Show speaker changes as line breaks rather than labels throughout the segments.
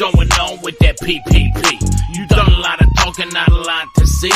going on with that PPP? You done a lot of talking, not a lot to see.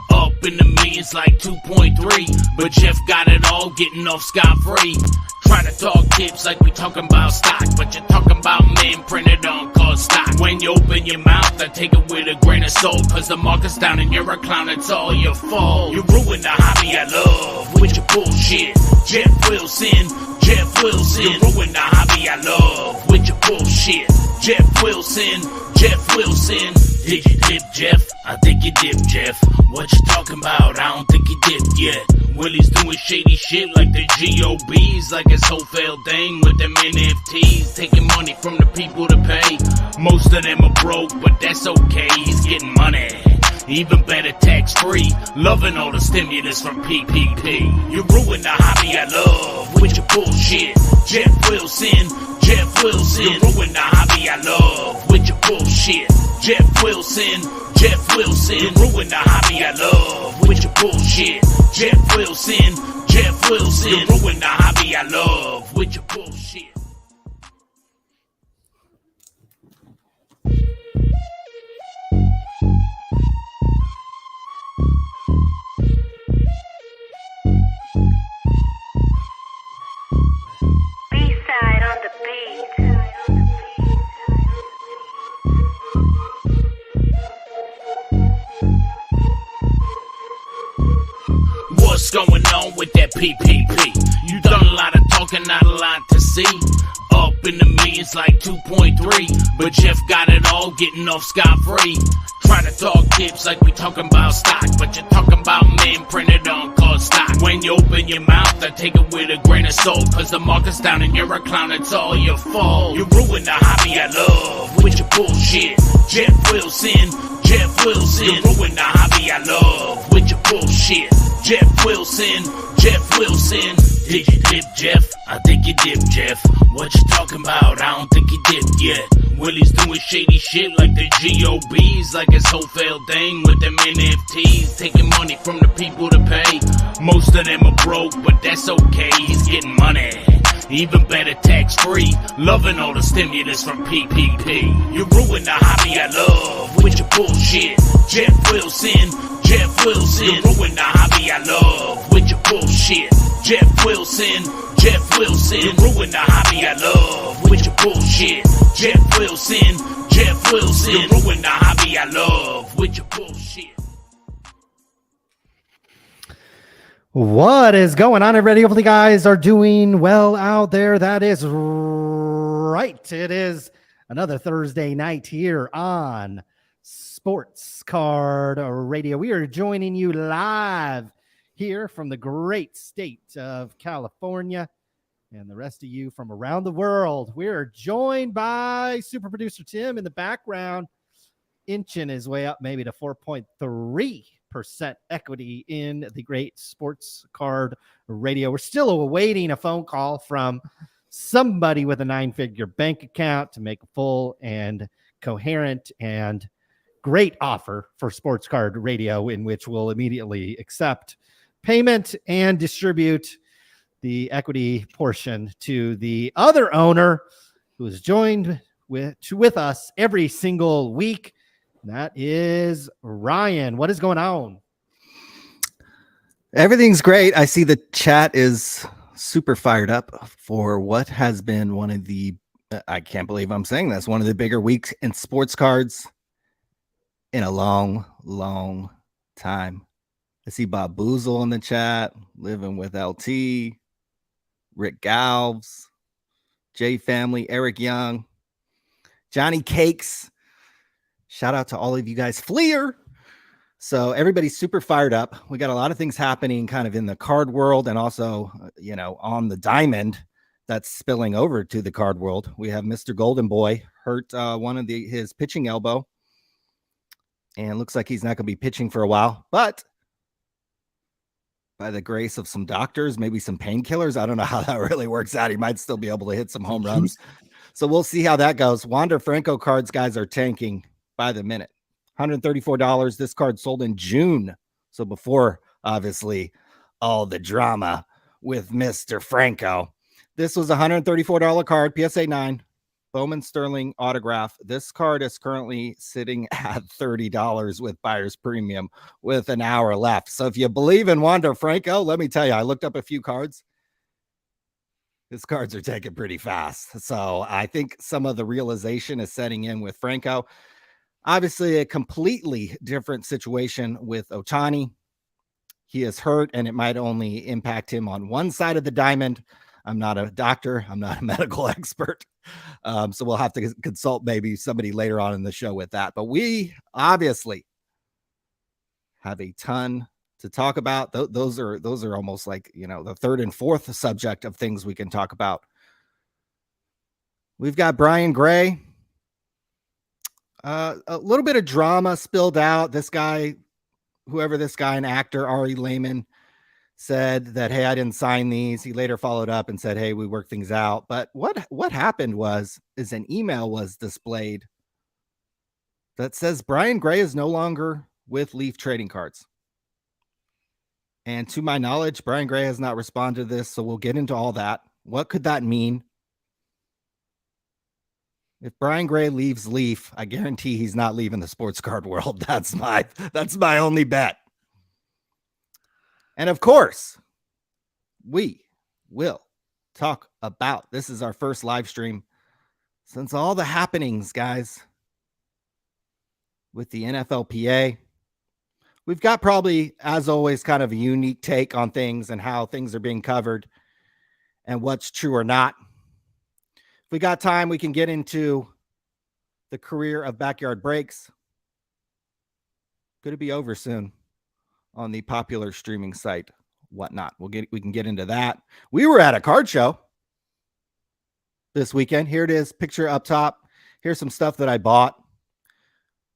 Up in the millions like 2.3, but Jeff got it all, getting off scot-free. Try to talk tips like we talking about stock, but you're talking about men printed on called stock. When you open your mouth, I take it with a grain of salt, cause the market's down and you're a clown, it's all your fault. You ruin the hobby I love with your bullshit. Jeff Wilson, Jeff Wilson. You ruin the hobby I love with your bullshit. Jeff Wilson, Jeff Wilson. Did you dip, Jeff? I think you dipped, Jeff. What you talking about? I don't think you dipped yet. Willie's doing shady shit like the GOBs, like his whole failed thing with them NFTs, taking money from the people to pay. Most of them are broke, but that's okay, he's getting money. Even better, tax-free, loving all the stimulus from PPP. You ruin the hobby I love with your bullshit. Jeff Wilson, Jeff Wilson. You ruin the hobby I love with your bullshit. Jeff Wilson, Jeff Wilson. You ruin the hobby I love with your bullshit. Jeff Wilson, Jeff Wilson. You ruin the hobby I love with your bullshit.
B-side on the beat.
What's going on with that PPP? You done a lot of talking, not a lot to see. Up in the millions like 2.3, but Jeff got it all, getting off scot-free. Try to talk tips like we talking about stock, but you're talking about men printed on called stock. When you open your mouth, I take it with a grain of salt, cause the market's down and you're a clown, it's all your fault. You ruin the hobby I love with your bullshit. Jeff Wilson, Jeff Wilson. You ruin the hobby I love with your bullshit. Jeff Wilson, Jeff Wilson. Did you dip, Jeff? I think you dipped, Jeff. What you talking about? I don't think you dipped yet. Willie's doing shady shit like the GOBs, like his whole failed thing with them NFTs, taking money from the people to pay. Most of them are broke, but that's okay, he's getting money. Even better, tax-free, loving all the stimulus from PPP. You ruin the hobby I love with your bullshit. Jeff Wilson, Jeff Wilson. You ruin the hobby I love with your bullshit. Jeff Wilson, Jeff Wilson. You ruin the hobby I love with your bullshit. Jeff Wilson, Jeff Wilson. You ruin the hobby I love with your bullshit.
What is going on, everybody? Hopefully, you guys are doing well out there. That is right. It is another Thursday night here on Sports Card Radio. We are joining you live here from the great state of California and the rest of you from around the world. We are joined by super producer Tim in the background, inching his way up maybe to 4.3% equity in the great Sports Card Radio. We're still awaiting a phone call from somebody with a 9-figure bank account to make a full and coherent and great offer for Sports Card Radio, in which we'll immediately accept payment and distribute the equity portion to the other owner who is joined with us every single week. That is Ryan. What is going on?
Everything's great. I see the chat is super fired up for what has been one of the, I can't believe I'm saying this, one of the bigger weeks in sports cards in a long, long time. I see Bob Boozle in the chat, Living with LT, Rick Galves, J Family, Eric Young, Johnny Cakes. Shout out to all of you guys. Fleer. So everybody's super fired up. We got a lot of things happening kind of in the card world and also, on the diamond that's spilling over to the card world. We have Mr. Golden Boy hurt one of his pitching elbow. And looks like he's not going to be pitching for a while. But by the grace of some doctors, maybe some painkillers, I don't know how that really works out. He might still be able to hit some home runs. So we'll see how that goes. Wander Franco cards, guys, are tanking by the minute. $134. This card sold in June. So before, obviously, all the drama with Mr. Franco. This was a $134 card, PSA 9. Bowman Sterling autograph. This card is currently sitting at $30 with buyer's premium with an hour left. So if you believe in Wander Franco, let me tell you, I looked up a few cards. His cards are taken pretty fast. So I think some of the realization is setting in with Franco. Obviously, a completely different situation with Ohtani. He is hurt, and it might only impact him on one side of the diamond. I'm not a doctor. I'm not a medical expert. So we'll have to consult maybe somebody later on in the show with that. But we obviously have a ton to talk about. Those are almost like, the third and fourth subject of things we can talk about. We've got Brian Gray. A little bit of drama spilled out. This guy, whoever this guy, an actor, Ari Lehman, said that, hey, I didn't sign these. He later followed up and said, hey, we worked things out. But what happened is an email was displayed that says Brian Gray is no longer with Leaf Trading Cards. And to my knowledge, Brian Gray has not responded to this, so we'll get into all that. What could that mean? If Brian Gray leaves Leaf, I guarantee he's not leaving the sports card world. That's my only bet. And of course, we will talk about, this is our first live stream since all the happenings, guys, with the NFLPA. We've got probably, as always, kind of a unique take on things and how things are being covered and what's true or not. If we got time, we can get into the career of Backyard Breaks. Could it be over soon on the popular streaming site Whatnot? We can get into that. We were at a card show this weekend. Here it is, picture up top. Here's some stuff that I bought.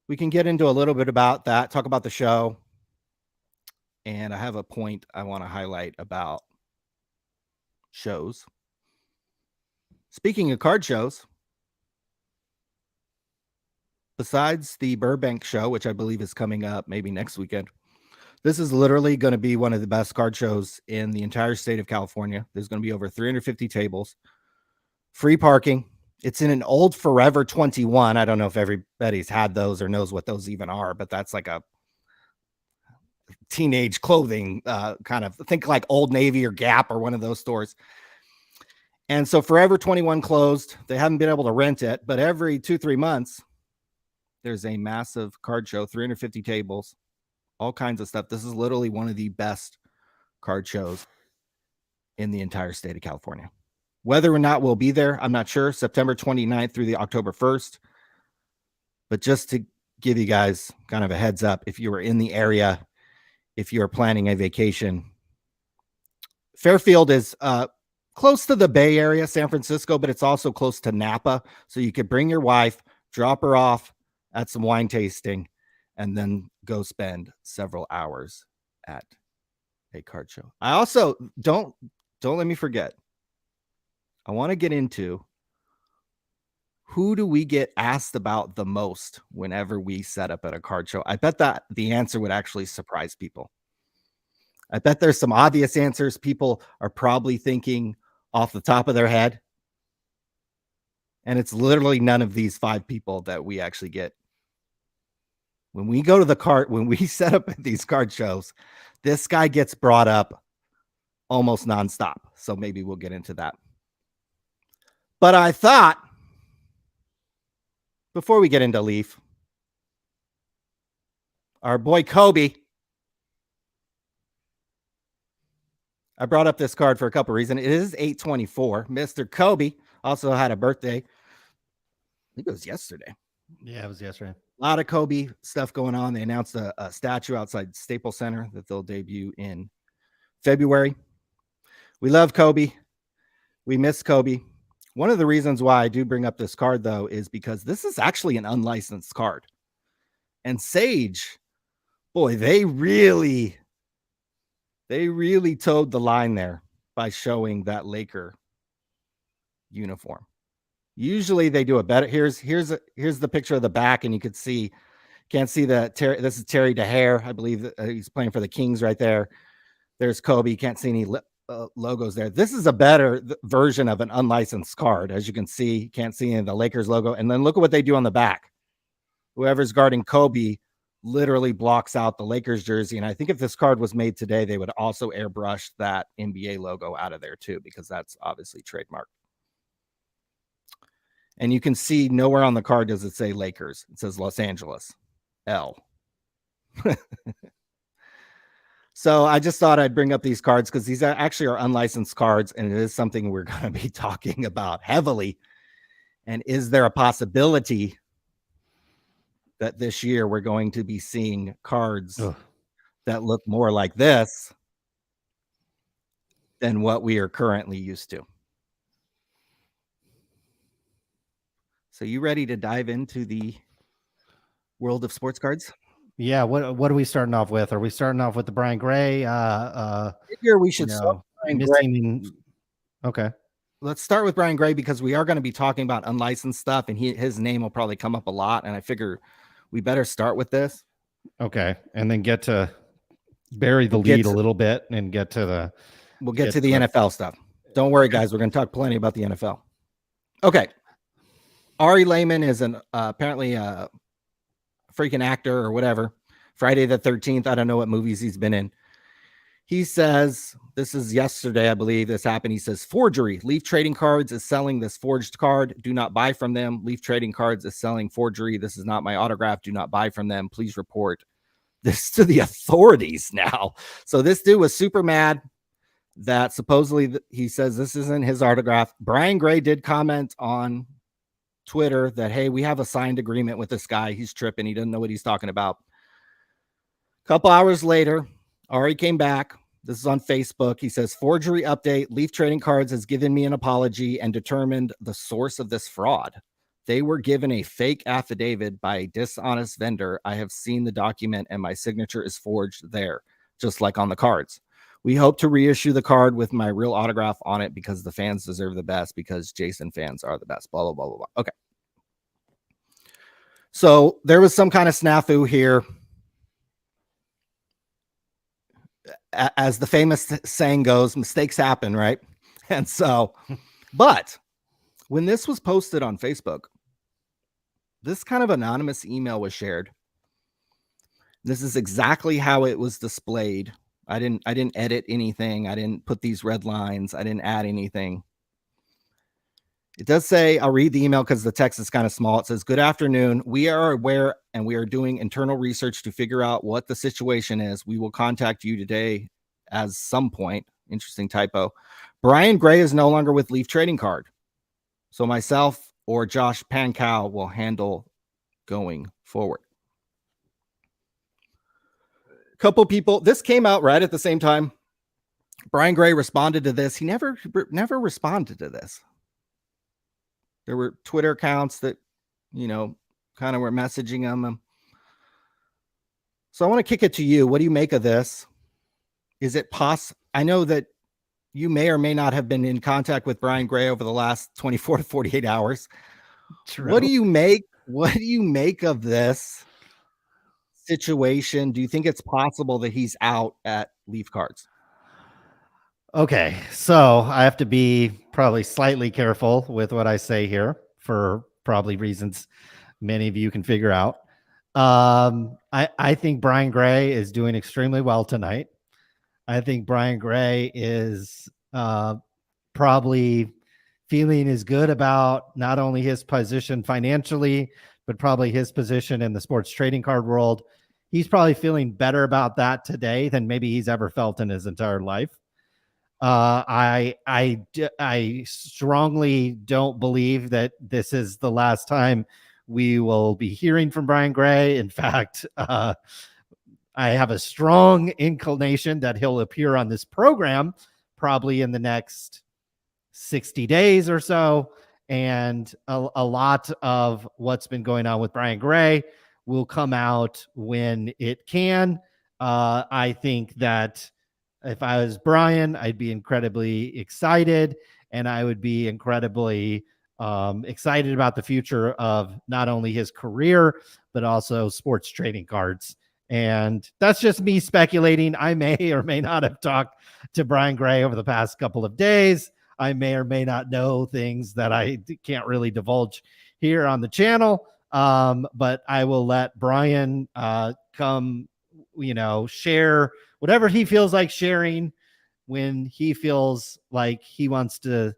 We can get into a little bit about that, talk about the show. And I have a point I want to highlight about shows. Speaking of card shows, besides the Burbank show, which I believe is coming up maybe next weekend, this is literally going to be one of the best card shows in the entire state of California. There's going to be over 350 tables, free parking. It's in an old Forever 21. I don't know if everybody's had those or knows what those even are, but that's like a teenage clothing kind of, think like Old Navy or Gap or one of those stores. And so Forever 21 closed. They haven't been able to rent it, but every 2-3 months, there's a massive card show, 350 tables, all kinds of stuff. This is literally one of the best card shows in the entire state of California. Whether or not we'll be there, I'm not sure. September 29th through the October 1st. But just to give you guys kind of a heads up, if you were in the area, if you're planning a vacation, Fairfield is close to the Bay Area, San Francisco, but it's also close to Napa. So you could bring your wife, drop her off at some wine tasting, and then go spend several hours at a card show. I also don't let me forget. I want to get into who do we get asked about the most whenever we set up at a card show. I bet that the answer would actually surprise people. I bet there's some obvious answers people are probably thinking off the top of their head. And it's literally none of these 5 people that we actually get. When we go to the card, when we set up at these card shows, this guy gets brought up almost nonstop. So maybe we'll get into that. But I thought, before we get into Leaf, our boy Kobe, I brought up this card for a couple of reasons. It is 8/24. Mr. Kobe also had a birthday. I think it was yesterday.
Yeah, it was yesterday.
A lot of Kobe stuff going on. They announced a statue outside Staples Center that they'll debut in February. We love Kobe. We miss Kobe. One of the reasons why I do bring up this card, though, is because this is actually an unlicensed card. And Sage, boy, they really towed the line there by showing that Laker uniform. Usually they do a better. Here's the picture of the back, and you could see, can't see the this is Terry DeHare. I believe that he's playing for the Kings right there. There's Kobe. You can't see any logos there. This is a better version of an unlicensed card. As you can see, you can't see any of the Lakers logo. And then look at what they do on the back. Whoever's guarding Kobe literally blocks out the Lakers jersey. And I think if this card was made today, they would also airbrush that NBA logo out of there too, because that's obviously trademarked. And you can see nowhere on the card does it say Lakers. It says Los Angeles, L. So I just thought I'd bring up these cards because these actually are unlicensed cards, and it is something we're going to be talking about heavily. And is there a possibility that this year we're going to be seeing cards that look more like this than what we are currently used to? So you ready to dive into the world of sports cards?
Yeah, what are we starting off with? Are we starting off with the Brian Gray?
Here we should start with Brian Gray.
Okay.
Let's start with Brian Gray because we are going to be talking about unlicensed stuff, and his name will probably come up a lot. And I figure we better start with this.
Okay, and then get to bury the lead a little bit and get to the.
We'll get to the NFL stuff. Don't worry, guys. We're going to talk plenty about the NFL. Okay. Ari Lehman is apparently a freaking actor or whatever. Friday the 13th. I don't know what movies he's been in. He says, this is yesterday, I believe this happened. He says, forgery. Leaf Trading Cards is selling this forged card. Do not buy from them. Leaf Trading Cards is selling forgery. This is not my autograph. Do not buy from them. Please report this to the authorities now. So this dude was super mad that supposedly he says this isn't his autograph. Brian Gray did comment on Twitter that, hey, we have a signed agreement with this guy. He's tripping. He doesn't know what he's talking about. A couple hours later, Ari came back. This is on Facebook. He says, forgery update. Leaf Trading Cards has given me an apology and determined the source of this fraud. They were given a fake affidavit by a dishonest vendor. I have seen the document and my signature is forged there, just like on the cards. We hope to reissue the card with my real autograph on it because the fans deserve the best, because Jason fans are the best, blah, blah, blah, blah, blah. Okay. So there was some kind of snafu here. As the famous saying goes, mistakes happen, right? And so, but when this was posted on Facebook, this kind of anonymous email was shared. This is exactly how it was displayed. I didn't edit anything. I didn't put these red lines. I didn't add anything. It does say, I'll read the email because the text is kind of small. It says, good afternoon. We are aware and we are doing internal research to figure out what the situation is. We will contact you today as some point. Interesting typo. Brian Gray is no longer with Leaf Trading Card. So myself or Josh Pankow will handle going forward. Couple people, this came out right at the same time. Brian Gray responded to this. He never responded to this. There were Twitter accounts that, kind of were messaging him. So I want to kick it to you. What do you make of this? Is it possible? I know that you may or may not have been in contact with Brian Gray over the last 24 to 48 hours. True. What do you make of this situation? Do you think it's possible that he's out at Leaf Cards?
Okay, so I have to be probably slightly careful with what I say here for probably reasons many of you can figure out. I think Brian Gray is doing extremely well tonight. I think Brian Gray is probably feeling as good about not only his position financially, but probably his position in the sports trading card world. He's probably feeling better about that today than maybe he's ever felt in his entire life. I strongly don't believe that this is the last time we will be hearing from Brian Gray. In fact, I have a strong inclination that he'll appear on this program probably in the next 60 days or so. And a lot of what's been going on with Brian Gray will come out when it can. I think that if I was Brian, I'd be incredibly excited, and I would be incredibly excited about the future of not only his career, but also sports trading cards And that's just me speculating. I may or may not have talked to Brian Gray over the past couple of days. I may or may not know things that I can't really divulge here on the channel. But I will let Brian come, share whatever he feels like sharing when he feels like he wants to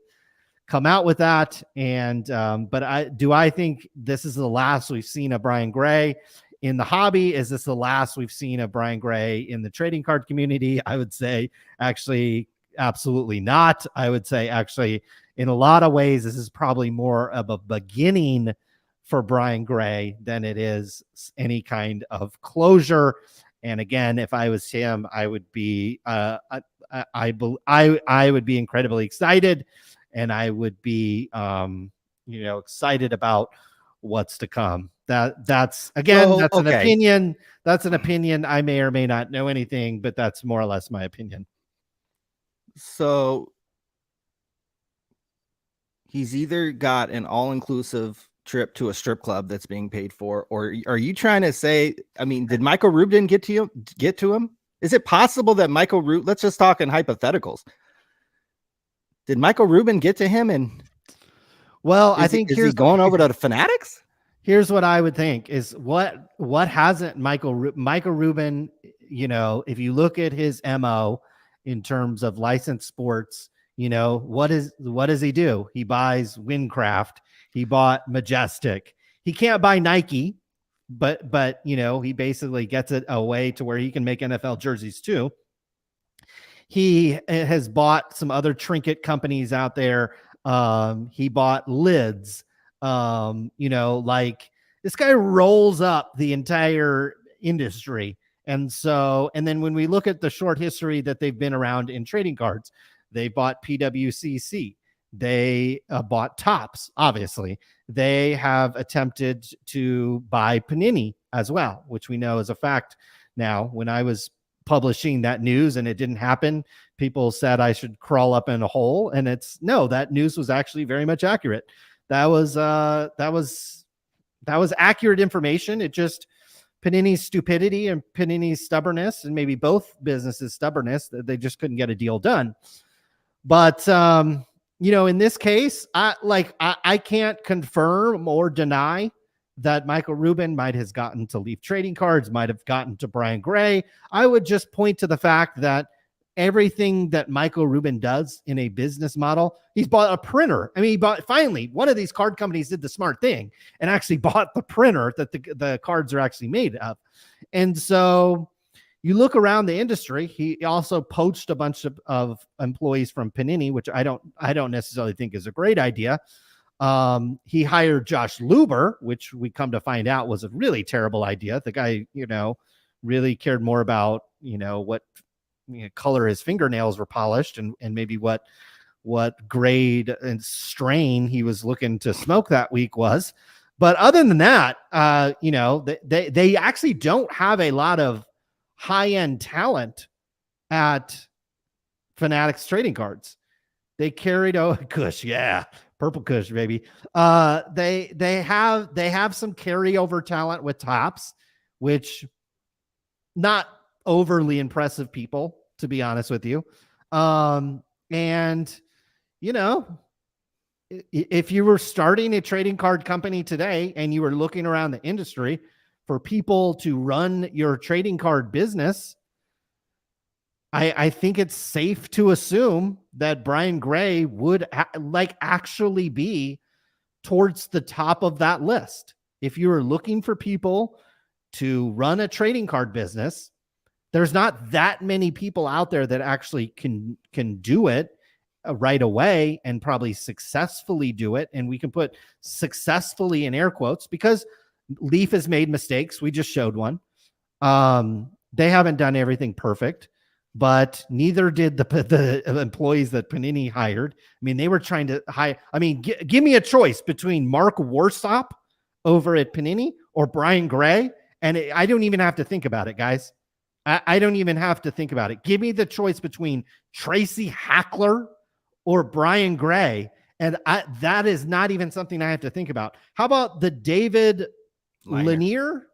come out with that. And but I think this is the last we've seen of Brian Gray in the hobby? Is this the last we've seen of Brian Gray in the trading card community? I would say actually absolutely not. I would say actually in a lot of ways this is probably more of a beginning for Brian Gray than it is any kind of closure. And again, if I was him, I would be I would be incredibly excited, and I would be excited about what's to come. That's again, that's an opinion. That's an opinion. I may or may not know anything, but that's more or less my opinion.
So he's either got an all-inclusive trip to a strip club that's being paid for, or are you trying to say, I mean, did Michael Rubin get to him? Is it possible that Michael Rubin, let's just talk in hypotheticals. Did Michael Rubin get to him? And
I think
is he going over to the Fanatics?
Here's what I would think is what hasn't Michael Rubin, if you look at his MO in terms of licensed sports, what does he do? He buys Windcraft. He bought Majestic. He can't buy Nike, but he basically gets it a way to where he can make NFL jerseys too. He has bought some other trinket companies out there. He bought lids. Like this guy rolls up the entire industry. And then when we look at the short history that they've been around in trading cards, they bought PWCC. They bought Topps, obviously. They have attempted to buy Panini as well, which we know is a fact now. When I was publishing that news and it didn't happen, people said I should crawl up in a hole. And that news was actually very much accurate. That was accurate information. It just Panini's stupidity and Panini's stubbornness, and maybe both businesses' stubbornness, that they just couldn't get a deal done. But in this case, I can't confirm or deny that Michael Rubin might have gotten to Leaf Trading Cards, might have gotten to Brian Gray. I would just point to the fact that everything that Michael Rubin does in a business model, he's bought a printer. I mean, finally, one of these card companies did the smart thing and actually bought the printer that the cards are actually made of. And so you look around the industry, he also poached a bunch of employees from Panini, which I don't necessarily think is a great idea. He hired Josh Luber, which we come to find out was a really terrible idea. The guy, really cared more about, what color his fingernails were polished and maybe what grade and strain he was looking to smoke that week was. But other than that, they actually don't have a lot of high-end talent at Fanatics trading cards. They carried Kush, yeah, purple Kush, baby. They have some carryover talent with Topps, which not overly impressive people, to be honest with you. If you were starting a trading card company today and you were looking around the industry for people to run your trading card business, I think it's safe to assume that Brian Gray would actually be towards the top of that list. If you were looking for people to run a trading card business, there's not that many people out there that actually can do it right away and probably successfully do it. And we can put successfully in air quotes because Leaf has made mistakes. We just showed one. They haven't done everything perfect, but neither did the employees that Panini hired. I mean, they were trying to hire. I mean, give me a choice between Mark Warsop over at Panini or Brian Gray. And I don't even have to think about it, guys. I don't even have to think about it. Give me the choice between Tracy Hackler or Brian Gray. And that is not even something I have to think about. How about the David Liner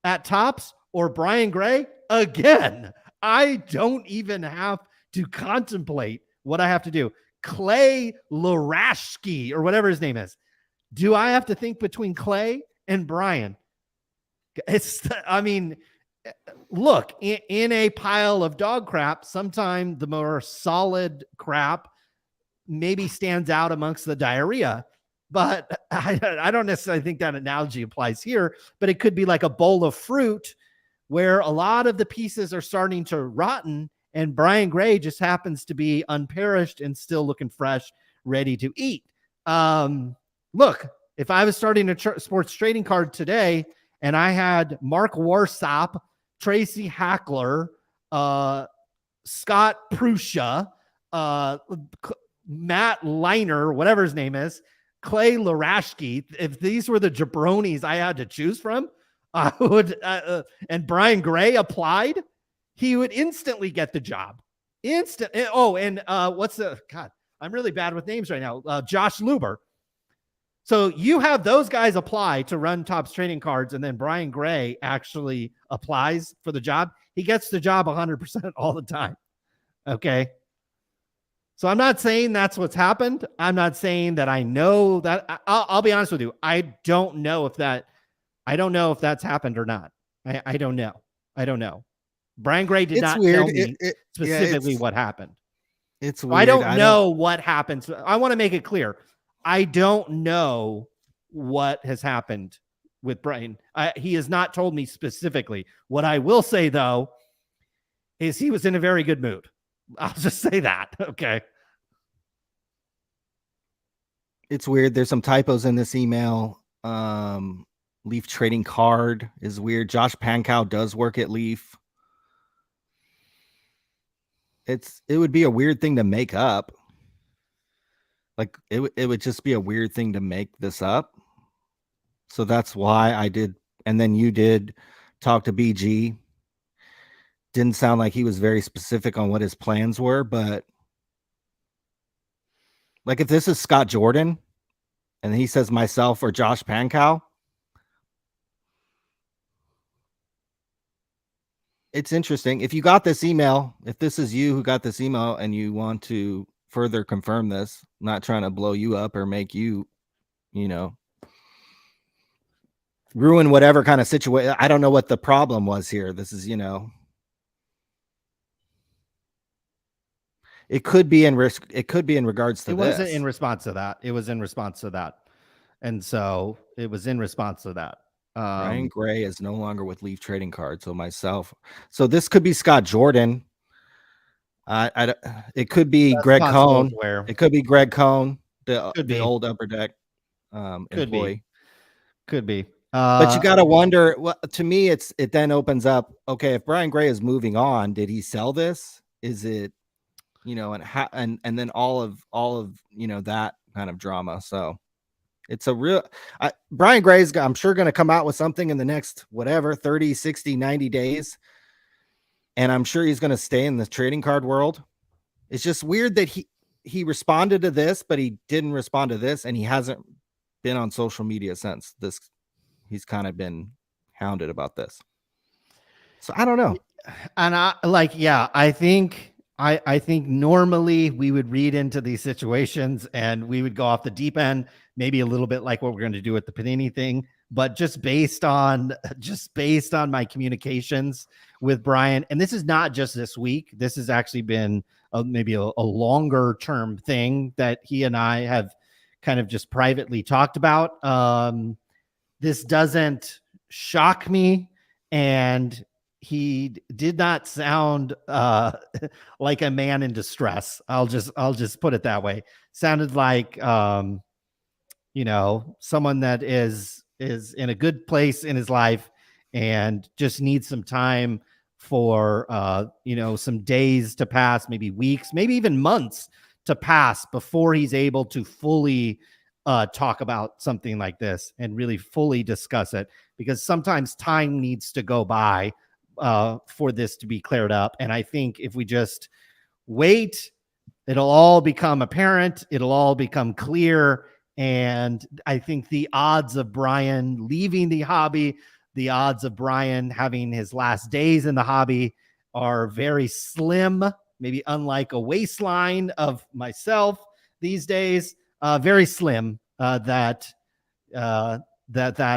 at Topps or Brian Gray, again, I don't even have to contemplate what I have to do. Clay Larashki or whatever his name is. Do I have to think between Clay and Brian? I mean, look, in a pile of dog crap, sometimes the more solid crap maybe stands out amongst the diarrhea. But I don't necessarily think that analogy applies here, but it could be like a bowl of fruit where a lot of the pieces are starting to rotten, and Brian Gray just happens to be unperished and still looking fresh, ready to eat. Look, if I was starting a sports trading card today and I had Mark Warsop, Tracy Hackler, Scott Prussia, Matt Leiner, whatever his name is, Clay Larashki, if these were the jabronis I had to choose from, I would, and Brian Gray applied, he would instantly get the job. Instant. Oh, and what's the, God, I'm really bad with names right now. Josh Luber. So you have those guys apply to run Topps trading cards, and then Brian Gray actually applies for the job. He gets the job 100% all the time. Okay. So I'm not saying that's what's happened. I'm not saying that I know that. I'll be honest with you. I don't know if that's happened or not. I don't know. I don't know. Brian Gray did not tell me specifically what happened.
It's weird.
I don't know what happens. I want to make it clear. I don't know what has happened with Brian. He has not told me specifically. What I will say, though, is he was in a very good mood. I'll just say that. Okay.
It's weird. There's some typos in this email. Leaf trading card is weird. Josh Pankow does work at Leaf. It would be a weird thing to make up. Like it would just be a weird thing to make this up. So that's why I did. And then you did talk to BG. Didn't sound like he was very specific on what his plans were, but like if this is Scott Jordan and he says myself or Josh Pankow, it's interesting. If you got this email, if this is you who got this email and you want to further confirm this, I'm not trying to blow you up or make you, ruin whatever kind of situation. I don't know what the problem was here. This is, it could be in risk. It could be in regards to
it
this.
wasn't in response to that. It was in response to that. And so it was in response to that.
Brian Gray is no longer with Leaf Trading Cards. So myself. So this could be Scott Jordan. It could be Greg Cohn. It could be Greg Cohn, the old Upper Deck employee.
Could be.
But you got to wonder. Well, to me, it then opens up. Okay, if Brian Gray is moving on, did he sell this? Is it, and then all of that kind of drama. So it's a real. Brian Gray's, I'm sure, going to come out with something in the next 30, 60, 90 days. And I'm sure he's going to stay in the trading card world. It's just weird that he responded to this, but he didn't respond to this. And he hasn't been on social media since this. He's kind of been hounded about this. So I don't know.
And I think normally we would read into these situations and we would go off the deep end, maybe a little bit like what we're going to do with the Panini thing. But just based on my communications with Brian, and this is not just this week, this has actually been maybe a longer term thing that he and I have kind of just privately talked about. This doesn't shock me, and he did not sound like a man in distress. I'll just put it that way. Sounded like someone that is in a good place in his life and just needs some time for some days to pass, maybe weeks, maybe even months to pass before he's able to fully talk about something like this and really fully discuss it, because sometimes time needs to go by for this to be cleared up. And I think if we just wait, it'll all become apparent. It'll all become clear. And I think the odds of Brian leaving the hobby, the odds of Brian having his last days in the hobby are very slim, maybe unlike a waistline of myself these days, very slim that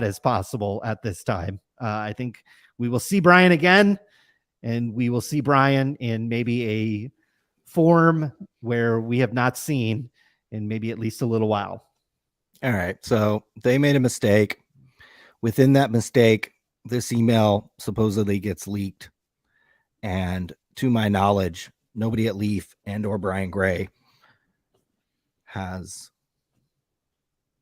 is possible at this time. I think we will see Brian again, and we will see Brian in maybe a form where we have not seen in maybe at least a little while.
All right. So they made a mistake. Within that mistake, this email supposedly gets leaked. And to my knowledge, nobody at Leaf and or Brian Gray has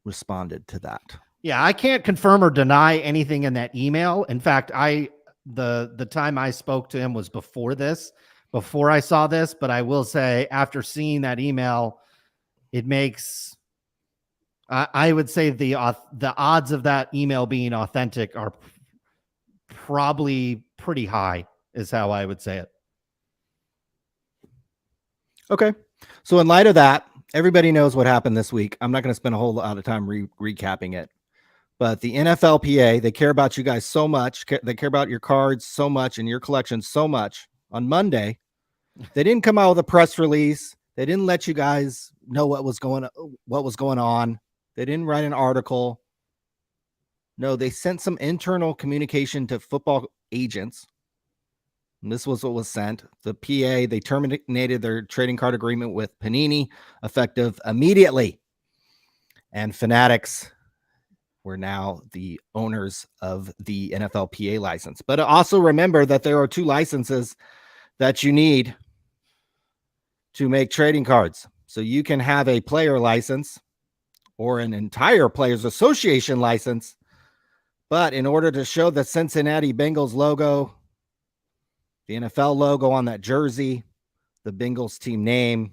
responded to that.
Yeah, I can't confirm or deny anything in that email. In fact, the time I spoke to him was before I saw this, but I will say after seeing that email, it makes I would say the odds of that email being authentic are probably pretty high, is how I would say it.
Okay. So in light of that, everybody knows what happened this week. I'm not going to spend a whole lot of time recapping it. But the NFLPA, they care about you guys so much. They care about your cards so much and your collection so much. On Monday, they didn't come out with a press release. They didn't let you guys know what was going on. They didn't write an article. No, they sent some internal communication to football agents. And this was what was sent. The PA, they terminated their trading card agreement with Panini effective immediately. And Fanatics were now the owners of the NFLPA license. But also remember that there are 2 licenses that you need to make trading cards. So you can have a player license or an entire Players Association license. But in order to show the Cincinnati Bengals logo, the NFL logo on that jersey, the Bengals team name,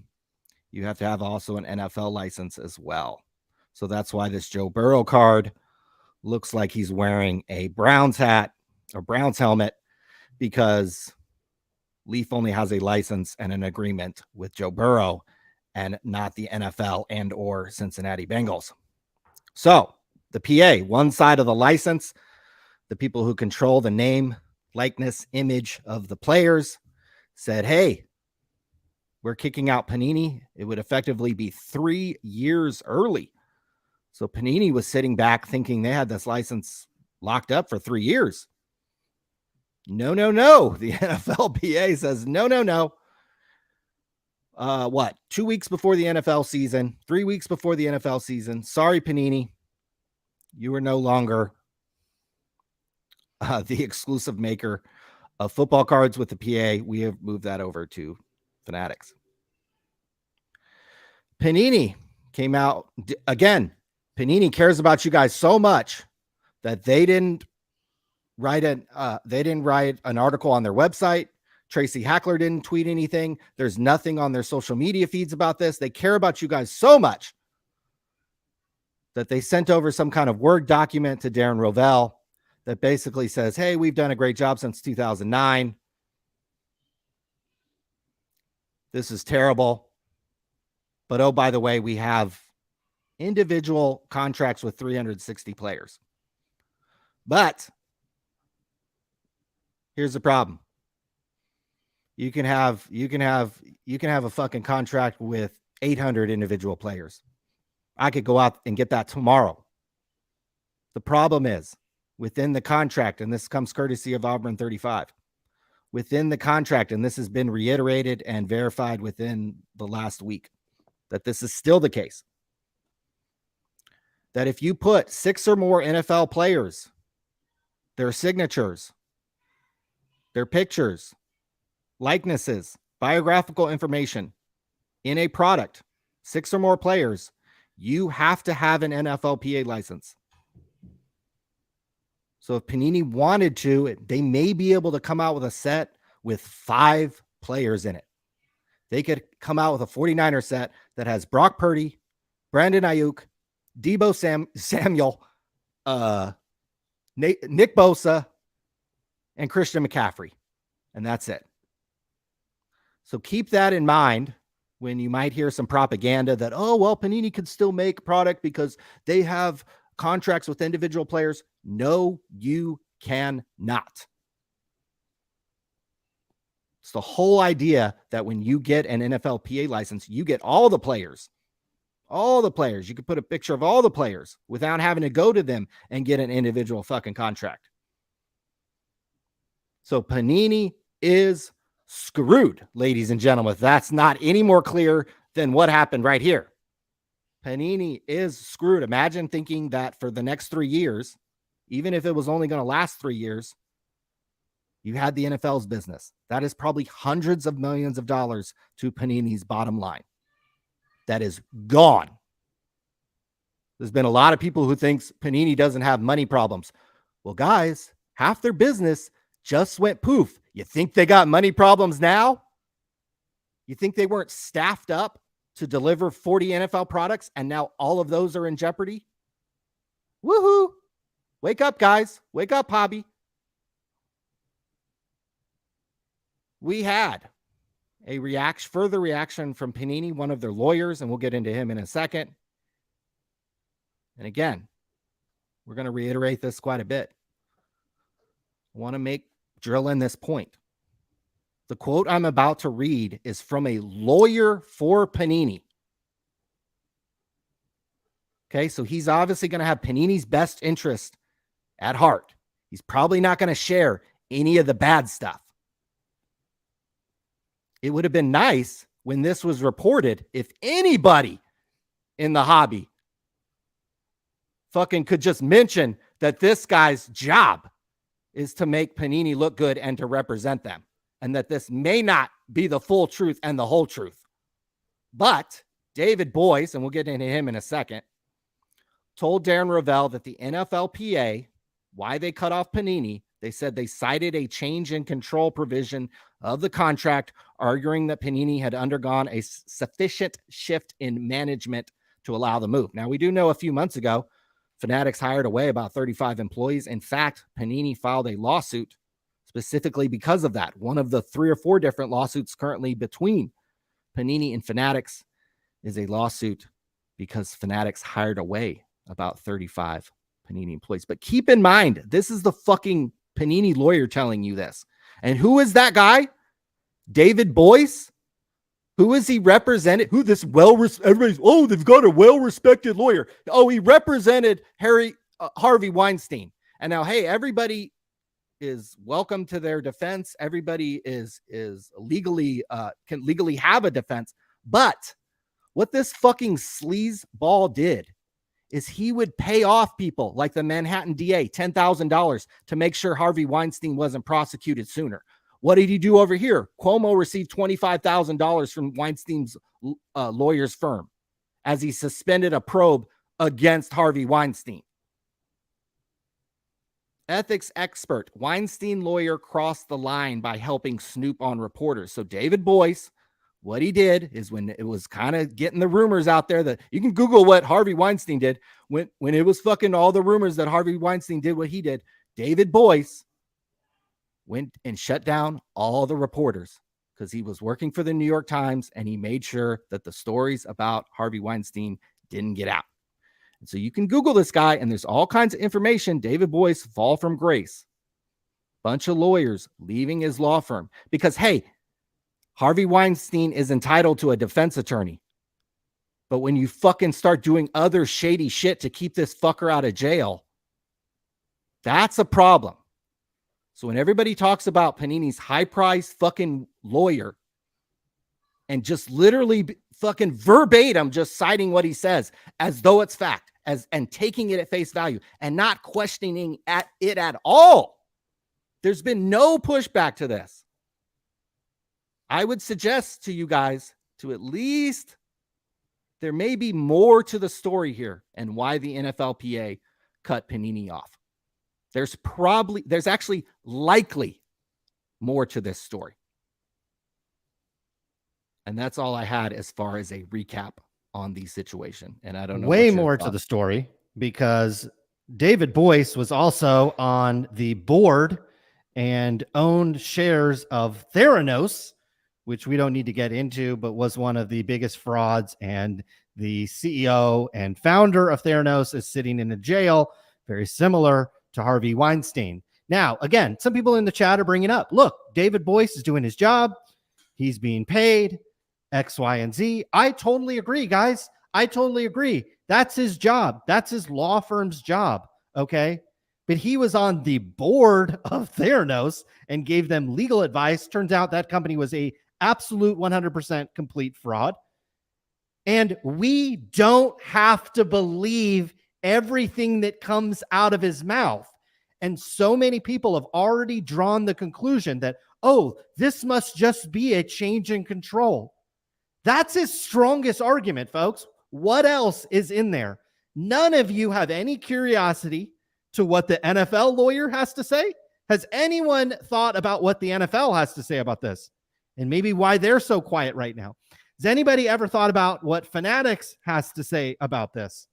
you have to have also an NFL license as well. So that's why this Joe Burrow card looks like he's wearing a Browns hat or Browns helmet, because Leaf only has a license and an agreement with Joe Burrow and not the NFL and or Cincinnati Bengals. So the PA, one side of the license, the people who control the name, likeness, image of the players, said, hey, we're kicking out Panini. It would effectively be 3 years early. So Panini was sitting back thinking they had this license locked up for 3 years. No. The NFLPA says, no. 2 weeks before the NFL season, 3 weeks before the NFL season. Sorry, Panini. You are no longer the exclusive maker of football cards with the PA. We have moved that over to Fanatics. Panini came out again. Panini cares about you guys so much that they didn't write an article on their website. Tracy Hackler didn't tweet anything. There's nothing on their social media feeds about this. They care about you guys so much that they sent over some kind of Word document to Darren Rovell that basically says, hey, we've done a great job since 2009. This is terrible. But oh, by the way, we have individual contracts with 360 players. But here's the problem. You can have a fucking contract with 800 individual players. I could go out and get that tomorrow. The problem is within the contract, and this comes courtesy of Auburn 35, within the contract, and this has been reiterated and verified within the last week, that this is still the case, that if you put 6 or more NFL players, their signatures, their pictures, likenesses, biographical information in a product, 6 or more players, you have to have an NFLPA license. So if Panini wanted to, they may be able to come out with a set with 5 players in it. They could come out with a 49er set that has Brock Purdy, Brandon Ayuk, Debo Samuel, Nick Bosa, and Christian McCaffrey. And that's it. So keep that in mind when you might hear some propaganda that, oh, well, Panini could still make product because they have contracts with individual players. No, you cannot. It's the whole idea that when you get an NFLPA license, you get all the players. All the players. You could put a picture of all the players without having to go to them and get an individual fucking contract. So Panini is screwed, ladies and gentlemen. That's not any more clear than what happened right here. Panini is screwed. Imagine thinking that for the next 3 years, even if it was only going to last 3 years, you had the NFL's business. That is probably hundreds of millions of dollars to Panini's bottom line. That is gone. There's been a lot of people who thinks Panini doesn't have money problems. Well, guys, half their business just went poof. You think they got money problems now? You think they weren't staffed up to deliver 40 NFL products and now all of those are in jeopardy? Woohoo! Wake up, guys. Wake up, hobby. We had a further reaction from Panini, one of their lawyers, and we'll get into him in a second. And again, we're going to reiterate this quite a bit. I want to drill in this point. The quote I'm about to read is from a lawyer for Panini. Okay, so he's obviously going to have Panini's best interest at heart. He's probably not going to share any of the bad stuff. It would have been nice when this was reported if anybody in the hobby fucking could just mention that this guy's job is to make Panini look good and to represent them, and that this may not be the full truth and the whole truth. But David Boyce, and we'll get into him in a second, told Darren Rovell that the NFLPA, why they cut off Panini, they said they cited a change in control provision of the contract, arguing that Panini had undergone a sufficient shift in management to allow the move. Now, we do know a few months ago, Fanatics hired away about 35 employees. In fact, Panini filed a lawsuit specifically because of that. One of the 3 or 4 different lawsuits currently between Panini and Fanatics is a lawsuit because Fanatics hired away about 35 Panini employees. But keep in mind, this is the fucking Panini lawyer telling you this. And who is that guy? David Boyce? Who is he represented? Who this everybody's, oh, they've got a well-respected lawyer. Oh, he represented Harvey Weinstein. And now, hey, everybody is welcome to their defense. Everybody is legally, can legally have a defense. But what this fucking sleazeball did is he would pay off people like the Manhattan DA $10,000 to make sure Harvey Weinstein wasn't prosecuted sooner. What did he do over here? Cuomo received $25,000 from Weinstein's lawyer's firm as he suspended a probe against Harvey Weinstein. Ethics expert, Weinstein lawyer crossed the line by helping snoop on reporters. So David Boyce, what he did is when it was kind of getting the rumors out there that you can Google what Harvey Weinstein did. When it was fucking all the rumors that Harvey Weinstein did what he did, David Boyce went and shut down all the reporters because he was working for the New York Times and he made sure that the stories about Harvey Weinstein didn't get out. And so you can Google this guy and there's all kinds of information. David Boyce, fall from grace. Bunch of lawyers leaving his law firm because, hey, Harvey Weinstein is entitled to a defense attorney. But when you fucking start doing other shady shit to keep this fucker out of jail, that's a problem. So when everybody talks about Panini's high-priced fucking lawyer and just literally fucking verbatim just citing what he says as though it's fact, and taking it at face value and not questioning it at all, there's been no pushback to this. I would suggest to you guys to at least, there may be more to the story here and why the NFLPA cut Panini off. There's actually likely more to this story. And that's all I had as far as a recap on the situation. And I don't know.
Way more to the story because David Boyce was also on the board and owned shares of Theranos, which we don't need to get into, but was one of the biggest frauds. And the CEO and founder of Theranos is sitting in a jail, very similar to Harvey Weinstein. Now, again, some people in the chat are bringing up, look, David Boyce is doing his job. He's being paid X, Y, and Z. I totally agree, guys. I totally agree. That's his job. That's his law firm's job. Okay. But he was on the board of Theranos and gave them legal advice. Turns out that company was a absolute 100% complete fraud. And we don't have to believe everything that comes out of his mouth. And so many people have already drawn the conclusion that, oh, this must just be a change in control. That's his strongest argument, folks. What else is in there? None of you have any curiosity to what the NFL lawyer has to say. Has anyone thought about what the NFL has to say about this? And maybe why they're so quiet right now? Has anybody ever thought about what Fanatics has to say about this?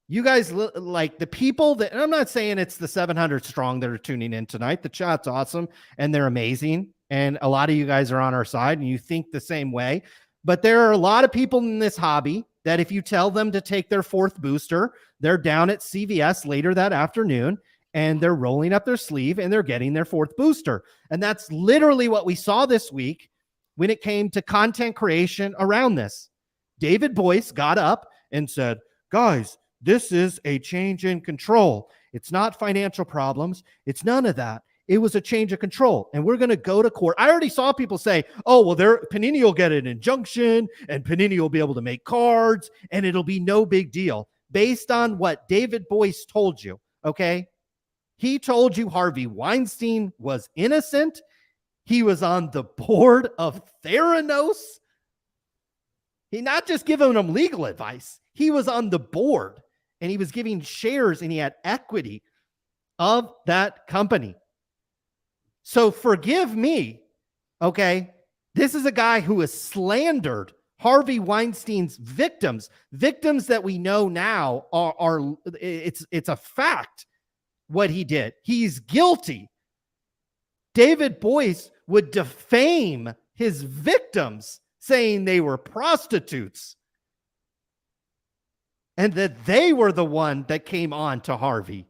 You guys, like the people that, and I'm not saying it's the 700 strong that are tuning in tonight. The chat's awesome and they're amazing. And a lot of you guys are on our side and you think the same way. But there are a lot of people in this hobby that if you tell them to take their fourth booster, they're down at CVS later that afternoon and they're rolling up their sleeve and they're getting their fourth booster. And that's literally what we saw this week when it came to content creation around this. David Boyce got up and said, guys, this is a change in control. It's not financial problems. It's none of that. It was a change of control, and we're going to go to court. I already saw people say, oh, well, Panini will get an injunction, and Panini will be able to make cards, and it'll be no big deal, based on what David Boyce told you, okay? He told you Harvey Weinstein was innocent. He was on the board of Theranos. He not just giving them legal advice. He was on the board, and he was giving shares, and he had equity of that company. So forgive me, okay? This is a guy who has slandered Harvey Weinstein's victims that we know now are it's a fact what he did. He's guilty. David Boyce would defame his victims, saying they were prostitutes and that they were the one that came on to Harvey.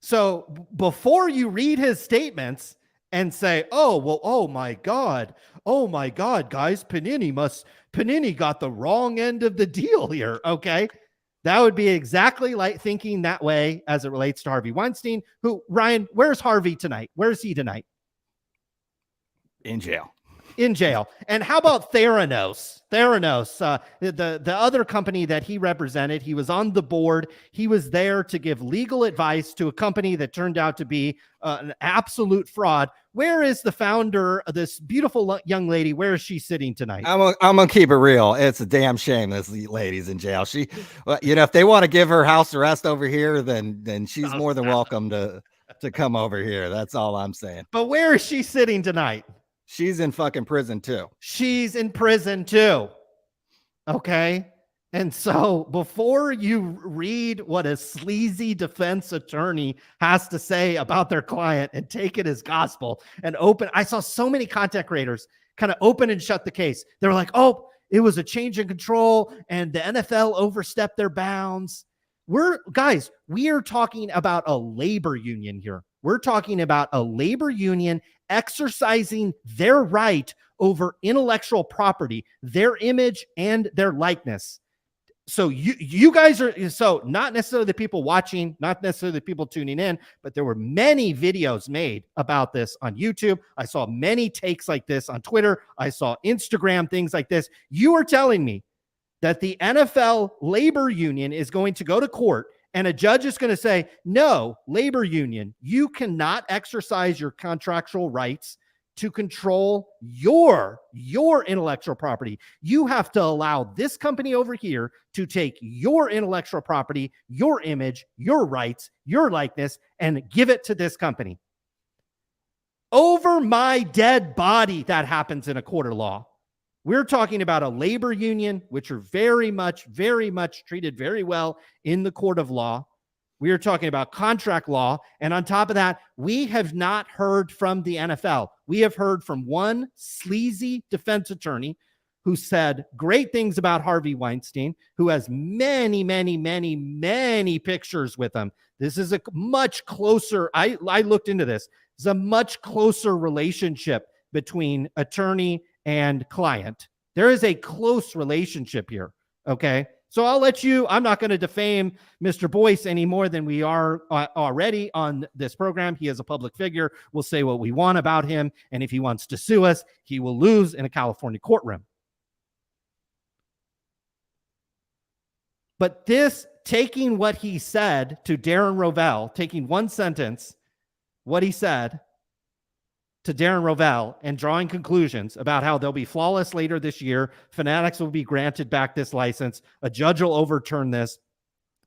So before you read his statements and say, oh my God, guys, Panini got the wrong end of the deal here, okay? That would be exactly like thinking that way as it relates to Harvey Weinstein, who, Ryan, where's Harvey tonight? Where is he tonight?
In jail.
In jail. And how about Theranos? The other company that he represented, he was on the board. He was there to give legal advice to a company that turned out to be an absolute fraud. Where is the founder of this beautiful young lady? Where is she sitting tonight?
I'm gonna keep it real. It's a damn shame this lady's in jail. She, if they want to give her house arrest over here, then she's more than welcome to come over here. That's all I'm saying.
But where is she sitting tonight?
She's in fucking prison too.
She's in prison too. Okay. And so before you read what a sleazy defense attorney has to say about their client and take it as gospel and open, I saw so many content creators kind of open and shut the case. They were like, oh, it was a change in control and the NFL overstepped their bounds. We are talking about a labor union here. We're talking about a labor union exercising their right over intellectual property, their image and their likeness. So you guys are, so not necessarily the people watching, not necessarily the people tuning in, but there were many videos made about this on YouTube. I saw many takes like this on Twitter. I saw Instagram, things like this. You are telling me that the NFL labor union is going to go to court and a judge is going to say, no, labor union, you cannot exercise your contractual rights to control your intellectual property. You have to allow this company over here to take your intellectual property, your image, your rights, your likeness, and give it to this company. Over my dead body, that happens in a court of law. We're talking about a labor union, which are very much treated very well in the court of law. We are talking about contract law. And on top of that, we have not heard from the NFL. We have heard from one sleazy defense attorney who said great things about Harvey Weinstein, who has many, many, many, many pictures with him. This is a much closer, I looked into this. It's a much closer relationship between attorney and client. There is a close relationship here. Okay. So I'll let you, I'm not going to defame Mr. Boyce any more than we are already on this program. He is a public figure. We'll say what we want about him. And if he wants to sue us, he will lose in a California courtroom. But this, taking what he said to Darren Rovell, taking one sentence, what he said to Darren Rovell, and drawing conclusions about how they'll be flawless later this year, Fanatics will be granted back this license, a judge will overturn this,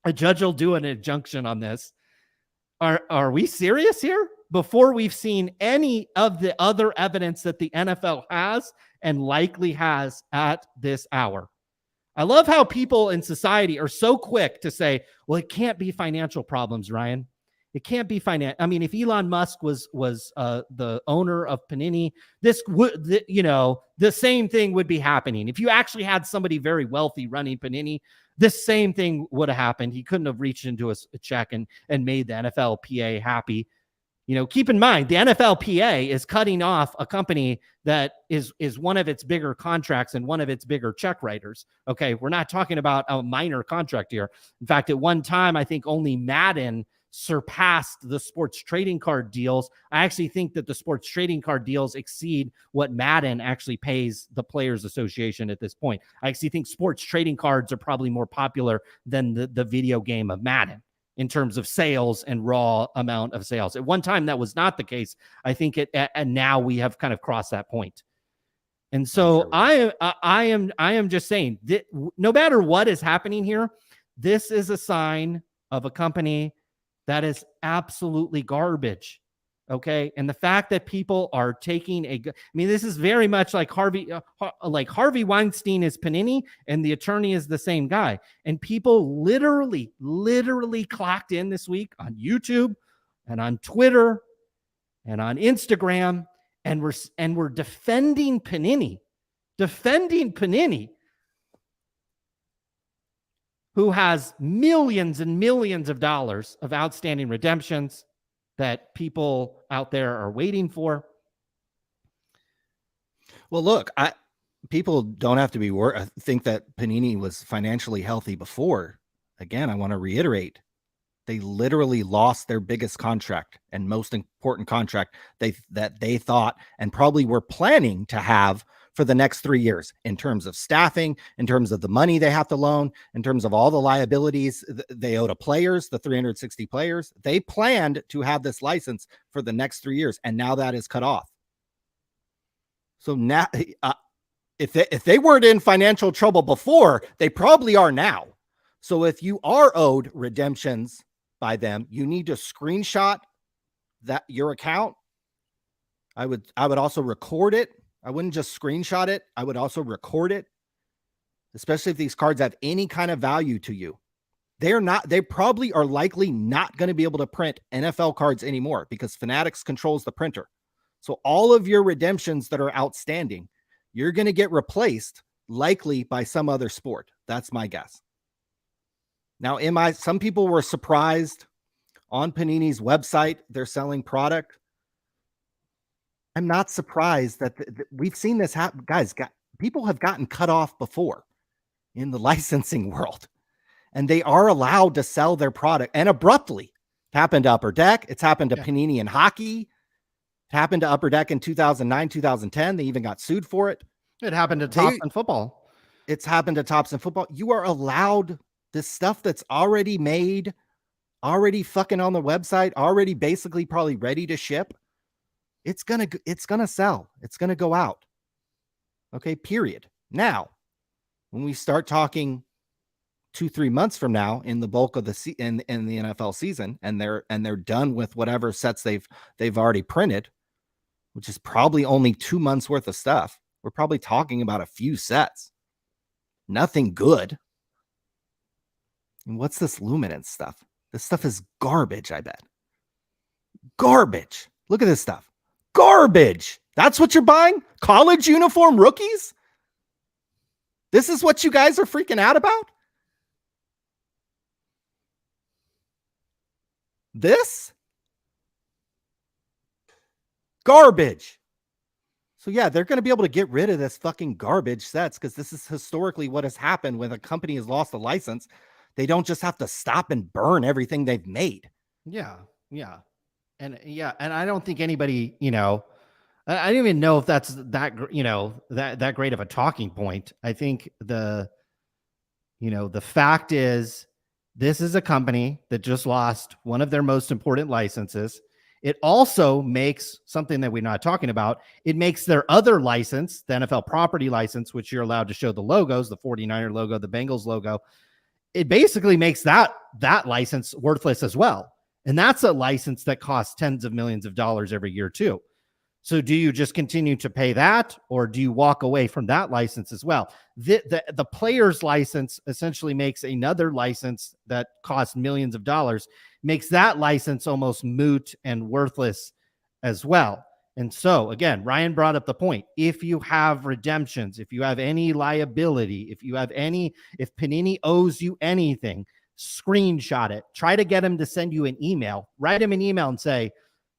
a judge will do an injunction on this. Are we serious here? Before we've seen any of the other evidence that the NFL has and likely has at this hour. I love how people in society are so quick to say, well, it can't be financial problems, Ryan. It can't be finance. I mean, if Elon Musk was the owner of Panini, this would, the same thing would be happening. If you actually had somebody very wealthy running Panini, this same thing would have happened. He couldn't have reached into a check and made the NFLPA happy. Keep in mind, the NFLPA is cutting off a company that is one of its bigger contracts and one of its bigger check writers. Okay, we're not talking about a minor contract here. In fact, at one time, I think only Madden surpassed the sports trading card deals. I actually think that the sports trading card deals exceed what Madden actually pays the Players Association at this point. I actually think sports trading cards are probably more popular than the video game of Madden in terms of sales and raw amount of sales. At one time, that was not the case. I think and now we have kind of crossed that point. And so I am just saying that no matter what is happening here, this is a sign of a company that is absolutely garbage. Okay. And the fact that people are taking this is very much like Harvey Weinstein is Panini and the attorney is the same guy. And people literally clocked in this week on YouTube and on Twitter and on Instagram. And we're defending Panini, who has millions and millions of dollars of outstanding redemptions that people out there are waiting for.
Well, look, people don't have to be think that Panini was financially healthy before. Again, I want to reiterate, they literally lost their biggest contract and most important contract that they thought and probably were planning to have for the next 3 years in terms of staffing, in terms of the money they have to loan, in terms of all the liabilities they owe to players, the 360 players. They planned to have this license for the next 3 years, and now that is cut off. So now, if they weren't in financial trouble before, they probably are now. So if you are owed redemptions by them, you need to screenshot that your account. I would also record it. I wouldn't just screenshot it. I would also record it, especially if these cards have any kind of value to you. They probably are likely not going to be able to print NFL cards anymore because Fanatics controls the printer. So all of your redemptions that are outstanding, you're going to get replaced likely by some other sport. That's my guess. Now, some people were surprised on Panini's website, they're selling product. I'm not surprised that we've seen this happen. Guys, people have gotten cut off before in the licensing world, and they are allowed to sell their product. And abruptly, it happened to Upper Deck. It's happened to Panini in hockey. It happened to Upper Deck in 2009, 2010. They even got sued for it.
It happened to Tops in football.
It's happened to Tops in football. You are allowed this stuff that's already made, already fucking on the website, already basically probably ready to ship. It's going to sell. It's going to go out. Okay. Period. Now, when we start talking 2-3 months from now in the bulk of the in the NFL season, and they're done with whatever sets they've already printed, which is probably only 2 months worth of stuff. We're probably talking about a few sets. Nothing good. And what's this luminance stuff? This stuff is garbage, I bet. Garbage. Look at this stuff. Garbage. That's what you're buying? College uniform rookies? This is what you guys are freaking out about? This? Garbage. So yeah, they're going to be able to get rid of this fucking garbage sets because this is historically what has happened when a company has lost a license. They don't just have to stop and burn everything they've made.
Yeah. And I don't think anybody, I don't even know if that's that great of a talking point. I think the fact is this is a company that just lost one of their most important licenses. It also makes something that we're not talking about. It makes their other license, the NFL property license, which you're allowed to show the logos, the 49er logo, the Bengals logo. It basically makes that license worthless as well. And that's a license that costs tens of millions of dollars every year too. So do you just continue to pay that, or do you walk away from that license as well? The player's license essentially makes another license that costs millions of dollars, makes that license almost moot and worthless as well. And so again, Ryan brought up the point. If you have redemptions, if you have any liability, if Panini owes you anything, screenshot it. Try to get him to send you an email. Write him an email and say,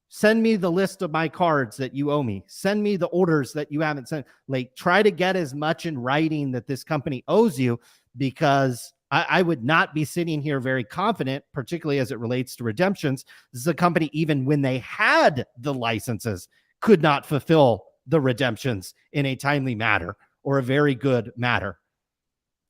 send me the list of my cards that you owe me. Send me the orders that you haven't sent. Like, try to get as much in writing that this company owes you, because I would not be sitting here very confident, particularly as it relates to redemptions. This is a company, even when they had the licenses, could not fulfill the redemptions in a timely manner or a very good manner.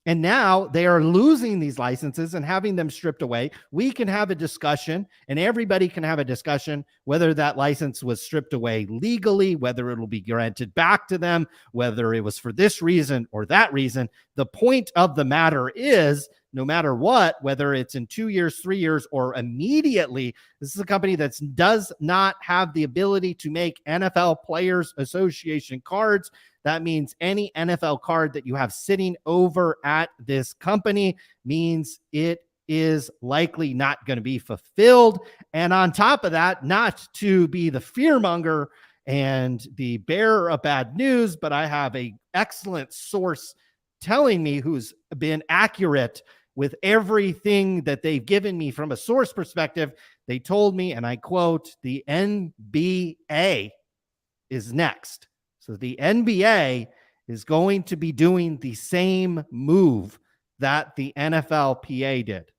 And now they are losing these licenses and having them stripped away. We can have a discussion, and everybody can have a discussion, whether that license was stripped away legally, whether it'll be granted back to them, whether it was for this reason or that reason. The point of the matter is, no matter what, whether it's in 2 years, 3 years, or immediately, this is a company that does not have the ability to make NFL Players Association cards. That means any NFL card that you have sitting over at this company means it is likely not going to be fulfilled. And on top of that, not to be the fearmonger and the bearer of bad news, but I have an excellent source telling me, who's been accurate with everything that they've given me from a source perspective. They told me, and I quote, the NBA is next. So the NBA is going to be doing the same move that the NFLPA did.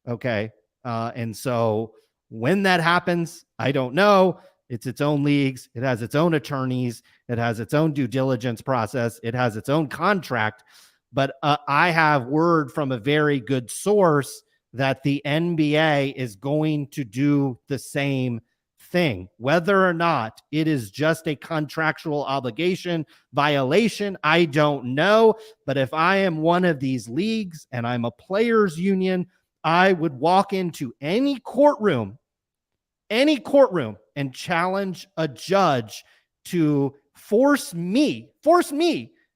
Okay. And so when that happens, I don't know. It's its own leagues. It has its own attorneys. It has its own due diligence process. It has its own contract. But I have word from a very good source that the NBA is going to do the same thing. Whether or not it is just a contractual obligation violation, I don't know. But if I am one of these leagues and I'm a players union, I would walk into any courtroom and challenge a judge to force me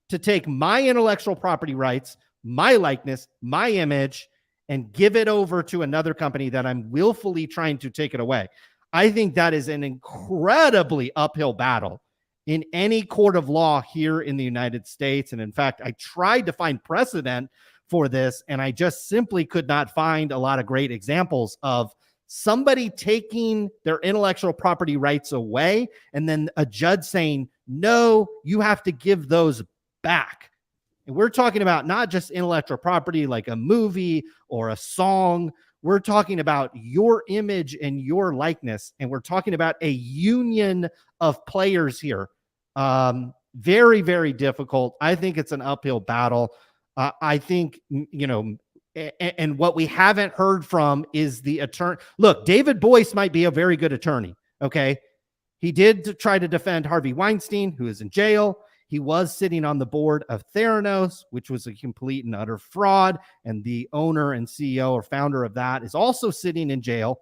to take my intellectual property rights, my likeness, my image, and give it over to another company that I'm willfully trying to take it away. I think that is an incredibly uphill battle in any court of law here in the United States. And in fact, I tried to find precedent for this, and I just simply could not find a lot of great examples of somebody taking their intellectual property rights away and then a judge saying, no, you have to give those back. And we're talking about not just intellectual property like a movie or a song. We're talking about your image and your likeness. And we're talking about a union of players here. Very, very difficult. I think it's an uphill battle. I think, and what we haven't heard from is the attorney. Look, David Boyce might be a very good attorney. Okay. He did try to defend Harvey Weinstein, who is in jail. He was sitting on the board of Theranos, which was a complete and utter fraud. And the owner and CEO or founder of that is also sitting in jail.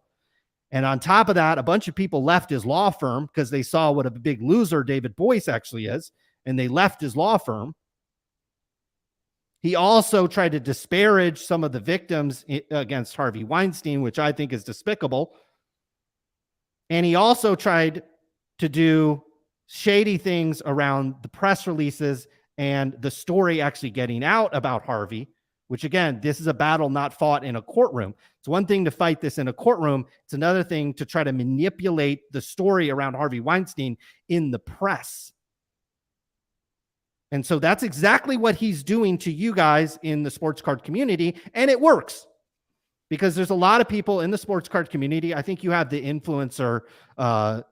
And on top of that, a bunch of people left his law firm because they saw what a big loser David Boyce actually is. And they left his law firm. He also tried to disparage some of the victims against Harvey Weinstein, which I think is despicable. And he also tried to do shady things around the press releases and the story actually getting out about Harvey, which again, this is a battle not fought in a courtroom. It's one thing to fight this in a courtroom. It's another thing to try to manipulate the story around Harvey Weinstein in the press. And so that's exactly what he's doing to you guys in the sports card community. And it works because there's a lot of people in the sports card community. I think you have the influencer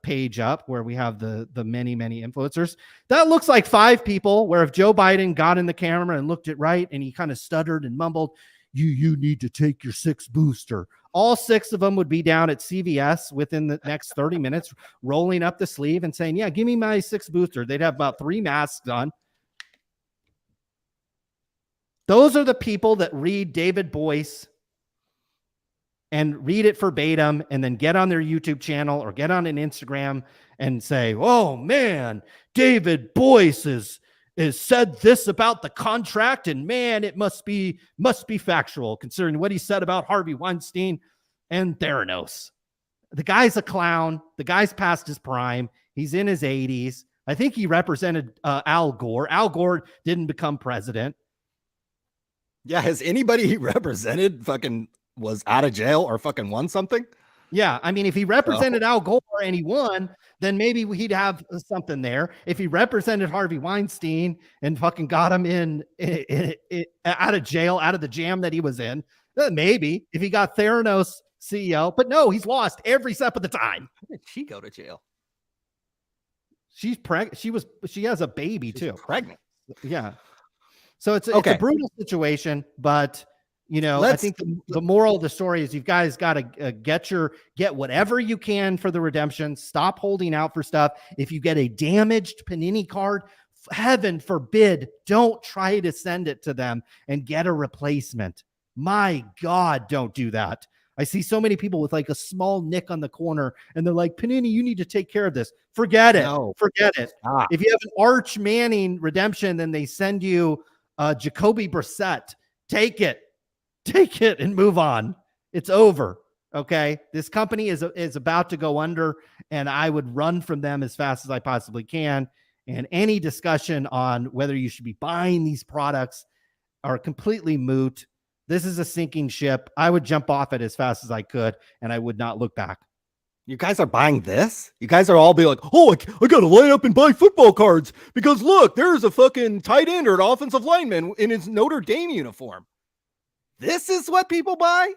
page up where we have the many, many influencers. That looks like 5 people where if Joe Biden got in the camera and looked it right and he kind of stuttered and mumbled, you need to take your 6th booster. All 6 of them would be down at CVS within the next 30 minutes, rolling up the sleeve and saying, yeah, give me my 6th booster. They'd have about 3 masks on. Those are the people that read David Boyce and read it verbatim and then get on their YouTube channel or get on an Instagram and say, oh man, David Boyce is said this about the contract and man, it must be factual considering what he said about Harvey Weinstein and Theranos. The guy's a clown. The guy's past his prime. He's in his 80s. I think he represented Al Gore. Al Gore didn't become president.
Yeah, has anybody he represented fucking was out of jail or fucking won something?
Yeah, I mean, if he represented Al Gore and he won, then maybe he'd have something there. If he represented Harvey Weinstein and fucking got him in out of jail, out of the jam that he was in, then maybe. If he got Theranos CEO, but no, he's lost every step of the time.
How did she go to jail?
She's pregnant. She has a baby too.
Pregnant.
Yeah. So it's a brutal situation, but I think the moral of the story is you guys got to get whatever you can for the redemption. Stop holding out for stuff. If you get a damaged Panini card, heaven forbid, don't try to send it to them and get a replacement. My God, don't do that. I see so many people with like a small nick on the corner and they're like, Panini, you need to take care of this. Forget it. No, forget it. Stop. If you have an Arch Manning redemption, then they send you Jacoby Brissett. Take it and move on. It's over. Okay. This company is about to go under and I would run from them as fast as I possibly can. And any discussion on whether you should be buying these products are completely moot. This is a sinking ship. I would jump off it as fast as I could and I would not look back.
You guys are buying this? You guys are all be like, oh, I got to line up and buy football cards because look, there's a fucking tight end or an offensive lineman in his Notre Dame uniform. This is what people buy?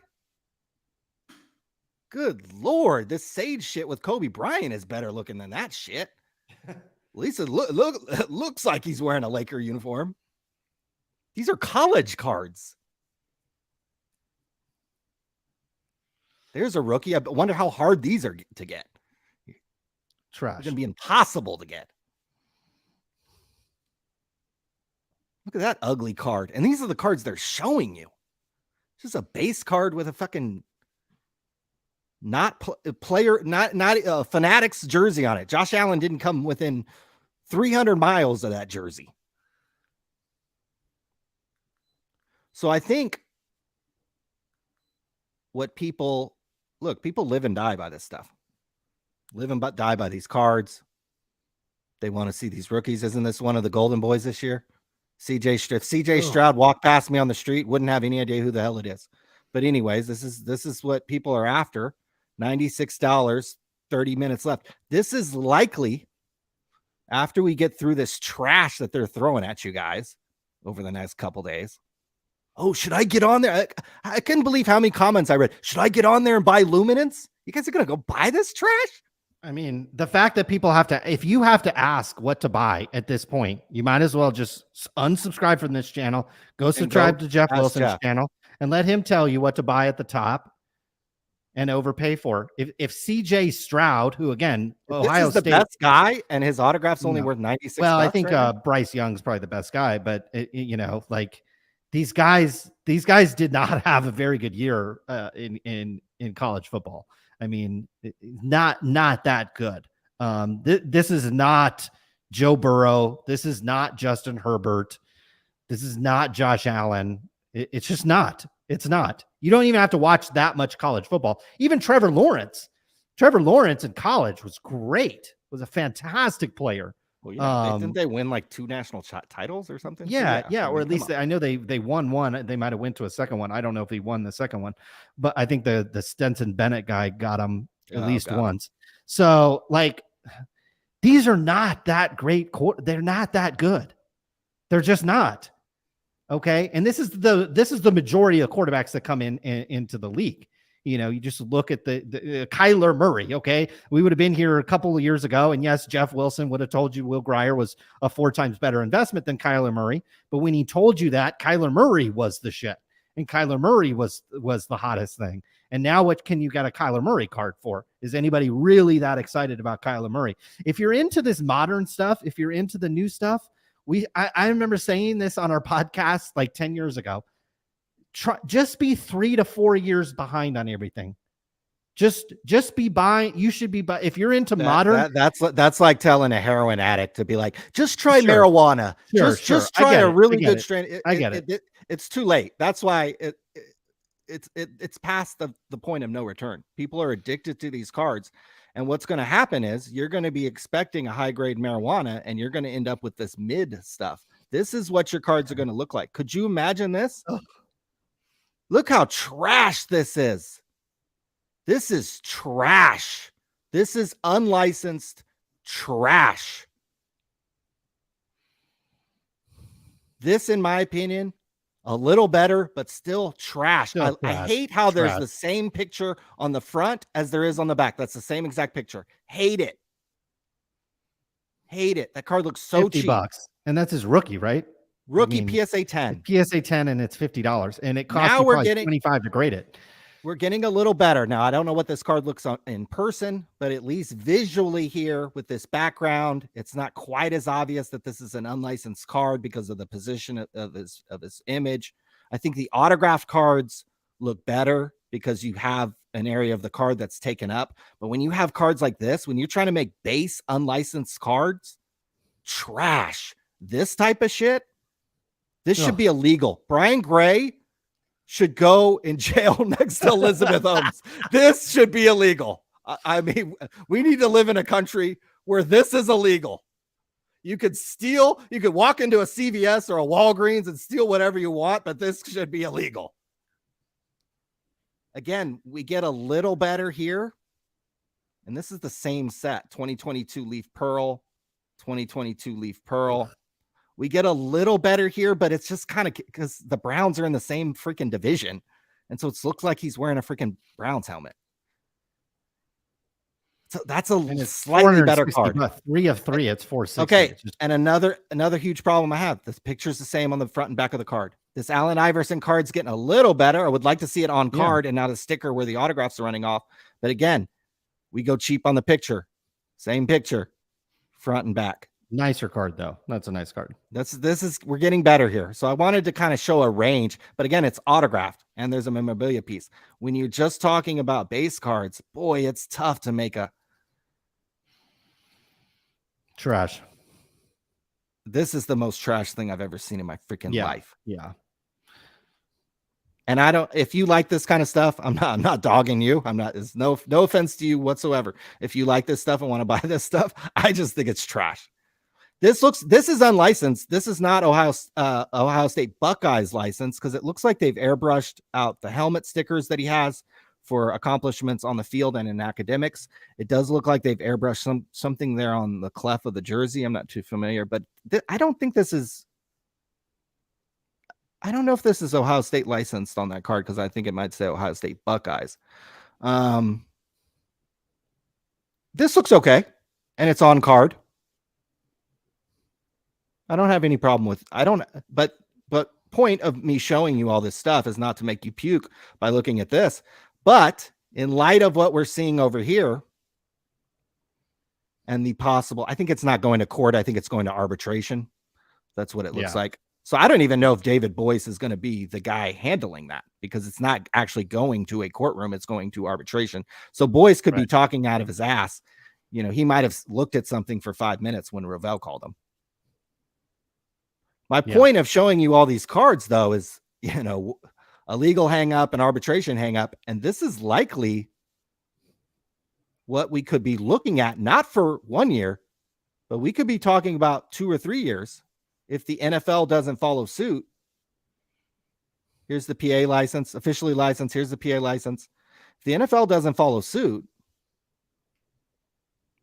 Good Lord, this Sage shit with Kobe Bryant is better looking than that shit. At least it looks like he's wearing a Laker uniform. These are college cards. There's a rookie. I wonder how hard these are to get.
Trash.
It's going to be impossible to get. Look at that ugly card. And these are the cards they're showing you. It's just a base card with a fucking not Fanatics jersey on it. Josh Allen didn't come within 300 miles of that jersey. So I think people live and die by this stuff. Live and die by these cards. They want to see these rookies. Isn't this one of the golden boys this year? CJ Stroud walked past me on the street, wouldn't have any idea who the hell it is. But anyways, this is what people are after. $96, 30 minutes left. This is likely after we get through this trash that they're throwing at you guys over the next couple days. Oh, should I get on there? I couldn't believe how many comments I read. Should I get on there and buy Luminance? You guys are going to go buy this trash?
I mean, the fact that people if you have to ask what to buy at this point, you might as well just unsubscribe from this channel, go subscribe to Jeff Wilson's channel and let him tell you what to buy at the top and overpay for. If CJ Stroud, who again, Ohio State,
the best guy and his autograph's only worth 96.
Well, I think Bryce Young's probably the best guy, but these guys did not have a very good year in college football. I mean, not that good. This is not Joe Burrow. This is not Justin Herbert. This is not Josh Allen. It's just not. It's not. You don't even have to watch that much college football. Even Trevor Lawrence in college was great. Was a fantastic player.
Well, yeah, didn't they win like 2 national titles or something? So,
Yeah,
I
or
mean,
at least I know they won one. They might have went to a second one. I don't know if he won the second one, but I think the Stenson Bennett guy got him at least once. So like, these are not that great. They're not that good. They're just not. Okay, and this is the majority of quarterbacks that come into the league. You just look at the Kyler Murray. Okay, we would have been here a couple of years ago, and yes, Jeff Wilson would have told you Will Grier was a 4 times better investment than Kyler Murray. But when he told you that, Kyler Murray was the shit, and Kyler Murray was the hottest thing. And now, what can you get a Kyler Murray card for? Is anybody really that excited about Kyler Murray? If you're into this modern stuff, if you're into the new stuff. I remember saying this on our podcast like 10 years ago. Just be 3 to 4 years behind on everything. Just be buying. You should be if you're into modern.
That's like telling a heroin addict to be like, just try marijuana. Just try a really good strain.
I get it.
It's too late. That's why it's past the point of no return. People are addicted to these cards. And what's going to happen is you're going to be expecting a high grade marijuana and you're going to end up with this mid stuff. This is what your cards are going to look like. Could you imagine this? Look how trash this is. This is trash. This is unlicensed trash. This, in my opinion, a little better, but still trash. I hate how there's the same picture on the front as there is on the back. That's the same exact picture. Hate it. Hate it. That card looks so cheap.
$50. And that's his rookie, right?
Rookie PSA 10.
PSA 10, and it's $50. And it costs you probably $25 to grade it.
We're getting a little better. Now, I don't know what this card looks on in person, but at least visually here with this background, it's not quite as obvious that this is an unlicensed card because of the position of his image. I think the autographed cards look better because you have an area of the card that's taken up. But when you have cards like this, when you're trying to make base unlicensed cards, trash. This type of shit, this should be illegal. Brian Gray should go in jail next to Elizabeth Holmes. This should be illegal. I mean, we need to live in a country where this is illegal. You could walk into a CVS or a Walgreens and steal whatever you want, but this should be illegal. Again, we get a little better here. And this is the same set, 2022 Leaf Pearl, 2022 Leaf Pearl. We get a little better here, but it's just kind of because the Browns are in the same freaking division. And so it looks like he's wearing a freaking Browns helmet. So that's a slightly better card.
3 of 3, it's 460.
Okay, and another huge problem I have. This picture's the same on the front and back of the card. This Allen Iverson card's getting a little better. I would like to see it on card and not a sticker where the autographs are running off. But again, we go cheap on the picture. Same picture, front and back.
Nicer card though. That's a nice card.
We're getting better here. So I wanted to kind of show a range, but again, it's autographed and there's a memorabilia piece. When you're just talking about base cards, boy, it's tough to make a
trash.
This is the most trash thing I've ever seen in my freaking life.
Yeah.
And if you like this kind of stuff, I'm not dogging you. It's no offense to you whatsoever. If you like this stuff and want to buy this stuff, I just think it's trash. This is unlicensed. This is not Ohio State Buckeyes license because it looks like they've airbrushed out the helmet stickers that he has for accomplishments on the field and in academics. It does look like they've airbrushed something there on the clef of the jersey. I'm not too familiar, but I don't think this is. I don't know if this is Ohio State licensed on that card because I think it might say Ohio State Buckeyes. This looks okay, and it's on card. I don't have any problem with. But point of me showing you all this stuff is not to make you puke by looking at this. But in light of what we're seeing over here, and the possible, I think it's not going to court. I think it's going to arbitration. That's what it looks like. So I don't even know if David Boyce is going to be the guy handling that because it's not actually going to a courtroom. It's going to arbitration. So Boyce could be talking out of his ass. You know, he might have looked at something for 5 minutes when Ravel called him. My point of showing you all these cards, though, is, you know, a legal hang up, an arbitration hang up. And this is likely what we could be looking at, not for 1 year, But we could be talking about 2 or 3 years if the NFL doesn't follow suit. Here's the PA license, officially licensed. Here's the PA license. If the NFL doesn't follow suit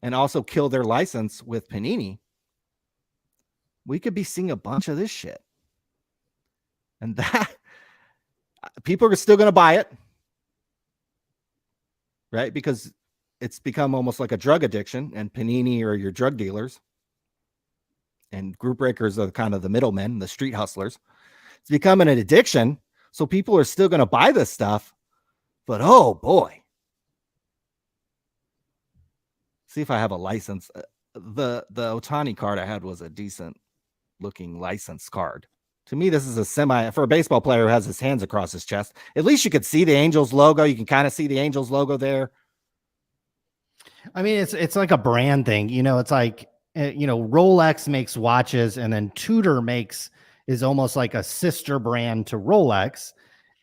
and also kill their license with Panini, we could be seeing a bunch of this shit. And that people are still going to buy it, right? Because it's become almost like a drug addiction, and Panini are your drug dealers, and group breakers are kind of the middlemen, the street hustlers. It's becoming an addiction. So people are still going to buy this stuff, but oh boy. See if I have a license. The Ohtani card I had was a decent looking license card. To me, this is a semi for a baseball player who has his hands across his chest. At least you could see the Angels logo. You can kind of see the Angels logo there.
I mean, it's like a brand thing. It's like, Rolex makes watches, and then Tudor is almost like a sister brand to Rolex.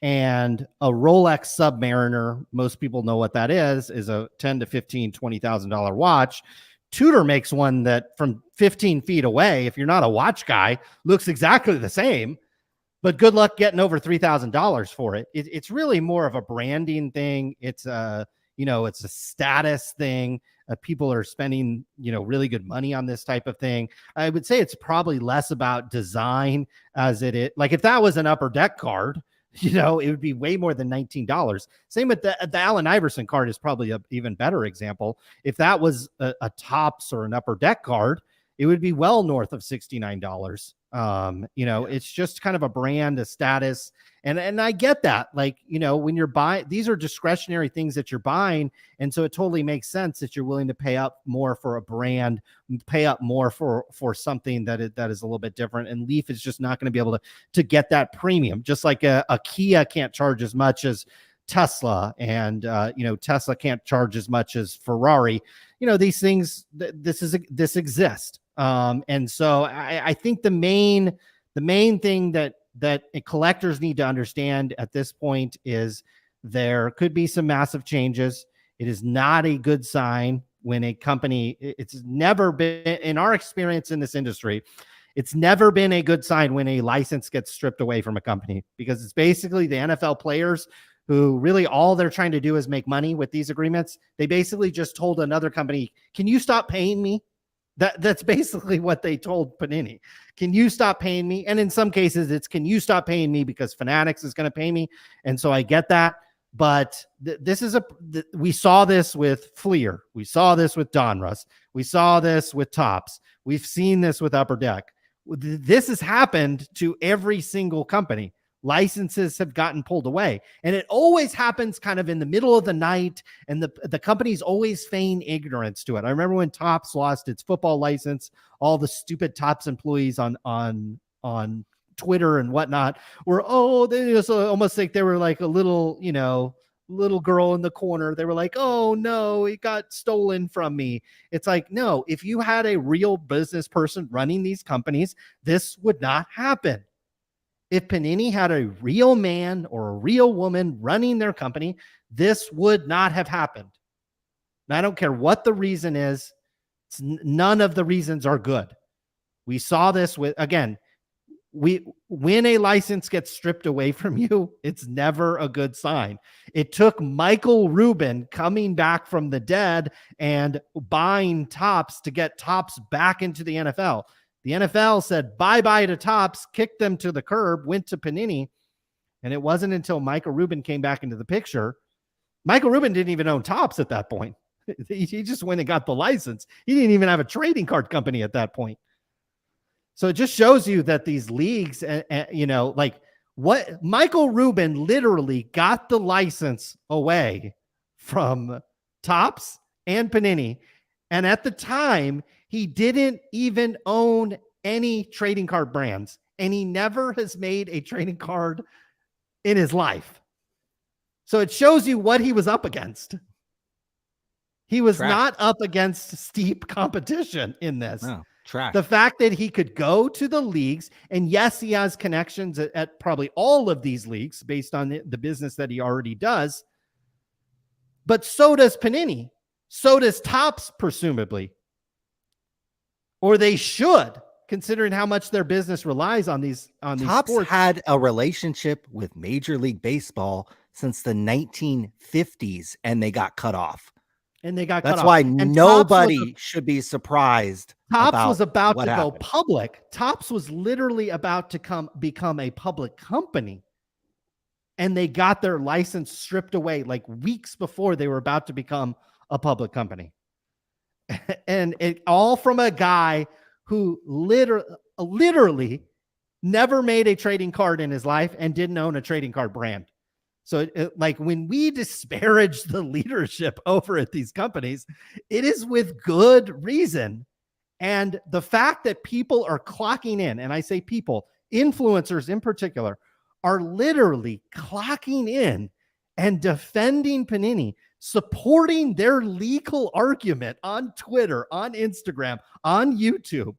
And a Rolex Submariner, most people know what that is a $10,000 to $15,000, $20,000 watch. Tudor makes one that from 15 feet away, if you're not a watch guy, looks exactly the same, but good luck getting over $3,000 for it. It's really more of a branding thing. It's it's a status thing. People are spending, really good money on this type of thing. I would say it's probably less about design as it is. Like if that was an Upper Deck card, it would be way more than $19. Same with the Allen Iverson card is probably an even better example. If that was a Topps or an Upper Deck card, it would be well north of $69. It's just kind of a brand, a status. And I get that, like, when you're buying, these are discretionary things that you're buying. And so it totally makes sense that you're willing to pay up more for a brand, pay up more for something that is a little bit different. And Leaf is just not going to be able to get that premium, just like a Kia can't charge as much as Tesla, and Tesla can't charge as much as Ferrari. These things, this exists. And so I think the main thing that collectors need to understand at this point is there could be some massive changes. It is not a good sign when a company, it's never been, in our experience in this industry, it's never been a good sign when a license gets stripped away from a company, because it's basically the NFL players who really all they're trying to do is make money with these agreements. They basically just told another company, can you stop paying me? That's basically what they told Panini. Can you stop paying me? And in some cases, it's can you stop paying me because Fanatics is going to pay me. And so I get that. But we saw this with Fleer. We saw this with Donruss. We saw this with Topps. We've seen this with Upper Deck. This has happened to every single company. Licenses have gotten pulled away, and it always happens kind of in the middle of the night, and the companies always feign ignorance to it. I remember when Topps lost its football license, all the stupid Topps employees on Twitter and whatnot were, they was almost like they were like a little girl in the corner. They were like, oh no, it got stolen from me. It's like, no, if you had a real business person running these companies, this would not happen. If Panini had a real man or a real woman running their company, this would not have happened. And I don't care what the reason is. None of the reasons are good. We saw this with, again, when a license gets stripped away from you, it's never a good sign. It took Michael Rubin coming back from the dead and buying Topps to get Topps back into the NFL. The NFL said bye-bye to Topps, kicked them to the curb, went to Panini, and it wasn't until Michael Rubin came back into the picture. Michael Rubin didn't even own Topps at that point. He just went and got the license. He didn't even have a trading card company at that point. So it just shows you that these leagues, like what Michael Rubin literally got the license away from Topps and Panini. And at the time, he didn't even own any trading card brands, and he never has made a trading card in his life. So it shows you what he was up against. He was not up against steep competition in this.
No,
the fact that he could go to the leagues, and yes, he has connections at probably all of these leagues based on the business that he already does. But so does Panini. So does Topps, presumably. or they should, considering how much their business relies on these
Topps
sports.
had a relationship with Major League Baseball since the 1950s, and they got cut off.
And they got
That's
cut off.
why
And
nobody should be surprised.
Topps was about
what
to
happened.
go public. Topps was literally about to become a public company. And they got their license stripped away like weeks before they were about to become a public company. And it all from a guy who literally never made a trading card in his life and didn't own a trading card brand. So like when we disparage the leadership over at these companies, it is with good reason. And the fact that people are clocking in, and I say people, influencers in particular, are literally clocking in and defending Panini, supporting their legal argument on Twitter, on Instagram, on YouTube,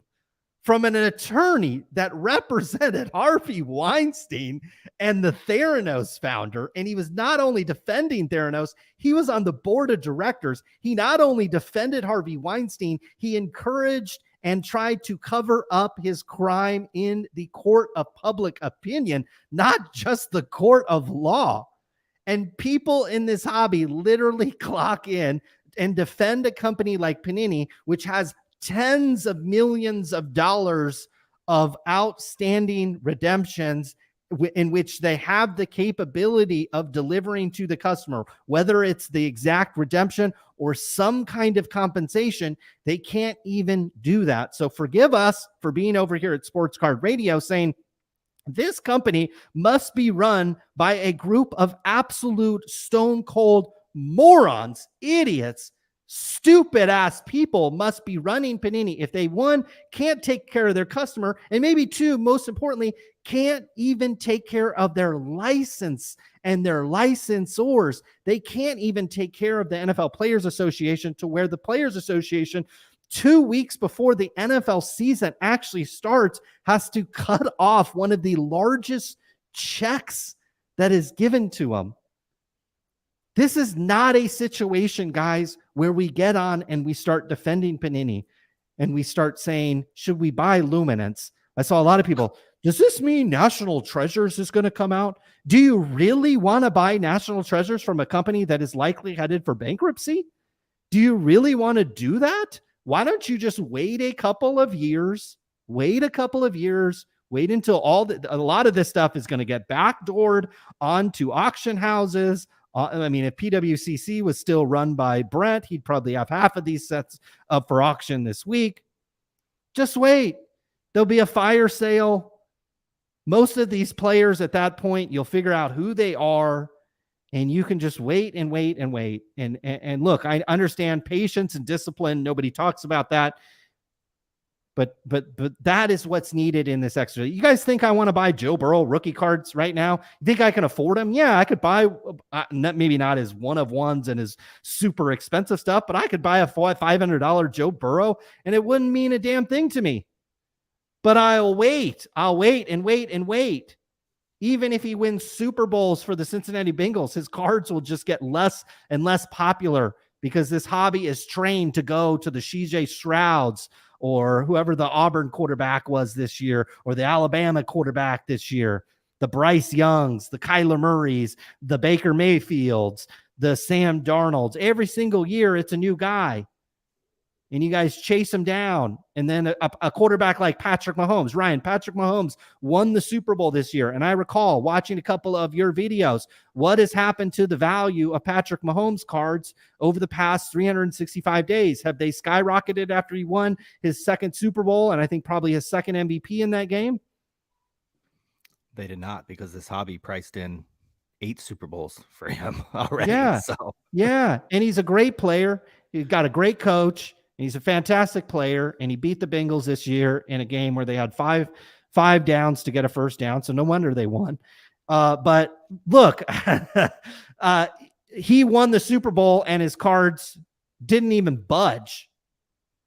from an attorney that represented Harvey Weinstein and the Theranos founder. And he was not only defending Theranos, he was on the board of directors. He not only defended Harvey Weinstein, he encouraged and tried to cover up his crime in the court of public opinion, not just the court of law. And people in this hobby literally clock in and defend a company like Panini, which has tens of millions of dollars of outstanding redemptions in which they have the capability of delivering to the customer, whether it's the exact redemption or some kind of compensation. They can't even do that. So forgive us for being over here at Sports Card Radio saying this company must be run by a group of absolute stone cold morons, idiots, stupid ass people must be running Panini if they, one, can't take care of their customer, and maybe two, most importantly, can't even take care of their license and their licensors. They can't even take care of the NFL Players Association, to where the Players Association 2 weeks before the NFL season actually starts has to cut off one of the largest checks that is given to them. This is not a situation, guys, where we get on and we start defending Panini and we start saying, should we buy Luminance? I saw a lot of people, does this mean National Treasures is going to come out? Do you really want to buy National Treasures from a company that is likely headed for bankruptcy? Do you really want to do that? Why don't you just wait a couple of years, wait until a lot of this stuff is going to get backdoored onto auction houses. I mean, if PWCC was still run by Brent, he'd probably have half of these sets up for auction this week. Just wait. There'll be a fire sale. Most of these players at that point, you'll figure out who they are, and you can just wait and wait and wait. And look, I understand patience and discipline. Nobody talks about that. But that is what's needed in this extra. You guys think I want to buy Joe Burrow rookie cards right now? You think I can afford them? Yeah, I could buy, maybe not as one of ones and as super expensive stuff, but I could buy a $500 Joe Burrow and it wouldn't mean a damn thing to me. But I'll wait and wait and wait. Even if he wins Super Bowls for the Cincinnati Bengals, his cards will just get less and less popular because this hobby is trained to go to the CJ Strouds or whoever the Auburn quarterback was this year, or the Alabama quarterback this year, the Bryce Youngs, the Kyler Murrays, the Baker Mayfields, the Sam Darnolds. Every single year, it's a new guy. And you guys chase him down. And then a quarterback like Patrick Mahomes. Ryan, Patrick Mahomes won the Super Bowl this year. And I recall watching a couple of your videos. What has happened to the value of Patrick Mahomes cards over the past 365 days? Have they skyrocketed after he won his second Super Bowl and I think probably his second MVP in that game?
They did not, because this hobby priced in 8 Super Bowls for him already.
Yeah.
So. Yeah.
And he's a great player. He's got a great coach. He's a fantastic player, and he beat the Bengals this year in a game where they had five downs to get a first down. So no wonder they won. But look, he won the Super Bowl and his cards didn't even budge.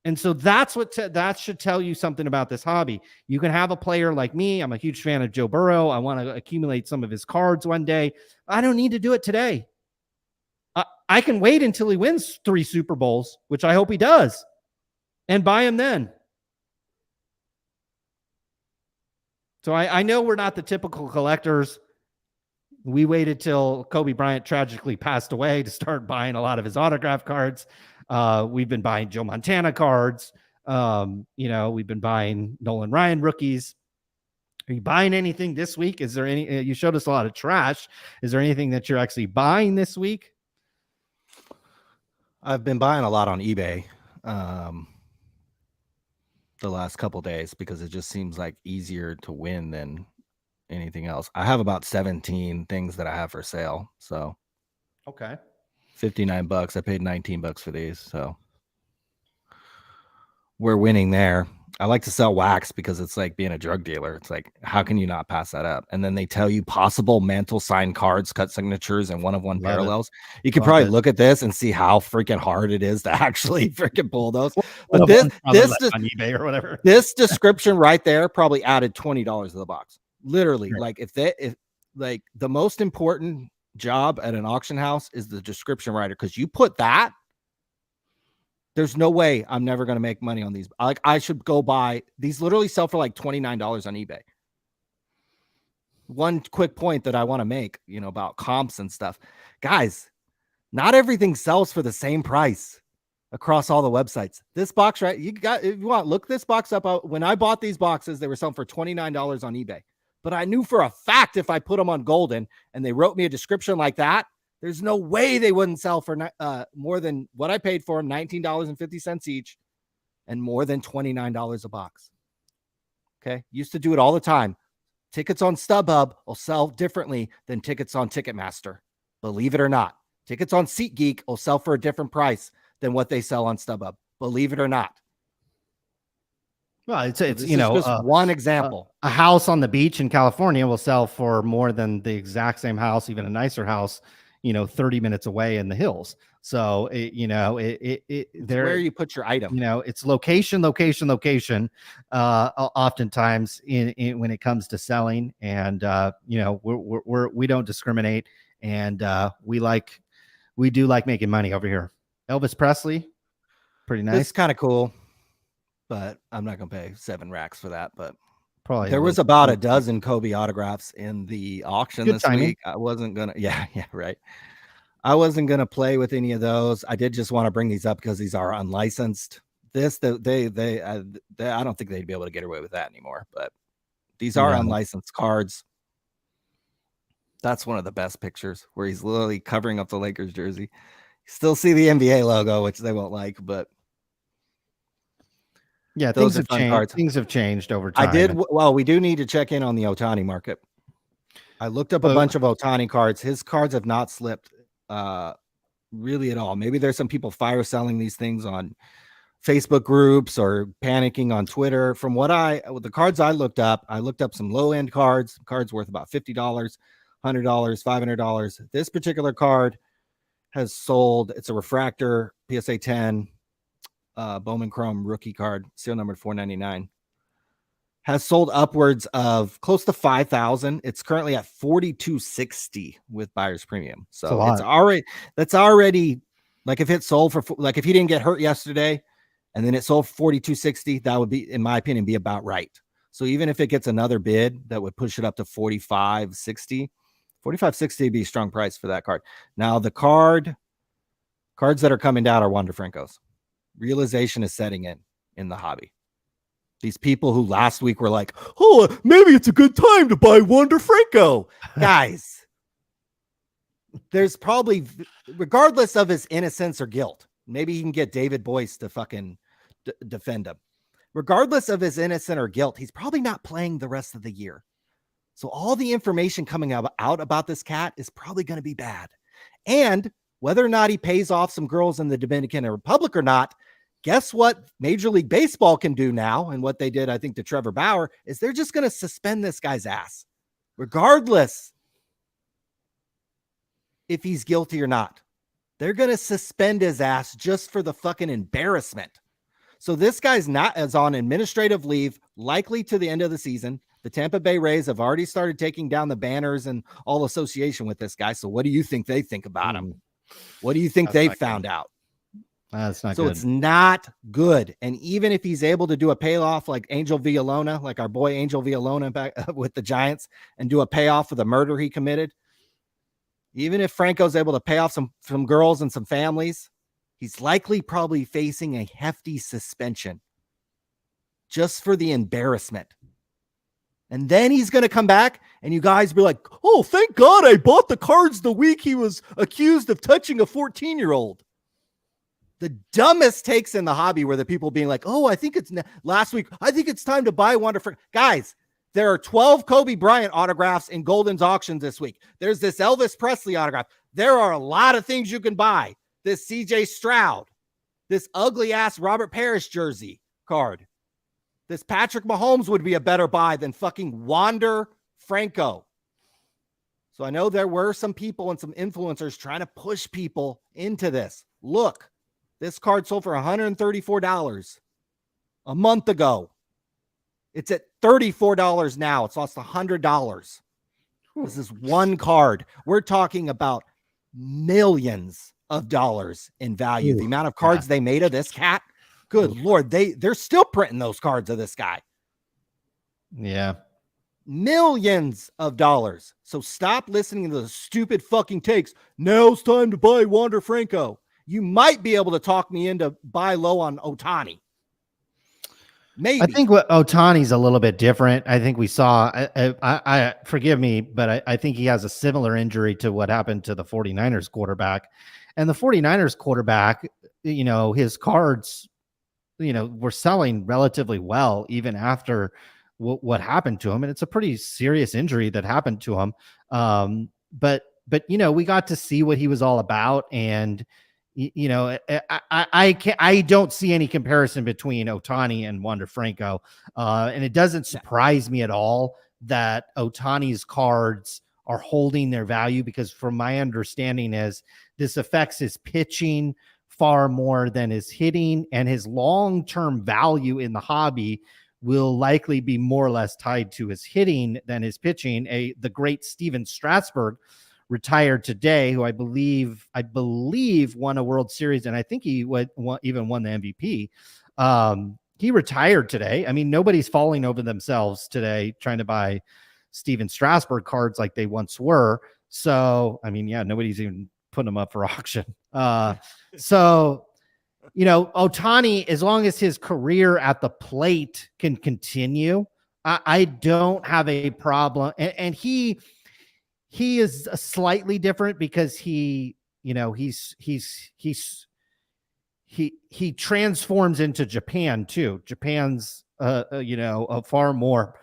And so that's that should tell you something about this hobby. You can have a player like me. I'm a huge fan of Joe Burrow. I want to accumulate some of his cards one day. I don't need to do it today. I can wait until he wins 3 Super Bowls, which I hope he does, and buy him then. So I know we're not the typical collectors. We waited till Kobe Bryant tragically passed away to start buying a lot of his autograph cards. We've been buying Joe Montana cards. We've been buying Nolan Ryan rookies. Are you buying anything this week? Is there any? You showed us a lot of trash. Is there anything that you're actually buying this week?
I've been buying a lot on eBay the last couple days because it just seems like easier to win than anything else. I have about 17 things that I have for sale. So
okay,
$59. I paid $19 for these. So we're winning there. I like to sell wax because it's like being a drug dealer. It's like, how can you not pass that up? And then they tell you possible mantle signed cards, cut signatures, and one-of-one parallels. You could probably look at this and see how freaking hard it is to actually freaking pull those. But this
on eBay or whatever.
This description right there probably added $20 to the box. Literally,
Right.
like if the most important job at an auction house is the description writer, because you put that. There's no way I'm never going to make money on these. Like I should go buy these. Literally sell for like $29 on eBay. One quick point that I want to make, about comps and stuff, guys. Not everything sells for the same price across all the websites. This box, right? If you want, look this box up. When I bought these boxes, they were selling for $29 on eBay. But I knew for a fact if I put them on Golden and they wrote me a description like that, there's no way they wouldn't sell for more than what I paid for them, $19.50 each, and more than $29 a box. Okay. Used to do it all the time. Tickets on StubHub will sell differently than tickets on Ticketmaster. Believe it or not. Tickets on SeatGeek will sell for a different price than what they sell on StubHub. Believe it or not.
Well, it's
just one example.
A house on the beach in California will sell for more than the exact same house, even a nicer house, 30 minutes away in the hills. So it's
where you put your item.
It's location. Oftentimes in when it comes to selling, and we don't discriminate, and we do like making money over here. Elvis Presley, pretty nice.
It's kind of cool, but I'm not gonna pay 7 racks for that. But
probably
there was about a dozen Kobe autographs in the auction this week. I wasn't gonna, right. I wasn't gonna play with any of those. I did just want to bring these up because these are unlicensed. I don't think they'd be able to get away with that anymore. But these are unlicensed cards. That's one of the best pictures where he's literally covering up the Lakers jersey. You still see the NBA logo, which they won't like, but.
Yeah, things have changed. Cards. Things have changed over time.
We do need to check in on the Ohtani market. I looked up a bunch of Ohtani cards. His cards have not slipped really at all. Maybe there's some people fire selling these things on Facebook groups or panicking on Twitter. From the cards I looked up some low end cards worth about $50, $100, $500. This particular card has sold. It's a refractor PSA 10. Bowman Chrome rookie card, serial number 499, has sold upwards of close to 5,000. It's currently at 4,260 with buyer's premium. So that's already like if it sold for like if he didn't get hurt yesterday and then it sold for 4,260, that would be, in my opinion, be about right. So even if it gets another bid, that would push it up to 4,560. 4,560 would be a strong price for that card. Now the cards that are coming down are Wander Franco's. Realization is setting in the hobby. These people who last week were like, oh, maybe it's a good time to buy Wander Franco. Guys, there's probably, regardless of his innocence or guilt, maybe he can get David Boyce to fucking defend him. Regardless of his innocence or guilt, he's probably not playing the rest of the year. So all the information coming out about this cat is probably going to be bad. And whether or not he pays off some girls in the Dominican Republic or not, guess what Major League Baseball can do now, and what they did, I think, to Trevor Bauer, is they're just going to suspend this guy's ass, regardless if he's guilty or not. They're going to suspend his ass just for the fucking embarrassment. So this guy's not as on administrative leave, likely to the end of the season. The Tampa Bay Rays have already started taking down the banners and all association with this guy. So what do you think they think about him? What do you think they found out?
That's not
So
good.
it's not good. And even if he's able to do a payoff like Angel Villalona, like our boy Angel Villalona back with the Giants, and do a payoff for the murder he committed, even if Franco's able to pay off some girls and some families, he's likely probably facing a hefty suspension just for the embarrassment. And then he's going to come back and you guys be like, oh, thank God I bought the cards the week he was accused of touching a 14-year-old. The dumbest takes in the hobby were the people being like, oh, I think it's last week. I think it's time to buy Wander Franco. Guys, there are 12 Kobe Bryant autographs in Golden's auctions this week. There's this Elvis Presley autograph. There are a lot of things you can buy. This CJ Stroud, this ugly ass Robert Parrish jersey card. This Patrick Mahomes would be a better buy than fucking Wander Franco. So I know there were some people and some influencers trying to push people into this. Look, this card sold for $134 a month ago. It's at $34 now. It's lost $100. This is one card. We're talking about millions of dollars in value. The amount of cards they made of this cat, good Lord, they're still printing those cards of this guy.
Yeah.
Millions of dollars. So stop listening to the stupid fucking takes. Now it's time to buy Wander Franco. You might be able to talk me into buy low on Ohtani. Maybe.
I think what Otani's a little bit different. I think we saw, I forgive me, but I think he has a similar injury to what happened to the 49ers quarterback. And the 49ers quarterback, you know, his cards, you know, were selling relatively well even after what happened to him. And it's a pretty serious injury that happened to him. But, you know, we got to see what he was all about. And, you know, I don't see any comparison between Ohtani and Wander Franco. And it doesn't surprise me at all that Ohtani's cards are holding their value, because from my understanding is this affects his pitching far more than his hitting, and his long-term value in the hobby will likely be more or less tied to his hitting than his pitching. The great Steven Strasburg retired today, who I believe won a World Series, and I think he even won the MVP. He retired today. I mean, nobody's falling over themselves today trying to buy Steven Strasburg cards like they once were. So, I mean, yeah, nobody's even putting them up for auction. So, you know, Ohtani, as long as his career at the plate can continue, I don't have a problem. And he is slightly different because he transforms into Japan too. Japan's, a far more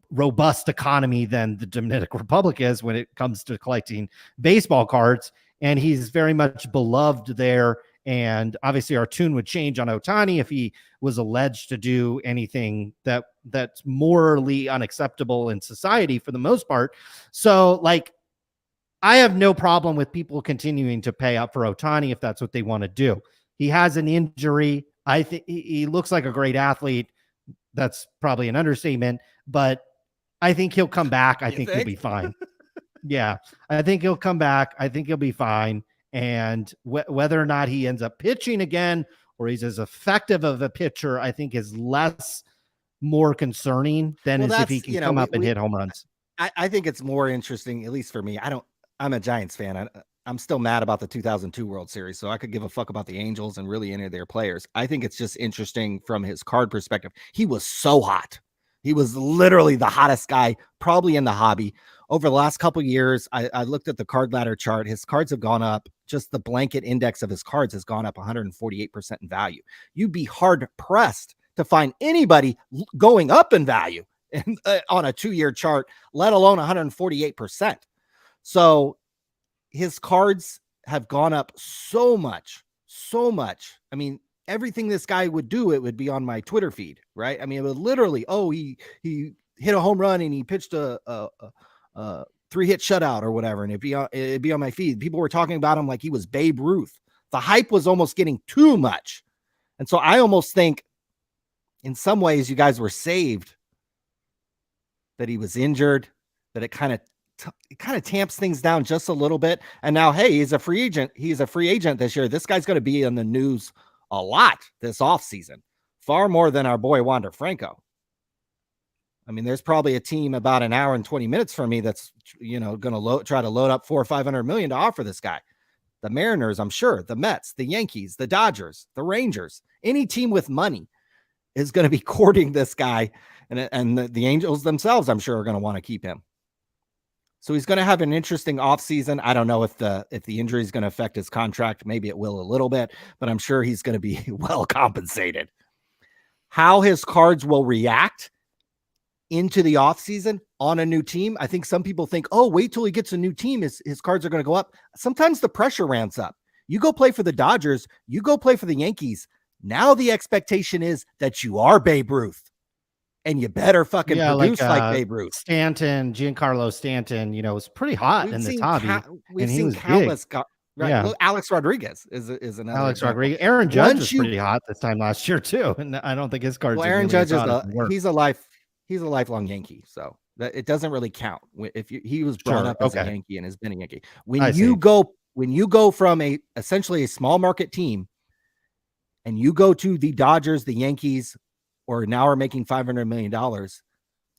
robust economy than the Dominican Republic is when it comes to collecting baseball cards. And he's very much beloved there. And obviously our tune would change on Ohtani if he was alleged to do anything that's morally unacceptable in society for the most part. So, like, I have no problem with people continuing to pay up for Ohtani if that's what they want to do. He has an injury. I think he looks like a great athlete. That's probably an understatement, but I think he'll come back. I think he'll be fine. Yeah, I think he'll come back. I think he'll be fine. And whether or not he ends up pitching again or he's as effective of a pitcher, I think is more concerning than if he can come up and hit home runs.
I think it's more interesting, at least for me. I'm a Giants fan. I'm still mad about the 2002 World Series, so I could give a fuck about the Angels and really any of their players. I think it's just interesting from his card perspective. He was so hot. He was literally the hottest guy probably in the hobby. Over the last couple of years, I looked at the card ladder chart. His cards have gone up. Just the blanket index of his cards has gone up 148% in value. You'd be hard pressed to find anybody going up in value on a 2-year chart, let alone 148%. So his cards have gone up so much. I mean, everything this guy would do, it would be on my Twitter feed, right? I mean, it would literally, he hit a home run and he pitched a 3-hit shutout or whatever, and it'd be on my feed. People were talking about him like he was Babe Ruth. The hype was almost getting too much. And so I almost think in some ways you guys were saved that he was injured, that it kind of it kind of tamps things down just a little bit. And now, hey, he's a free agent. He's a free agent this year. This guy's going to be in the news a lot this offseason, far more than our boy Wander Franco. I mean, there's probably a team about an hour and 20 minutes from me that's, going to try to load up $400 or $500 million to offer this guy. The Mariners, I'm sure, the Mets, the Yankees, the Dodgers, the Rangers, any team with money is going to be courting this guy. And the Angels themselves, I'm sure, are going to want to keep him. So he's going to have an interesting offseason. I don't know if the injury is going to affect his contract. Maybe it will a little bit, but I'm sure he's going to be well compensated. How his cards will react into the offseason on a new team. I think some people think, oh, wait till he gets a new team. His cards are going to go up. Sometimes the pressure ramps up. You go play for the Dodgers. You go play for the Yankees. Now the expectation is that you are Babe Ruth. And you better fucking produce like Babe Ruth.
Stanton, Giancarlo Stanton, was pretty hot in this hobby.
We've seen countless. Right. Yeah. Alex Rodriguez is another.
Alex Rodriguez. Aaron Judge was pretty hot this time last year too, and I don't think his cards.
Well, Aaron Judge he's a lifelong Yankee, so that it doesn't really count. If he was brought up as a Yankee and has been a Yankee. When you go from essentially a small market team, and you go to the Dodgers, the Yankees, or now are making $500 million,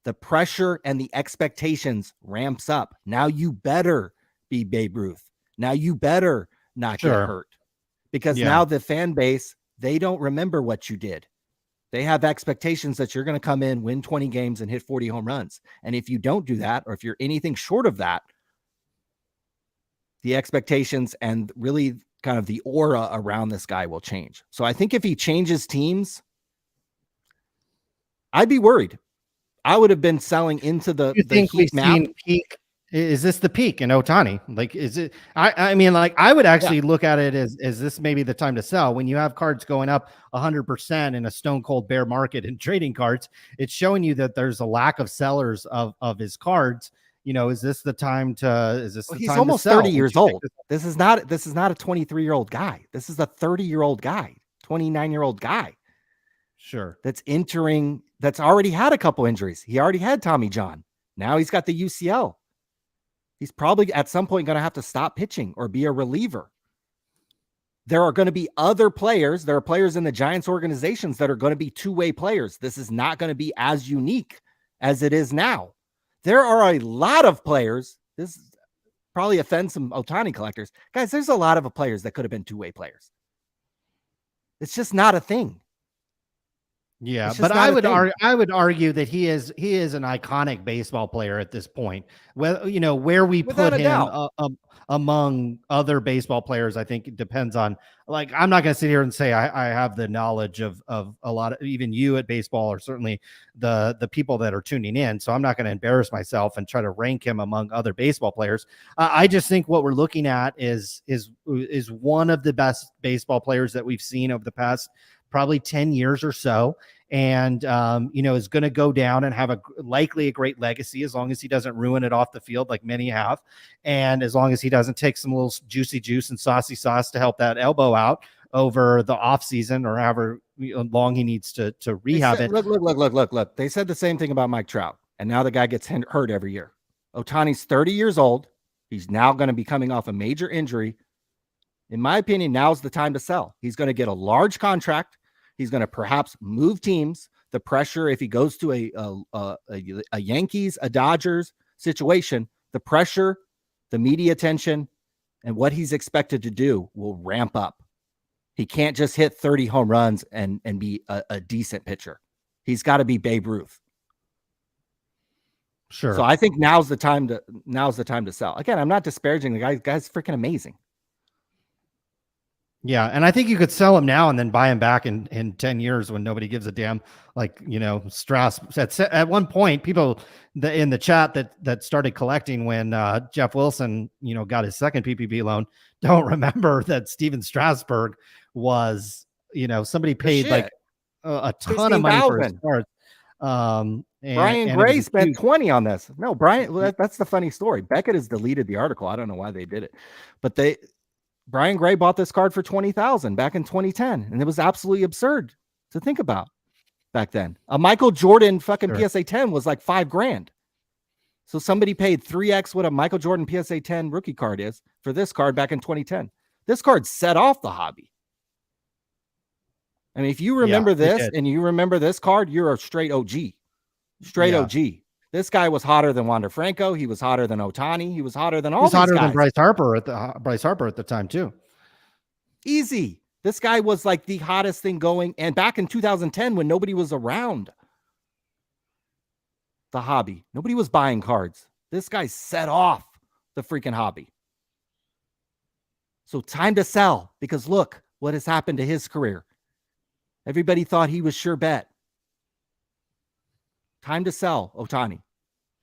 the pressure and the expectations ramps up. Now you better be Babe Ruth. Now you better not get hurt, because now the fan base, they don't remember what you did. They have expectations that you're going to come in, win 20 games and hit 40 home runs. And if you don't do that, or if you're anything short of that, the expectations and really kind of the aura around this guy will change. So I think if he changes teams, I'd be worried. I would have been selling into the heat map.
Peak? Is this the peak in Ohtani? Like, is it? I mean, like, I would actually look at it as this maybe the time to sell when you have cards going up 100% in a stone cold bear market in trading cards. It's showing you that there's a lack of sellers of his cards. Is this the time to? Is this?
He's almost 30 years old. This is not a 23-year-old guy. This is a 30-year-old guy, 29-year-old guy.
Sure.
That's already had a couple injuries. He already had Tommy John. Now he's got the UCL. He's probably at some point going to have to stop pitching or be a reliever. There are going to be other players. There are players in the Giants organizations that are going to be two-way players. This is not going to be as unique as it is now. There are a lot of players. This probably offends some Ohtani collectors. Guys, there's a lot of players that could have been two-way players. It's just not a thing.
Yeah, but I would argue that he is an iconic baseball player at this point. Well, where we put him among other baseball players, I think it depends on, like, I'm not going to sit here and say I have the knowledge of a lot of, even you at baseball, or certainly the people that are tuning in. So I'm not going to embarrass myself and try to rank him among other baseball players. I just think what we're looking at is one of the best baseball players that we've seen over the past probably 10 years or so. And, is going to go down and have likely a great legacy, as long as he doesn't ruin it off the field like many have. And as long as he doesn't take some little juicy juice and saucy sauce to help that elbow out over the off season, or however long he needs to rehab it.
Look. They said the same thing about Mike Trout. And now the guy gets hurt every year. Ohtani's 30 years old. He's now going to be coming off a major injury. In my opinion, now's the time to sell. He's going to get a large contract. He's going to perhaps move teams. The pressure, if he goes to a Yankees, a Dodgers situation, the pressure, the media attention, and what he's expected to do will ramp up. He can't just hit 30 home runs and be a decent pitcher. He's got to be Babe Ruth.
Sure.
So I think now's the time to sell. Again, I'm not disparaging the guy. The guy's freaking amazing.
Yeah, and I think you could sell him now and then buy him back in 10 years when nobody gives a damn. Like, Strauss at one point, people in the chat that started collecting when Jeff Wilson, got his second PPP loan, don't remember that Steven Strasburg was, somebody paid like a ton of money for his cards.
Brian Gray spent 20 on this. No, Brian, that's the funny story. Beckett has deleted the article. I don't know why they did it, but Brian Gray bought this card for $20,000 back in 2010, and it was absolutely absurd to think about back then. A Michael Jordan fucking PSA 10 was like $5,000. So somebody paid 3x what a Michael Jordan PSA 10 rookie card is for this card back in 2010. This card set off the hobby. I mean, if you remember this and you remember this card, you're a straight OG. Straight OG. This guy was hotter than Wander Franco. He was hotter than Ohtani. He was hotter than all these guys. He was hotter than
Bryce Harper at the time too.
Easy. This guy was like the hottest thing going. And back in 2010, when nobody was around the hobby, nobody was buying cards. This guy set off the freaking hobby. So time to sell, because look what has happened to his career. Everybody thought he was sure bet. Time to sell Ohtani.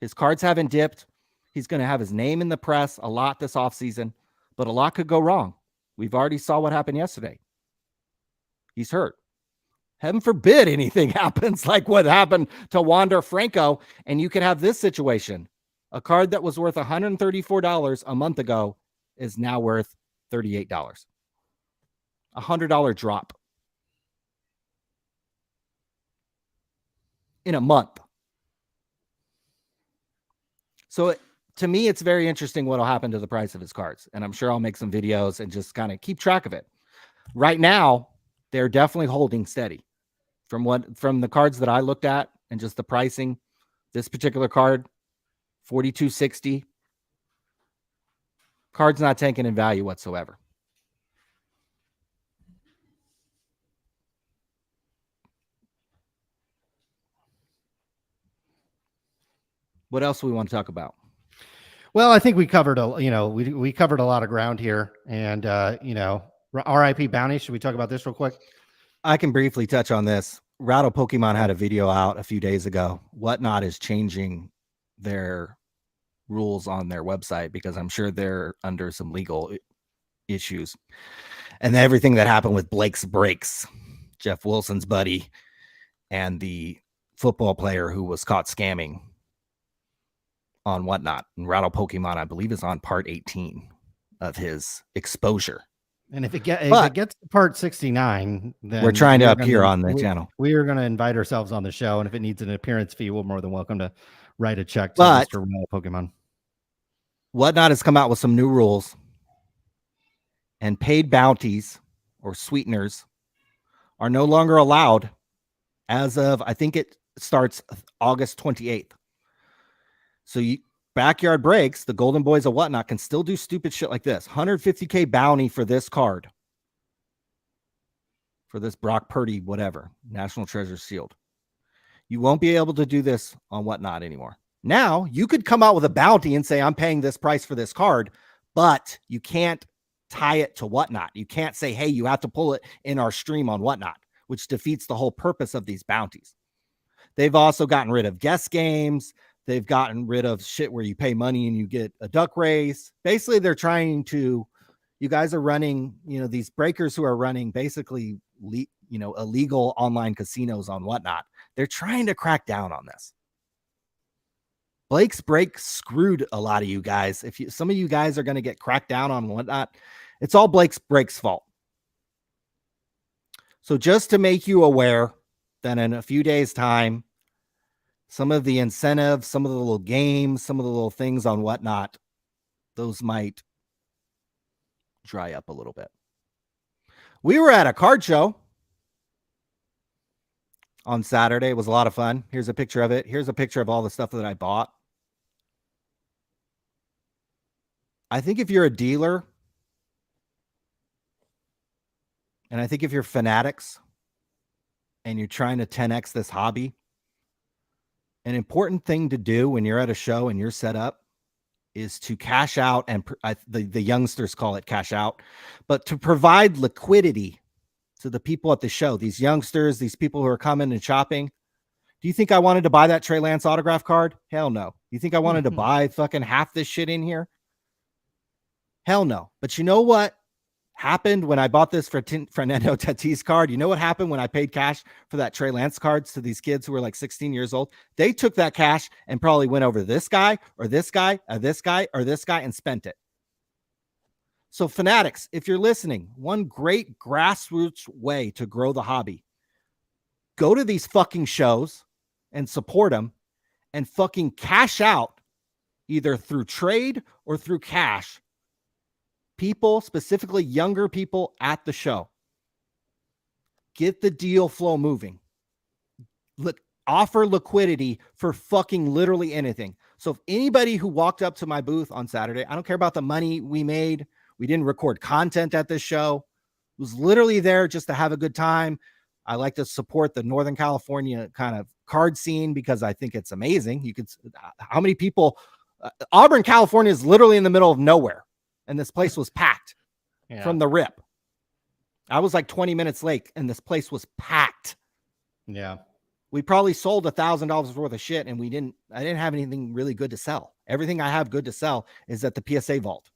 His cards haven't dipped. He's going to have his name in the press a lot this offseason, but a lot could go wrong. We've already saw what happened yesterday. He's hurt. Heaven forbid anything happens like what happened to Wander Franco, and you could have this situation. A card that was worth $134 a month ago is now worth $38. $100 drop in a month. So to me, it's very interesting what will happen to the price of his cards. And I'm sure I'll make some videos and just kind of keep track of it. Right now, they're definitely holding steady. From the cards that I looked at and just the pricing, this particular card, $42.60. Card's not tanking in value whatsoever. What else do we want to talk about?
Well, I think we covered we covered a lot of ground here, and RIP Bounty. Should we talk about this real quick?
I can briefly touch on this. Rattle Pokemon had a video out a few days ago. Whatnot is changing their rules on their website because I'm sure they're under some legal issues. And everything that happened with Blake's Breaks, Jeff Wilson's buddy, and the football player who was caught scamming on Whatnot. And Rattle Pokemon, I believe, is on part 18 of his exposure.
And if it gets to part 69, then
we're trying to appear on the channel.
We are going to invite ourselves on the show, and if it needs an appearance fee, we're more than welcome to write a check to Mr. Rattle Pokemon.
Whatnot has come out with some new rules, and paid bounties or sweeteners are no longer allowed as of, I think it starts August 28th. So Backyard Breaks, the Golden Boys of Whatnot, can still do stupid shit like this. $150K bounty for this card. For this Brock Purdy, whatever. National Treasure sealed. You won't be able to do this on Whatnot anymore. Now, you could come out with a bounty and say, I'm paying this price for this card, but you can't tie it to Whatnot. You can't say, hey, you have to pull it in our stream on Whatnot, which defeats the whole purpose of these bounties. They've also gotten rid of guest games. They've gotten rid of shit where you pay money and you get a duck race. Basically, they're trying to, you guys are running, these breakers who are running basically, illegal online casinos on Whatnot. They're trying to crack down on this. Blake's Break screwed a lot of you guys. Some of you guys are going to get cracked down on Whatnot, it's all Blake's Break's fault. So just to make you aware that in a few days' time, some of the incentives, some of the little games, some of the little things on Whatnot, those might dry up a little bit. We were at a card show on Saturday. It was a lot of fun. Here's a picture of it. Here's a picture of all the stuff that I bought. I think if you're a dealer, and I think if you're Fanatics and you're trying to 10x this hobby, an important thing to do when you're at a show and you're set up is to cash out, and the youngsters call it cash out, but to provide liquidity to the people at the show, these youngsters, these people who are coming and shopping. Do you think I wanted to buy that Trey Lance autograph card? Hell no. You think I wanted to buy fucking half this shit in here? Hell no. But you know what happened when I bought this Fernando Tatis card? You know what happened when I paid cash for that Trey Lance cards to these kids who were like 16 years old? They took that cash and probably went over this guy or this guy or this guy or this guy and spent it. So Fanatics, if you're listening, one great grassroots way to grow the hobby, go to these fucking shows and support them and fucking cash out either through trade or through cash, people, specifically younger people at the show. Get the deal flow moving. Offer liquidity for fucking literally anything. So if anybody who walked up to my booth on Saturday, I don't care about the money we made. We didn't record content at this show. It was literally there just to have a good time. I like to support the Northern California kind of card scene because I think it's amazing. You could, how many people, Auburn, California is literally in the middle of nowhere. And this place was packed from the rip. I was like 20 minutes late and this place was packed.
Yeah.
We probably sold $1,000 worth of shit and I didn't have anything really good to sell. Everything I have good to sell is at the PSA vault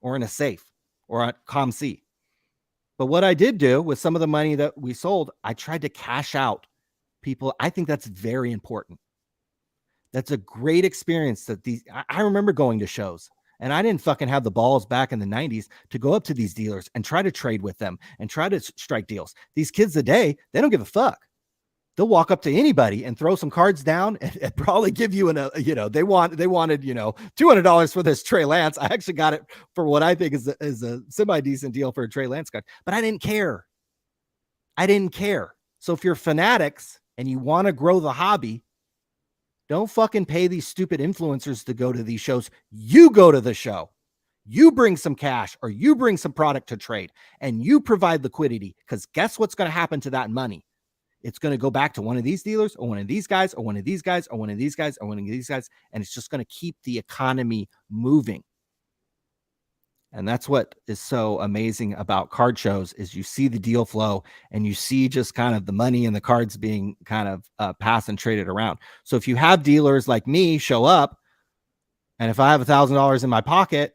or in a safe or at ComC. But what I did do with some of the money that we sold, I tried to cash out people. I think that's very important. That's a great experience that I remember going to shows and I didn't fucking have the balls back in the 90s to go up to these dealers and try to trade with them and try to strike deals. These kids today, they don't give a fuck. They'll walk up to anybody and throw some cards down and probably give you they wanted, $200 for this Trey Lance. I actually got it for what I think is a semi-decent deal for a Trey Lance card, but I didn't care. So if you're Fanatics and you want to grow the hobby, don't fucking pay these stupid influencers to go to these shows. You go to the show, you bring some cash or you bring some product to trade and you provide liquidity, because guess what's going to happen to that money? It's going to go back to one of these dealers or one of these guys or one of these guys or one of these guys or one of these guys. And it's just going to keep the economy moving. And that's what is so amazing about card shows is you see the deal flow and you see just kind of the money and the cards being kind of passed and traded around. So if you have dealers like me show up, and if I have $1,000 in my pocket,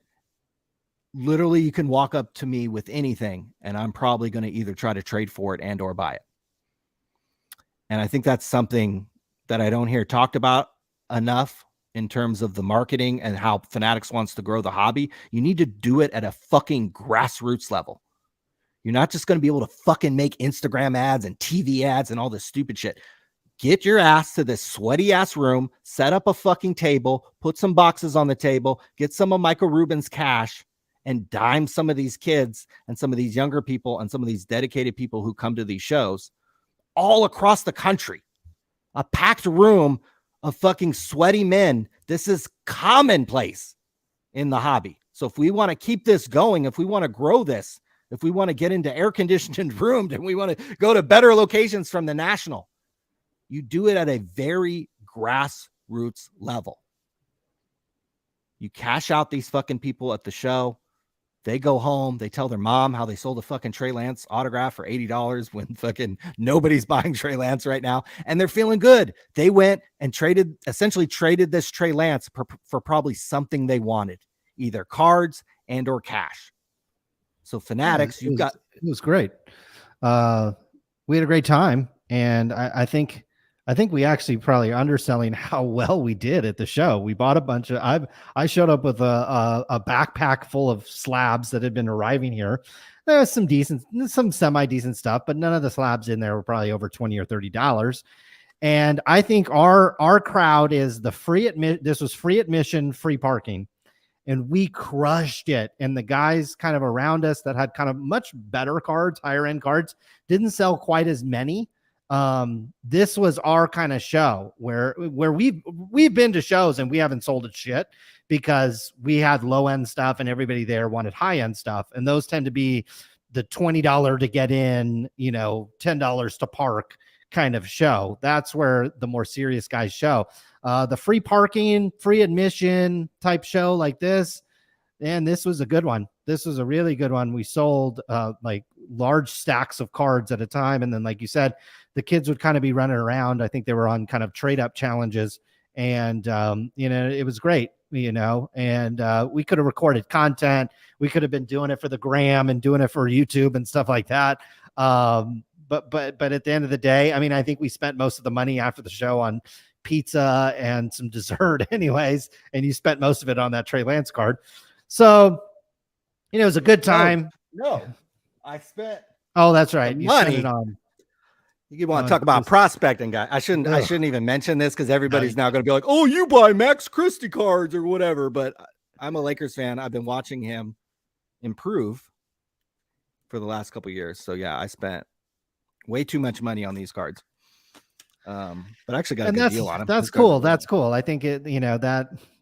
literally you can walk up to me with anything and I'm probably going to either try to trade for it and or buy it. And I think that's something that I don't hear talked about enough in terms of the marketing and how Fanatics wants to grow the hobby. You need to do it at a fucking grassroots level. You're not just going to be able to fucking make Instagram ads and TV ads and all this stupid shit. Get your ass to this sweaty ass room, set up a fucking table, put some boxes on the table, get some of Michael Rubin's cash and dime some of these kids and some of these younger people and some of these dedicated people who come to these shows all across the country. A packed room of fucking sweaty men. This is commonplace in the hobby. So if we want to keep this going, if we want to grow this, if we want to get into air-conditioned rooms and we want to go to better locations from the national, you do it at a very grassroots level. You cash out these fucking people at the show. They go home. They tell their mom how they sold a fucking Trey Lance autograph for $80 when fucking nobody's buying Trey Lance right now. And they're feeling good. They went and essentially traded this Trey Lance for probably something they wanted, either cards and or cash. So Fanatics,
it was great. We had a great time. And I think we actually probably are underselling how well we did at the show. We bought a bunch of, I showed up with a backpack full of slabs that had been arriving here. There was some semi-decent stuff, but none of the slabs in there were probably over $20 or $30. And I think our crowd is the this was free admission, free parking. And we crushed it. And the guys kind of around us that had kind of much better cards, higher end cards, didn't sell quite as many. This was our kind of show where we've been to shows and we haven't sold it shit because we had low end stuff and everybody there wanted high end stuff. And those tend to be the $20 to get in, $10 to park kind of show. That's where the more serious guys show. The free parking, free admission type show like this. And this was a good one. This was a really good one. We sold like large stacks of cards at a time. And then, like you said, the kids would kind of be running around. I think they were on kind of trade up challenges. And, it was great, and we could have recorded content. We could have been doing it for the gram and doing it for YouTube and stuff like that. But at the end of the day, I mean, I think we spent most of the money after the show on pizza and some dessert anyways. And you spent most of it on that Trey Lance card. So, it was a good time.
No, I spent.
Oh, that's right.
You money
spent it on.
You want to talk about prospecting, guy? I shouldn't even mention this because everybody's now going to be like, "Oh, you buy Max Christie cards or whatever." But I'm a Lakers fan. I've been watching him improve for the last couple of years. So yeah, I spent way too much money on these cards. But I actually got a good deal on them.
That's cool. That's cool. I think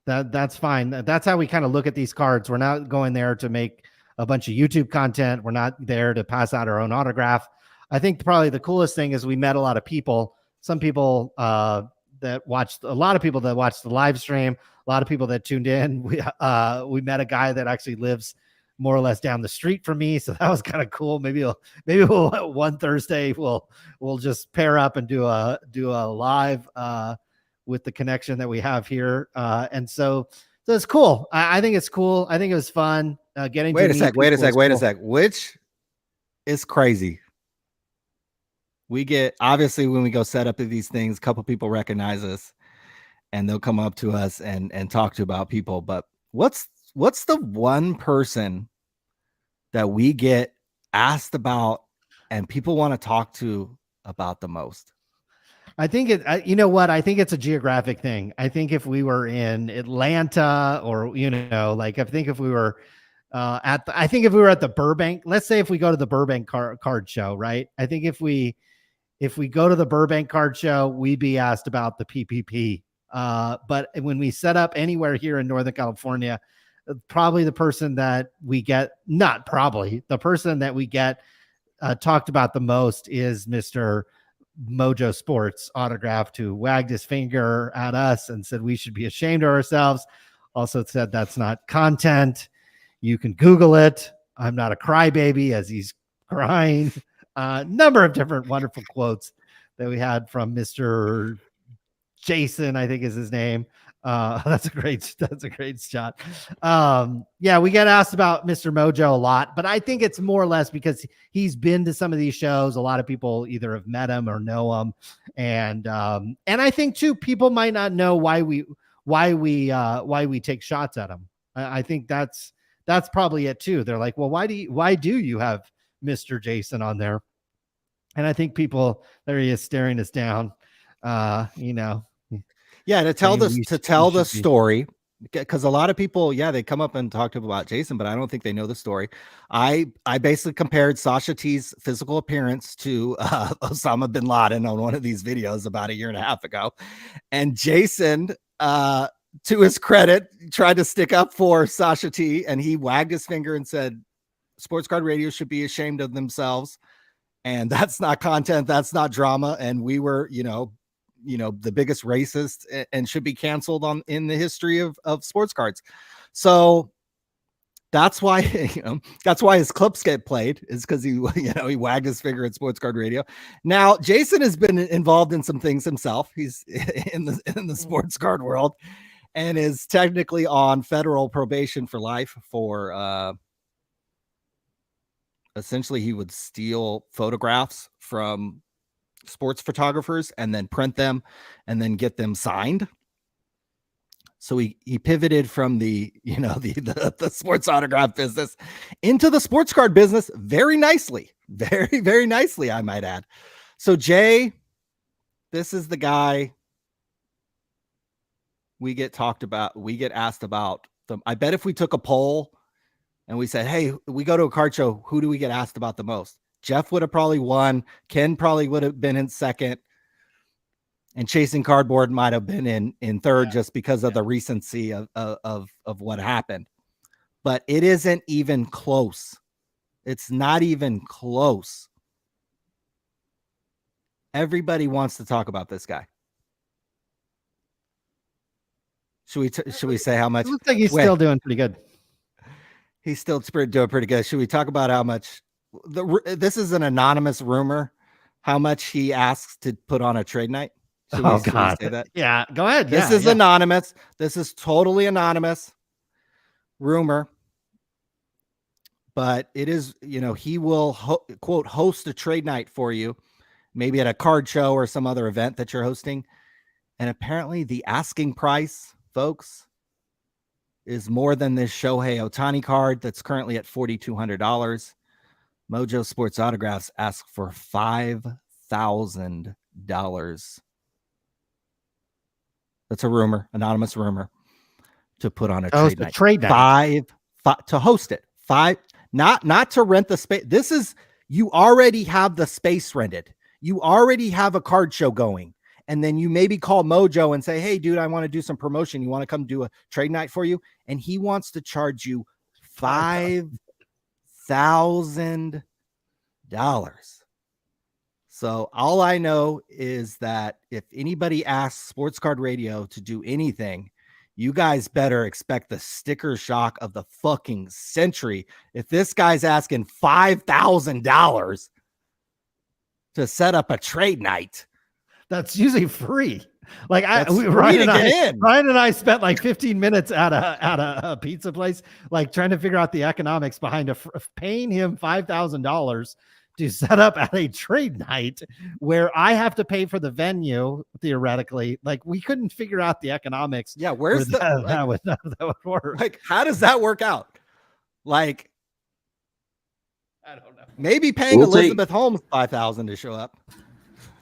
that's fine. That's how we kind of look at these cards. We're not going there to make a bunch of YouTube content. We're not there to pass out our own autograph. I think probably the coolest thing is we met a lot of people. Some people a lot of people that watched the live stream, a lot of people that tuned in. We met a guy that actually lives more or less down the street from me, so that was kind of cool. Maybe we'll one Thursday we'll just pair up and do a live with the connection that we have here. And so it's cool. I think it's cool. I think it was fun getting.
Wait a sec. Which is crazy. We get, obviously, when we go set up these things, a couple people recognize us and they'll come up to us and talk to about people. But what's the one person that we get asked about and people want to talk to about the most?
I think you know what? I think it's a geographic thing. I think if we were in Atlanta or, like, I think if we were at the Burbank, let's say if we go to the Burbank card show, right? I think if we go to the Burbank card show, we'd be asked about the PPP. But when we set up anywhere here in Northern California, probably the person that we get talked about the most is Mr. Mojo Sports Autographed, who wagged his finger at us and said we should be ashamed of ourselves. Also said that's not content. You can Google it. I'm not a crybaby, as he's crying. Number of different wonderful quotes that we had from Mr. Jason, I think is his name. That's a great shot. Yeah, we get asked about Mr. Mojo a lot, but I think it's more or less because he's been to some of these shows. A lot of people either have met him or know him. And I think too, people might not know why we take shots at him. I think that's probably it too. They're like, well, why do you have Mr. Jason on there? And I think people, there he is staring us down,
Yeah, to tell the story, because a lot of people, they come up and talk to him about Jason, but I don't think they know the story. I basically compared Sasha T's physical appearance to Osama bin Laden on one of these videos about 1.5 years ago, and Jason, to his credit, tried to stick up for Sasha T, and he wagged his finger and said, "Sports Card Radio should be ashamed of themselves, and that's not content, that's not drama, and we were, the biggest racist and should be canceled in the history of sports cards." So that's why, that's why his clips get played, is because he wagged his finger at Sports Card Radio. Now, Jason has been involved in some things himself. He's in the sports card world and is technically on federal probation for life for, essentially he would steal photographs from sports photographers and then print them and then get them signed. So he pivoted from the sports autograph business into the sports card business very nicely, very, very nicely, I might add. So Jay, this is the guy we get asked about. I bet if we took a poll and we said, hey, we go to a card show, who do we get asked about the most? Jeff would have probably won. Ken probably would have been in second. And Chasing Cardboard might have been in third, just because of the recency of what happened. But it isn't even close. It's not even close. Everybody wants to talk about this guy. Should we say how much?
It looks like he's still doing pretty good.
He's still doing pretty good. Should we talk about how much? This is an anonymous rumor. How much he asks to put on a trade night? Should we say that?
Yeah, go ahead.
This is anonymous. This is totally anonymous rumor. But it is, he will quote host a trade night for you, maybe at a card show or some other event that you're hosting. And apparently the asking price, folks, is more than this Shohei Ohtani card that's currently at $4,200. Mojo Sports Autographs ask for $5,000. $5,000. That's a rumor, anonymous rumor, to put on a trade night.
Trade night.
Five to host it. Not to rent the space. This is, you already have the space rented. You already have a card show going. And then you maybe call Mojo and say, hey, dude, I want to do some promotion. You want to come do a trade night for you? And he wants to charge you $5,000. So all I know is that if anybody asks Sports Card Radio to do anything, you guys better expect the sticker shock of the fucking century. If this guy's asking $5,000 to set up a trade night,
that's usually free. Like
Ryan
and I spent like 15 minutes at a pizza place, like trying to figure out the economics behind paying him $5,000 to set up at a trade night where I have to pay for the venue. Theoretically, like we couldn't figure out the economics.
Yeah, where's
that would work?
Like, how does that work out? Like,
I don't know.
Maybe paying Elizabeth Holmes $5,000 to show up.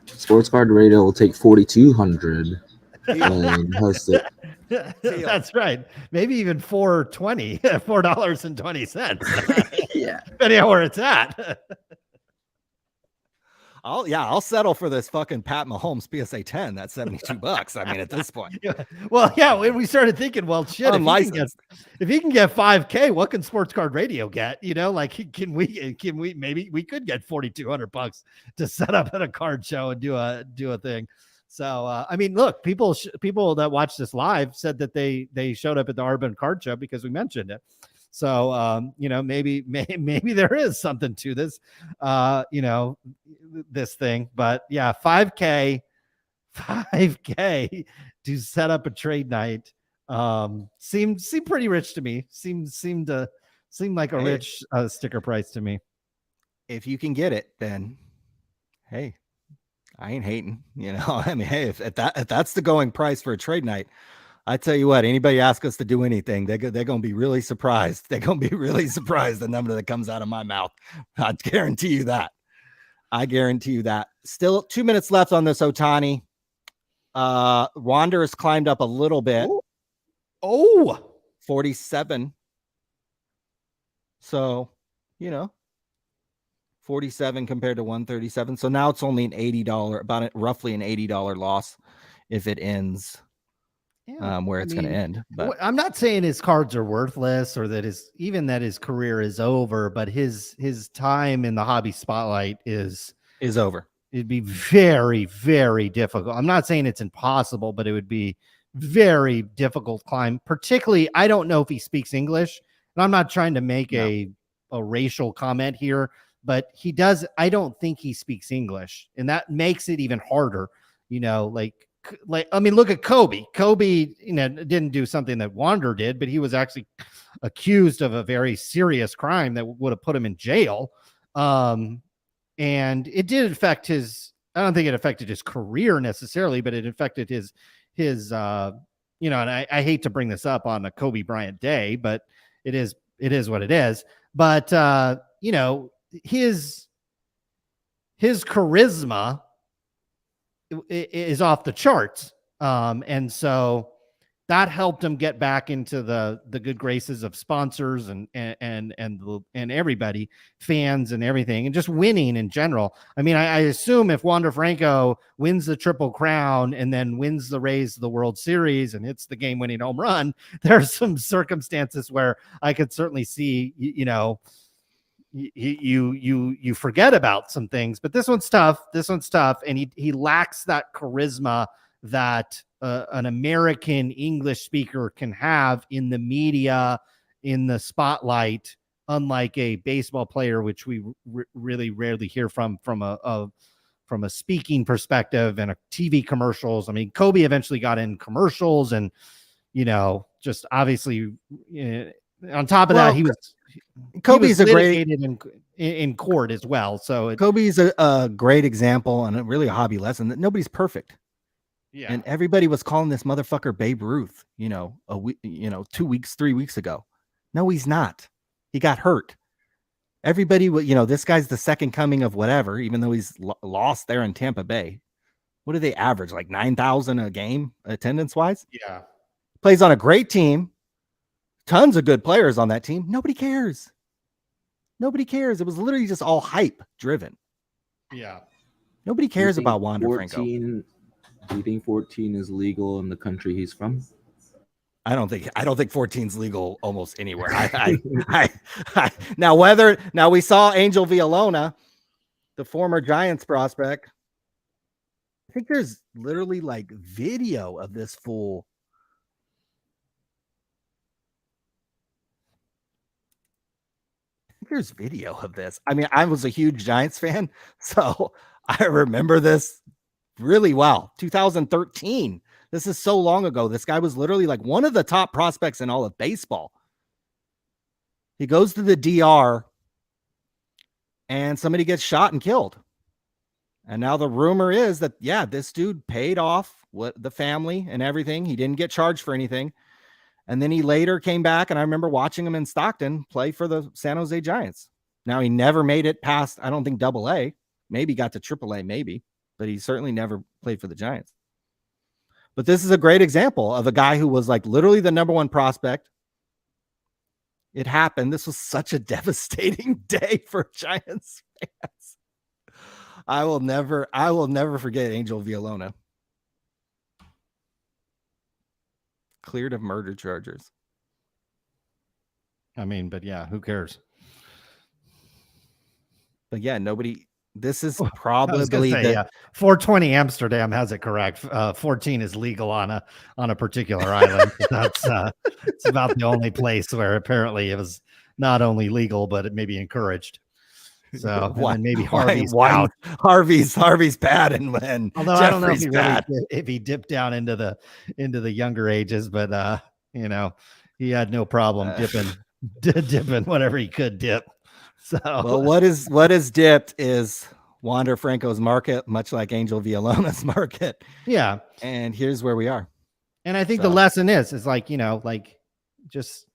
Sports Card Radio will take $4,200 and host it.
That's right. Maybe even $4.20.
Yeah,
depending on where it's at.
I'll settle for this fucking Pat Mahomes PSA 10. That's $72. I mean, at this point.
Well, yeah, when we started thinking, well, shit, if he can get $5K, what can Sports Card Radio get? You know, like can we maybe we could get $4,200 to set up at a card show and do a thing. So I mean, look, people that watched this live said that they showed up at the Arbonne card show because we mentioned it. So, you know, maybe there is something to this, you know, this thing, but yeah, 5K to set up a trade night, seemed pretty rich to me. Seemed like a rich sticker price to me.
If you can get it, then, hey, I ain't hating, you know, I mean, hey, if that's the going price for a trade night, I tell you what, anybody ask us to do anything, they're going to be really surprised. They're going to be really surprised the number that comes out of my mouth. I guarantee you that. Still 2 minutes left on this Ohtani. Wander has climbed up a little bit.
Oh,
47. So, you know, 47 compared to 137. So now it's only an $80, roughly an $80 loss if it ends. Yeah, where it's going to end. But
I'm not saying his cards are worthless or that his career is over, but his time in the hobby spotlight is
over. It'd
be very, very difficult. I'm not saying it's impossible, but it would be very difficult climb. Particularly, I don't know if he speaks English, and I'm not trying to make a racial comment here, but he does. I don't think he speaks English, and that makes it even harder. You know, like I mean, look at Kobe. Kobe, you know, didn't do something that Wander did, but he was actually accused of a very serious crime that would have put him in jail. And it did affect his. I don't think it affected his career necessarily, but it affected his. You know, and I hate to bring this up on a Kobe Bryant day, but it is what it is. But you know, his charisma is off the charts. And so that helped him get back into the good graces of sponsors and everybody, fans and everything, and just winning in general. I mean, I assume if Wander Franco wins the Triple Crown and then wins the Rays the World Series and hits the game-winning home run, there's some circumstances where I could certainly see, you know, you forget about some things, but this one's tough, and he lacks that charisma that an American English speaker can have in the media, in the spotlight, unlike a baseball player, which we really rarely hear from a speaking perspective and a TV commercials. I mean, Kobe eventually got in commercials, and you know, just obviously on top of that, Kobe's a great in court as well. So
Kobe's a great example and really a hobby lesson that nobody's perfect. Yeah. And everybody was calling this motherfucker Babe Ruth, you know, 2 weeks, 3 weeks ago. No, he's not. He got hurt. Everybody, this guy's the second coming of whatever, even though he's lost there in Tampa Bay. What do they average? Like 9,000 a game attendance wise?
Yeah.
Plays on a great team. Tons of good players on that team. Nobody cares. Nobody cares. It was literally just all hype driven.
Yeah.
Nobody cares about Wander
14,
Franco.
Do you think 14 is legal in the country he's from?
I don't think 14 is legal almost anywhere. Now we saw Angel Villalona, the former Giants prospect. I think there's literally like video of this fool. There's video of this. I mean, I was a huge Giants fan, so I remember this really well. 2013. This is so long ago. This guy was literally like one of the top prospects in all of baseball. He goes to the DR and somebody gets shot and killed. And now the rumor is that, yeah, this dude paid off the family and everything. He didn't get charged for anything. And then he later came back, and I remember watching him in Stockton play for the San Jose Giants. Now, he never made it past, I don't think, AA. Maybe got to AAA, maybe. But he certainly never played for the Giants. But this is a great example of a guy who was like literally the number one prospect. It happened. This was such a devastating day for Giants fans. I will never forget Angel Villalona. Cleared of murder charges.
I mean, but yeah, who cares?
But yeah, nobody. This is probably
420 Amsterdam has it correct. 14 is legal on a particular island. That's it's about the only place where apparently it was not only legal, but it may be encouraged. So and maybe Harvey's out.
Harvey's bad, and
although I don't know if he dipped down into the younger ages, but he had no problem dipping whatever he could dip. So
well, what is dipped is Wander Franco's market, much like Angel Villalona's market.
Yeah,
and here's where we are.
And I think the lesson is like just.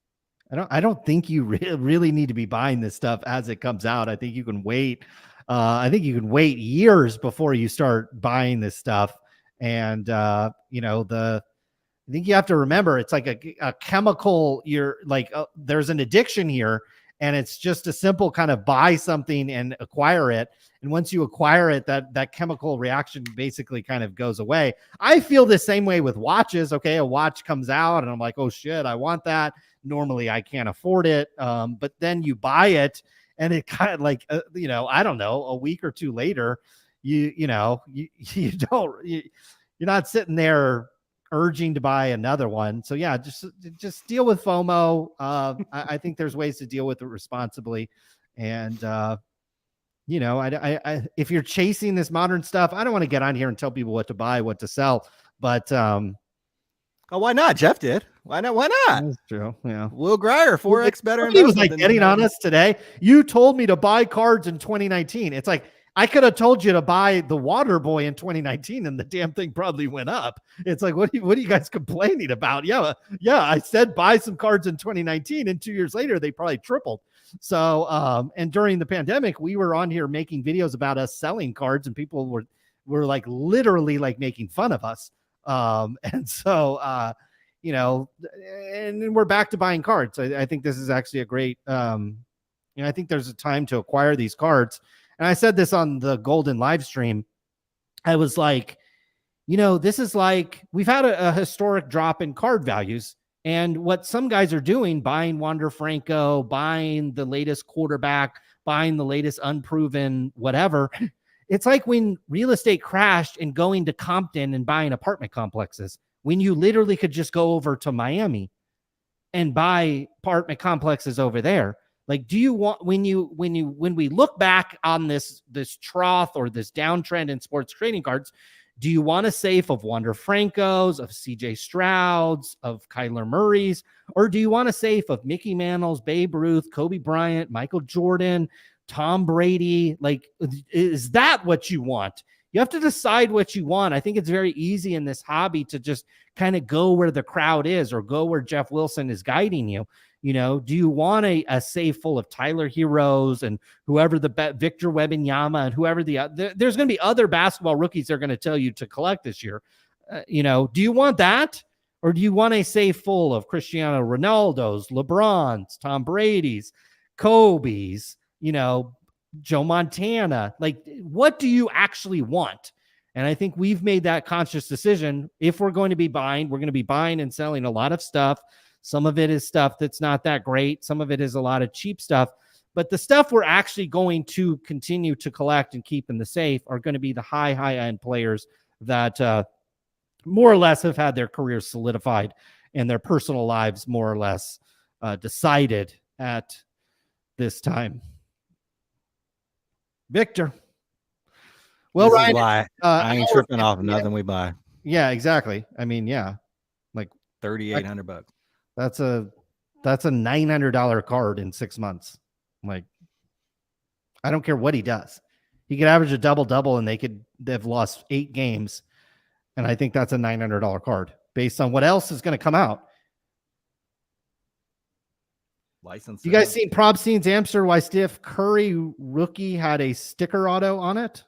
I don't think you really need to be buying this stuff as it comes out. I think you can wait. I think you can wait years before you start buying this stuff. And I think you have to remember it's like a chemical. You're like there's an addiction here, and it's just a simple kind of buy something and acquire it. And once you acquire it, that chemical reaction basically kind of goes away. I feel the same way with watches. Okay, a watch comes out, and I'm like, oh shit, I want that. Normally I can't afford it. But then you buy it and it kind of like, I don't know, a week or two later, you're not sitting there urging to buy another one. So yeah, just deal with FOMO. I think there's ways to deal with it responsibly. And, if you're chasing this modern stuff, I don't want to get on here and tell people what to buy, what to sell, but,
why not? Jeff did. Why not?
That's true. Yeah.
Will Grier, 4X better.
He was like getting on us today. You told me to buy cards in 2019. It's like, I could have told you to buy the Water Boy in 2019 and the damn thing probably went up. It's like, what are you guys complaining about? Yeah. I said, buy some cards in 2019 and 2 years later, they probably tripled. So, and during the pandemic, we were on here making videos about us selling cards and people were like literally like making fun of us. And so, and we're back to buying cards. I think this is actually a great, I think there's a time to acquire these cards. And I said this on the Golden live stream. I was like, this is like, we've had a historic drop in card values. And what some guys are doing, buying Wander Franco, buying the latest quarterback, buying the latest unproven whatever. It's like when real estate crashed and going to Compton and buying apartment complexes, when you literally could just go over to Miami and buy apartment complexes over there. Like, do you want, when we look back on this trough or this downtrend in sports trading cards, do you want a safe of Wander Franco's, of CJ Stroud's, of Kyler Murray's, or do you want a safe of Mickey Mantle's, Babe Ruth, Kobe Bryant, Michael Jordan, Tom Brady? Like, is that what you want? You have to decide what you want. I think it's very easy in this hobby to just kind of go where the crowd is or go where Jeff Wilson is guiding you. You know, do you want a safe full of Tyler Heroes and whoever Victor Wembanyama and whoever there's going to be other basketball rookies they're going to tell you to collect this year. You know, do you want that? Or do you want a safe full of Cristiano Ronaldo's, LeBron's, Tom Brady's, Kobe's, you know, Joe Montana? Like, what do you actually want? And I think we've made that conscious decision. If we're going to be buying, we're going to be buying and selling a lot of stuff. Some of it is stuff that's not that great. Some of it is a lot of cheap stuff. But the stuff we're actually going to continue to collect and keep in the safe are going to be the high-end players that more or less have had their careers solidified and their personal lives more or less decided at this time. Victor. Well,
This is
Ryan,
why I ain't tripping off nothing we buy.
Yeah, exactly. I mean, yeah, like
$3,800.
That's a $900 card in 6 months. Like, I don't care what he does. He could average a double-double and they've lost 8 games. And I think that's a $900 card based on what else is going to come out.
License.
You guys seen Probstein's answer why Steph Curry rookie had a sticker auto on it?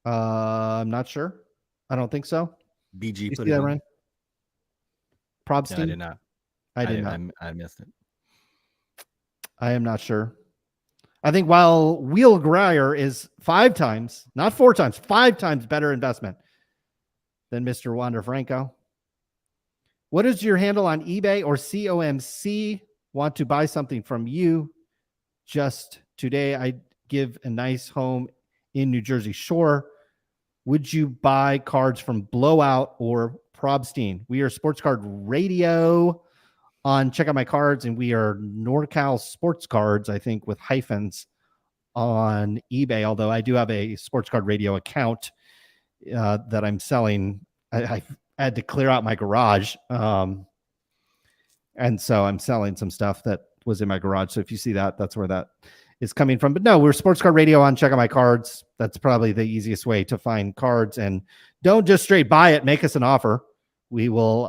I'm not sure. I don't think so.
BG
You
put
see
it
that,
on.
Ryan? Probstein?
No, I did not.
I did not.
I missed it.
I am not sure. I think while Will Grier is 5 times, not 4 times, 5 times better investment than Mr. Wander Franco. What is your handle on eBay or COMC? Want to buy something from you? Just today, I give a nice home in New Jersey Shore. Would you buy cards from Blowout or Probstein? We are Sports Card Radio on Check Out My Cards, and we are NorCal Sports Cards, I think, with hyphens on eBay, although I do have a Sports Card Radio account that I'm selling. I had to clear out my garage, and so I'm selling some stuff that was in my garage. So if you see that, that's where that is coming from. But no, we're Sports Card Radio on Check Out My Cards. That's probably the easiest way to find cards. And don't just straight buy it. Make us an offer. We will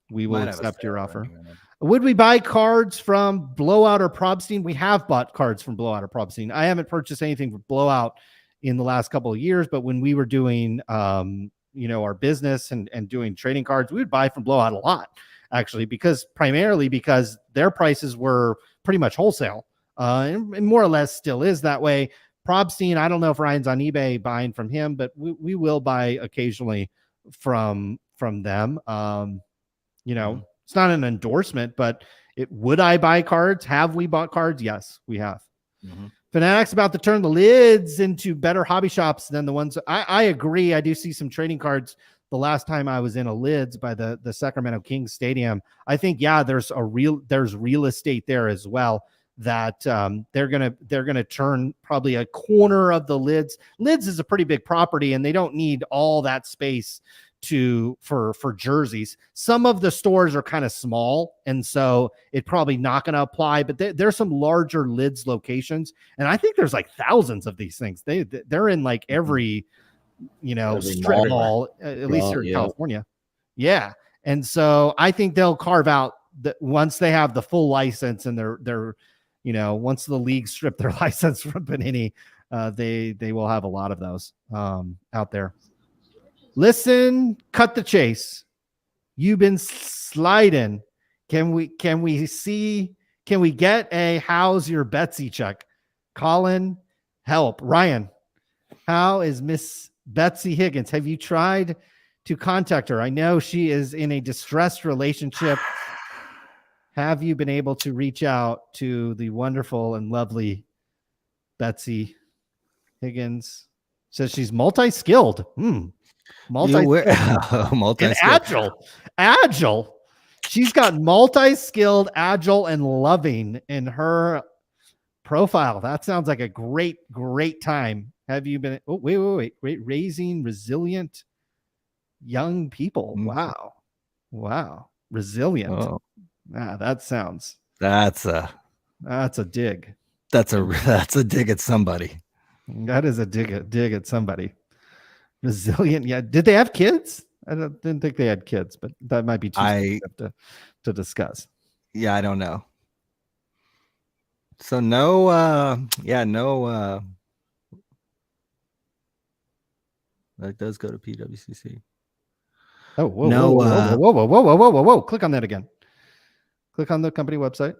accept your offer. Would we buy cards from Blowout or Probstein? We have bought cards from Blowout or Probstein. I haven't purchased anything from Blowout in the last couple of years, but when we were doing, our business and doing trading cards, we would buy from Blowout a lot, actually, primarily because their prices were pretty much wholesale, and more or less still is that way. Probstein, I don't know if Ryan's on eBay buying from him, but we will buy occasionally from them. It's not an endorsement, but would I buy cards? Have we bought cards? Yes, we have. Mm-hmm. Fanatics about to turn the lids into better hobby shops than the ones. I agree. I do see some trading cards. The last time I was in a lids by the Sacramento Kings Stadium, I think, there's real estate there as well that they're gonna turn probably a corner of the lids. Lids is a pretty big property, and they don't need all that space for jerseys. Some of the stores are kind of small, and so it probably not going to apply, but there's some larger lids locations, and I think there's like thousands of these things. They're in like every strip mall, at least here in California. Yeah. And so I think they'll carve out that once they have the full license, and they're once the league strip their license from Panini, they will have a lot of those out there. Listen, cut the chase. You've been sliding. Can we get a how's your Betsy check? Colin, help. Ryan, how is Miss Betsy Higgins? Have you tried to contact her? I know she is in a distressed relationship. Have you been able to reach out to the wonderful and lovely Betsy Higgins? Says she's multi-skilled. Multi-skilled. Agile. She's got multi-skilled, agile, and loving in her profile. That sounds like a great time. Have you been? Oh, wait. Raising resilient young people. Wow. Resilient.
Oh.
That sounds.
That's a
dig.
That's a dig at somebody.
That is a dig at somebody. Resilient. Yeah. Did they have kids? didn't think they had kids, but that might be too sensitive to discuss.
Yeah, I don't know. So no, that does go to PWCC.
Oh, whoa,
No,
whoa. Click on that again. Click on the company website.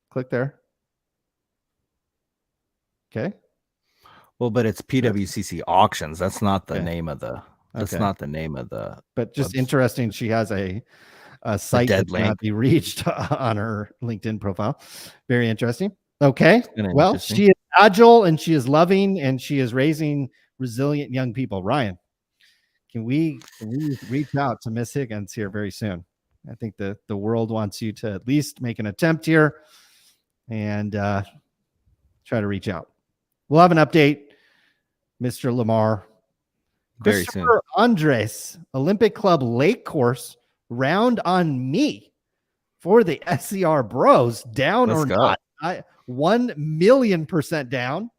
Click there. Okay.
Well, but it's PWCC auctions. That's not the
Okay.
name of the. That's
Okay.
not the name of the.
But just
website.
interesting. She has a site that
dead
cannot
link.
be reached on her LinkedIn profile. Very interesting. Okay.
Kinda
Well,
interesting.
she is agile and she is loving and she is raising resilient young people. Ryan, can we reach out to Miss Higgins here very soon? I think the world wants you to at least make an attempt here and try to reach out. We'll have an update, Mr. Lamar.
Very soon.
Christopher Andres, Olympic Club Lake Course, round on me for the SCR Bros. Down
Let's
or
go.
not? 1,000,000% down.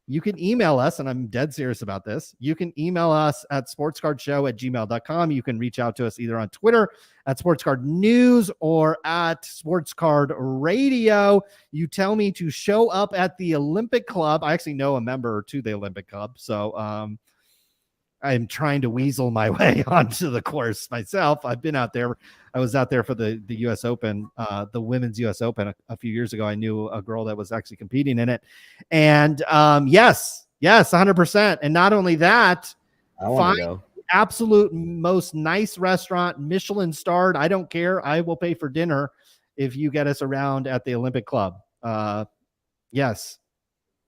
You can email us, and I'm dead serious about this. You can email us at sportscardshow@gmail.com. You can reach out to us either on Twitter at SportsCard News or at SportsCard Radio. You tell me to show up at the Olympic Club. I actually know a member to the Olympic Club, so I'm trying to weasel my way onto the course myself. I've been out there. I was out there for the U.S. Open, the women's U.S. Open a few years ago. I knew a girl that was actually competing in it. And yes, 100%. And not only that,
I want to go.
absolute most nice restaurant, Michelin starred. I don't care. I will pay for dinner if you get us around at the Olympic Club. Yes,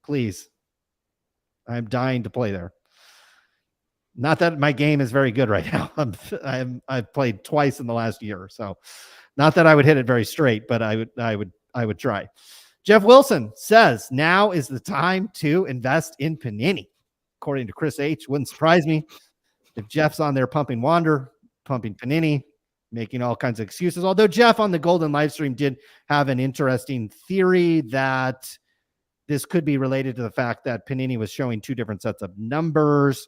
please. I'm dying to play there. Not that my game is very good right now. I've played twice in the last year, so not that I would hit it very straight, but I would try. Jeff Wilson says now is the time to invest in Panini. According to Chris H, wouldn't surprise me if Jeff's on there pumping Wander, pumping Panini, making all kinds of excuses. Although Jeff on the Golden live stream did have an interesting theory that this could be related to the fact that Panini was showing two different sets of numbers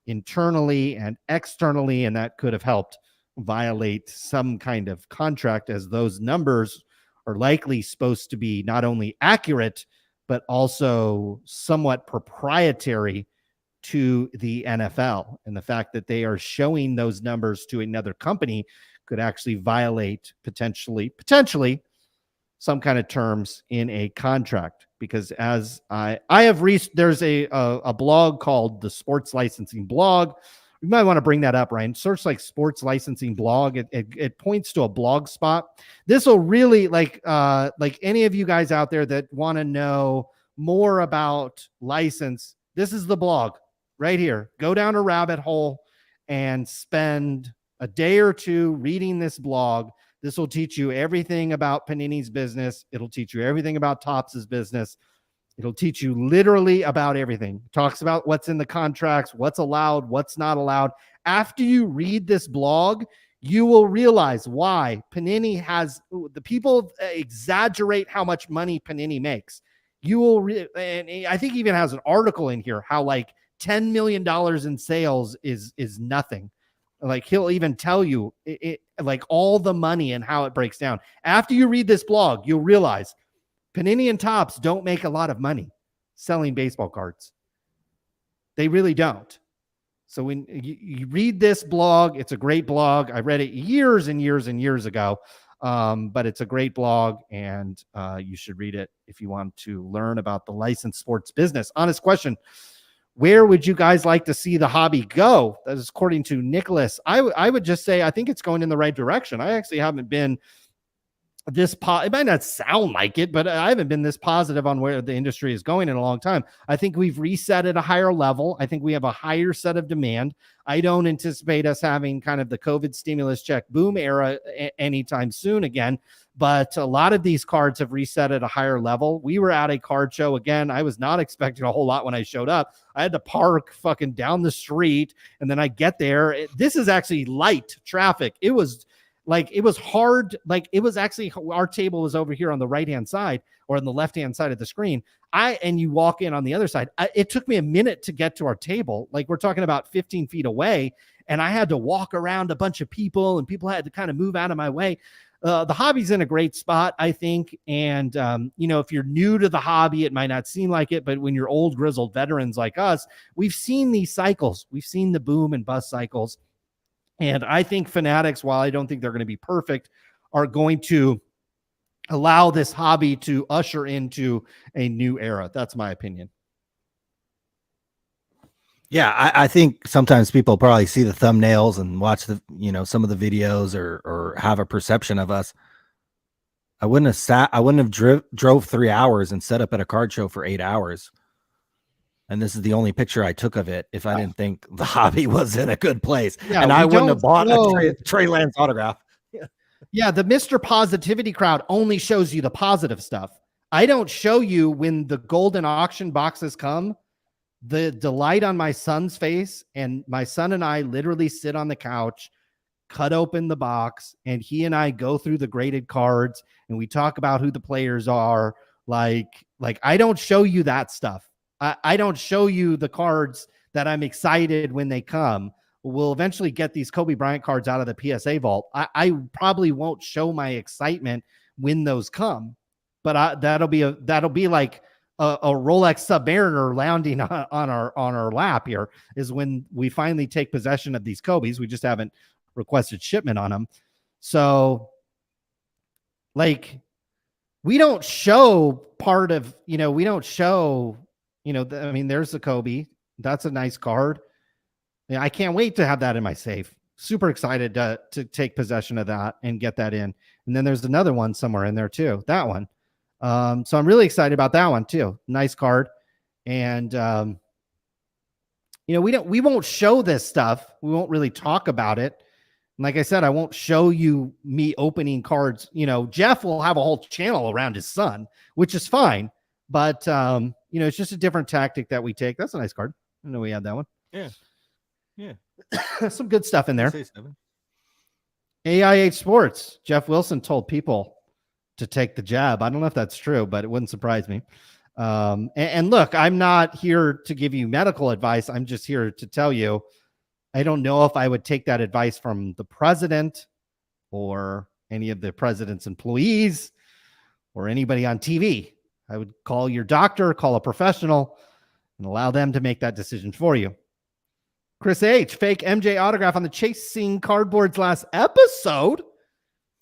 internally and externally, and that could have helped violate some kind of contract, as those numbers are likely supposed to be not only accurate but also somewhat proprietary to the NFL, and the fact that they are showing those numbers to another company could actually violate potentially some kind of terms in a contract. Because as I have reached, there's a blog called the Sports Licensing Blog. You might want to bring that up, Ryan. Search like Sports Licensing Blog. It points to a blog spot. This will really like any of you guys out there that want to know more about license. This is the blog right here. Go down a rabbit hole and spend a day or two reading this blog. This will teach you everything about Panini's business. It'll teach you everything about Topps' business. It'll teach you literally about everything. It talks about what's in the contracts, what's allowed, what's not allowed. After you read this blog, you will realize why Panini has the people exaggerate how much money Panini makes. You will, and I think even has an article in here how like $10 million in sales is nothing. Like he'll even tell you like all the money and how it breaks down. After you read this blog, you'll realize Panini and Topps don't make a lot of money selling baseball cards. They really don't. So when you read this blog, it's a great blog. I read it years and years and years ago, but it's a great blog, and you should read it if you want to learn about the licensed sports business. Honest question. Where would you guys like to see the hobby go? That is according to Nicholas. I would just say I think it's going in the right direction. I actually haven't been this it might not sound like it, but I haven't been this positive on where the industry is going in a long time. I think we've reset at a higher level. I think we have a higher set of demand. I don't anticipate us having kind of the COVID stimulus check boom era anytime soon again, but a lot of these cards have reset at a higher level. We were at a card show again. I was not expecting a whole lot when I showed up. I had to park fucking down the street, and then I get there. This is actually light traffic. It was Like it was hard. Like it was actually, our table was over here on the right-hand side or on the left-hand side of the screen. And you walk in on the other side. It took me a minute to get to our table. Like we're talking about 15 feet away. And I had to walk around a bunch of people, and people had to kind of move out of my way. The hobby's in a great spot, I think. And, if you're new to the hobby, it might not seem like it, but when you're old, grizzled veterans like us, we've seen these cycles. We've seen the boom and bust cycles. And I think Fanatics, while I don't think they're going to be perfect, are going to allow this hobby to usher into a new era. That's my opinion.
Yeah, I think sometimes people probably see the thumbnails and watch the, some of the videos or have a perception of us. I wouldn't have drove 3 hours and set up at a card show for 8 hours. And this is the only picture I took of it if I didn't think the hobby was in a good place.
Yeah,
and I wouldn't have bought a Trey Lance autograph.
Yeah, the Mr. Positivity crowd only shows you the positive stuff. I don't show you when the golden auction boxes come, the delight on my son's face. And my son and I literally sit on the couch, cut open the box, and he and I go through the graded cards and we talk about who the players are. Like I don't show you that stuff. I don't show you the cards that I'm excited when they come. We'll eventually get these Kobe Bryant cards out of the PSA vault. I probably won't show my excitement when those come, but that'll be like a Rolex Submariner landing on our lap here is when we finally take possession of these Kobe's. We just haven't requested shipment on them. So like we don't show part of, we don't show, there's the Kobe. That's a nice card. I can't wait to have that in my safe. Super excited to take possession of that and get that in. And then there's another one somewhere in there too. That one. So I'm really excited about that one too. Nice card. And, we won't show this stuff. We won't really talk about it. And like I said, I won't show you me opening cards. Jeff will have a whole channel around his son, which is fine. But, it's just a different tactic that we take. That's a nice card. I know we had that one.
Yeah. Yeah.
Some good stuff in there. AIH Sports. Jeff Wilson told people to take the jab. I don't know if that's true, but it wouldn't surprise me. And look, I'm not here to give you medical advice. I'm just here to tell you, I don't know if I would take that advice from the president or any of the president's employees or anybody on TV. I would call your doctor, call a professional, and allow them to make that decision for you. Chris H, fake MJ autograph on the Chasing Cardboards last episode.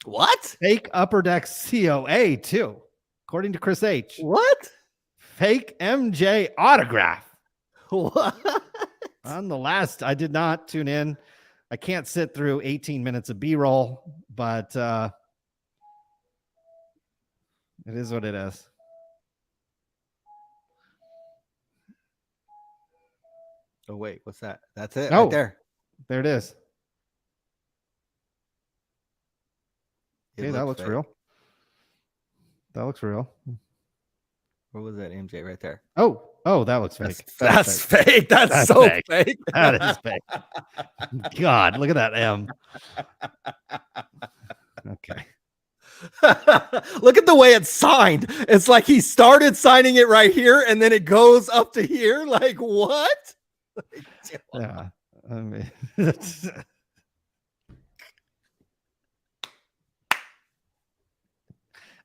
What?
Fake Upper Deck COA too, according to Chris H.
What?
Fake MJ autograph.
What?
On the last, I did not tune in. I can't sit through 18 minutes of B-roll, but it is what it is.
Oh, wait, what's that? That's it
Oh,
right there.
There it is.
It
Okay, that looks
fake.
real. That looks real.
What was that MJ right there?
Oh, that looks fake.
That's fake. That's so fake.
That is fake. God, look at that M. Okay.
Look at the way it's signed. It's like he started signing it right here and then it goes up to here. Like, what?
Yeah. I mean,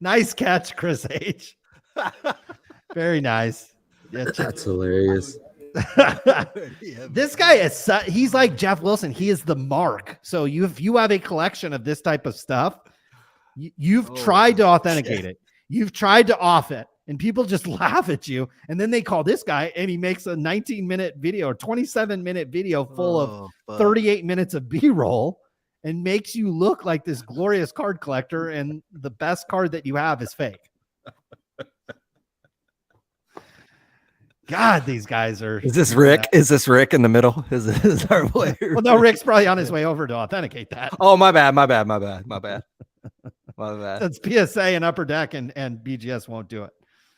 nice catch, Chris H. Very nice. Yeah,
That's hilarious.
This guy is he's like Jeff Wilson. He is the mark. So if you have a collection of this type of stuff, you've tried to authenticate it. You've tried to off it, and people just laugh at you. And then they call this guy, and he makes a 19-minute video or 27-minute video full of 38 minutes of B-roll and makes you look like this glorious card collector. And the best card that you have is fake. God, these guys are.
Is this Rick? Is this Rick in the middle? Is our player?
Well, no, Rick's probably on his way over to authenticate that.
Oh, my bad.
That's PSA and Upper Deck and BGS won't do it.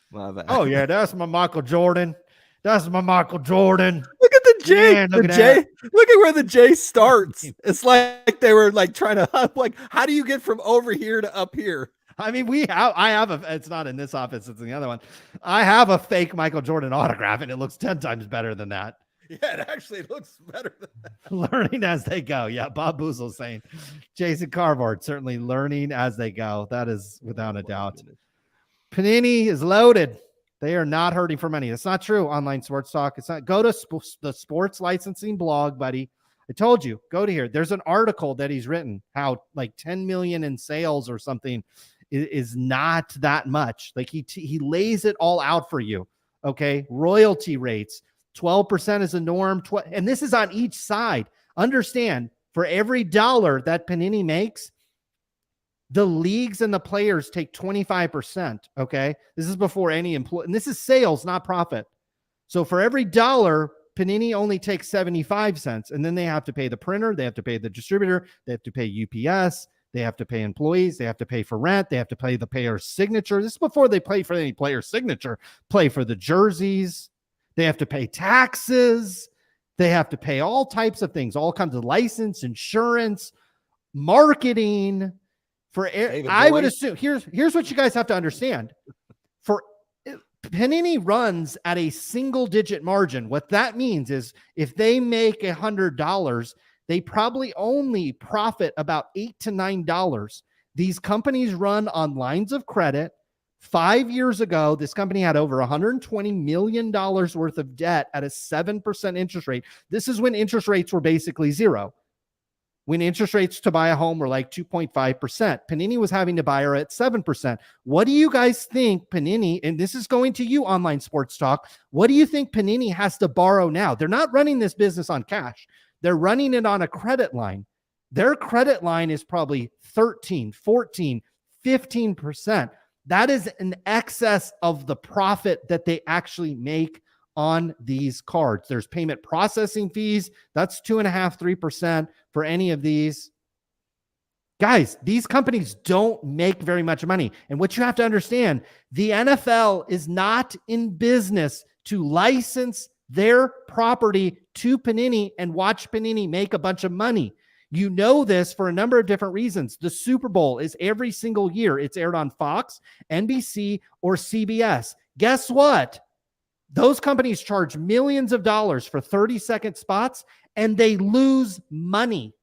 My bad.
Oh, yeah, that's my Michael Jordan. Look
Look at the J,
Man,
the
look at
J,
that.
look at where the J starts. It's like they were like trying to like, how do you get from over here to up here?
I mean, I have it's not in this office, it's in the other one. I have a fake Michael Jordan autograph and it looks 10 times better than that.
Yeah, it actually looks better than that.
Learning as they go. Yeah, Bob Boozle saying Jason Carvard certainly learning as they go. That is without a doubt. Panini is loaded. They are not hurting for money. That's not true. Online sports talk. It's not. Go to the sports licensing blog, buddy. I told you, go to here. There's an article that he's written how like 10 million in sales or something is not that much. Like he lays it all out for you. Okay. Royalty rates, 12% is a norm. And this is on each side. Understand, for every dollar that Panini makes, the leagues and the players take 25%. Okay. This is before any employee, and this is sales, not profit. So for every dollar, Panini only takes 75 cents. And then they have to pay the printer, they have to pay the distributor, they have to pay UPS, they have to pay employees, they have to pay for rent, they have to pay the player's signature. This is before they pay for any player's signature, play for the jerseys. They have to pay taxes. They have to pay all types of things, all kinds of license, insurance, marketing. I would assume, here's what you guys have to understand. For Panini runs at a single digit margin. What that means is if they make $100, they probably only profit about $8 to $9. These companies run on lines of credit. 5 years ago, this company had over $120 million worth of debt at a 7% interest rate. This is when interest rates were basically zero. When interest rates to buy a home were like 2.5%, Panini was having to buy her at 7%. What do you guys think Panini, and this is going to you, Online Sports Talk, what do you think Panini has to borrow now? They're not running this business on cash. They're running it on a credit line. Their credit line is probably 13, 14, 15%. That is in excess of the profit that they actually make on these cards. There's payment processing fees. That's 2.5%, 3% for any of these. Guys, these companies don't make very much money. And what you have to understand, the NFL is not in business to license their property to Panini and watch Panini make a bunch of money. You know this for a number of different reasons. The Super Bowl is every single year. It's aired on Fox, NBC, or CBS. Guess what? Those companies charge millions of dollars for 30-second spots, and they lose money.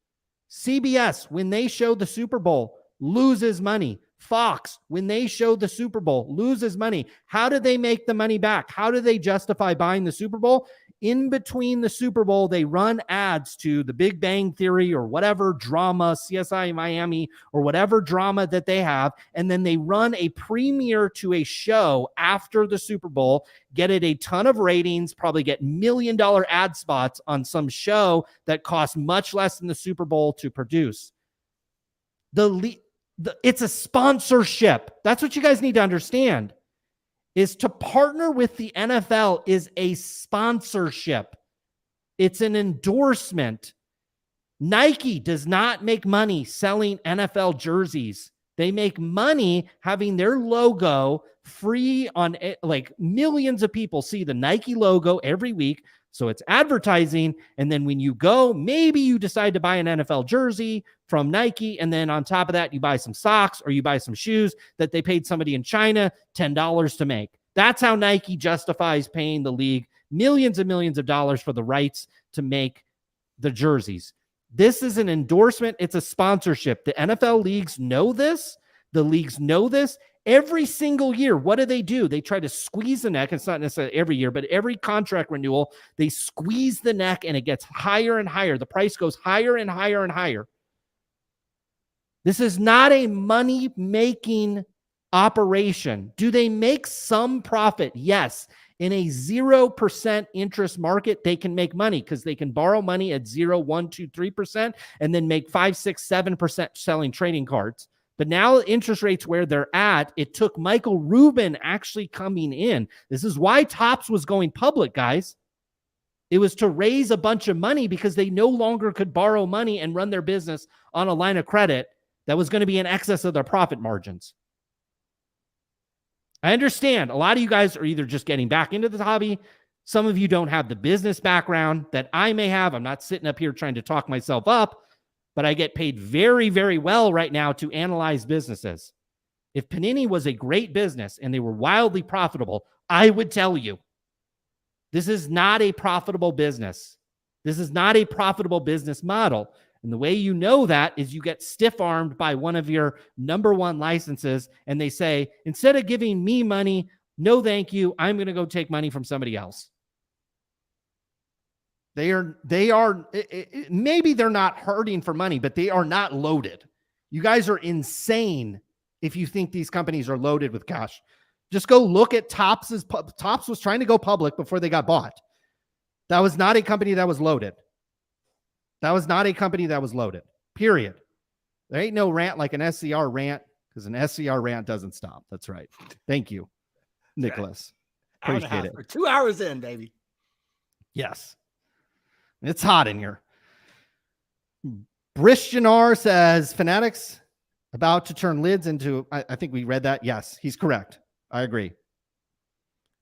CBS, when they show the Super Bowl, loses money. Fox, when they show the Super Bowl, loses money. How do they make the money back? How do they justify buying the Super Bowl? In between the Super Bowl, they run ads to The Big Bang Theory or whatever drama, CSI Miami, or whatever drama that they have. And then they run a premiere to a show after the Super Bowl, get it a ton of ratings, probably get $1 million ad spots on some show that costs much less than the Super Bowl to produce. It's a sponsorship. That's what you guys need to understand. Is to partner with the NFL is a sponsorship. It's an endorsement. Nike does not make money selling NFL jerseys. They make money having their logo free on, like, millions of people see the Nike logo every week. So it's advertising. And then when you go, maybe you decide to buy an NFL jersey from Nike. And then on top of that, you buy some socks or you buy some shoes that they paid somebody in China $10 to make. That's how Nike justifies paying the league millions and millions of dollars for the rights to make the jerseys. This is an endorsement. It's a sponsorship. The NFL leagues know this. The leagues know this. Every single year, what do? They try to squeeze the neck. It's not necessarily every year, but every contract renewal, they squeeze the neck and it gets higher and higher. The price goes higher and higher and higher. This is not a money-making operation. Do they make some profit? Yes. In a 0% interest market, they can make money because they can borrow money at 0, 1, 2, 3% and then make 5, 6, 7% selling trading cards. But now interest rates where they're at, it took Michael Rubin actually coming in. This is why Topps was going public, guys. It was to raise a bunch of money because they no longer could borrow money and run their business on a line of credit that was going to be in excess of their profit margins. I understand a lot of you guys are either just getting back into the hobby, Some of you don't have the business background that I may have. I'm not sitting up here trying to talk myself up, but I get paid very, very well right now to analyze businesses. If Panini was a great business and they were wildly profitable, I would tell you, this is not a profitable business. This is not a profitable business model. And the way you know that is you get stiff-armed by one of your number one licenses, and they say, instead of giving me money, no thank you, I'm going to go take money from somebody else. They are maybe they're not hurting for money, but they are not loaded. You guys are insane if you think these companies are loaded with cash. Just go look at Topps. Topps was trying to go public before they got bought. That was not a company that was loaded. That was not a company that was loaded, period. There ain't no rant like an SCR rant, because an SCR rant doesn't stop. That's right. Thank you, Nicholas. Appreciate it.
We're 2 hours in, baby.
Yes. It's hot in here. Brishjanar says, Fanatics about to turn lids into, I think we read that. Yes, he's correct. I agree.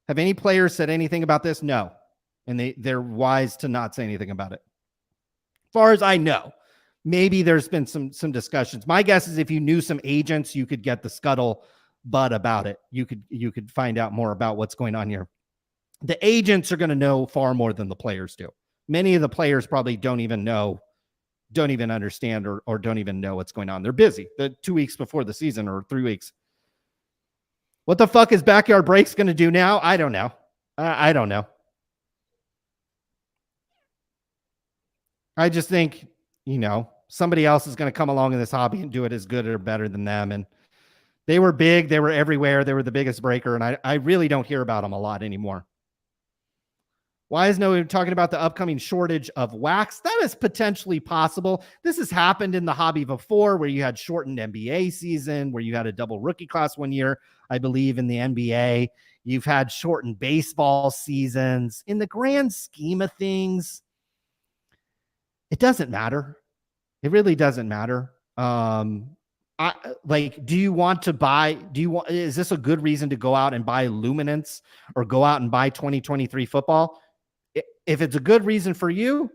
Have any players said anything about this? No. And they're wise to not say anything about it. As far as I know, maybe there's been some discussions. My guess is if you knew some agents, you could get the scuttlebutt about it. You could find out more about what's going on here. The agents are going to know far more than the players do. Many of the players probably don't even understand or don't even know what's going on. They're busy. The 2 weeks before the season or 3 weeks. What the fuck is Backyard Breaks going to do now? I don't know. I don't know. I just think, somebody else is going to come along in this hobby and do it as good or better than them. And they were big. They were everywhere. They were the biggest breaker. And I really don't hear about them a lot anymore. Why is no one talking about the upcoming shortage of wax? That is potentially possible. This has happened in the hobby before, where you had shortened NBA season, where you had a double rookie class one year, I believe, in the NBA. You've had shortened baseball seasons. In the grand scheme of things, it doesn't matter. It really doesn't matter. Do you want to buy, is this a good reason to go out and buy Luminance or go out and buy 2023 football? If it's a good reason for you,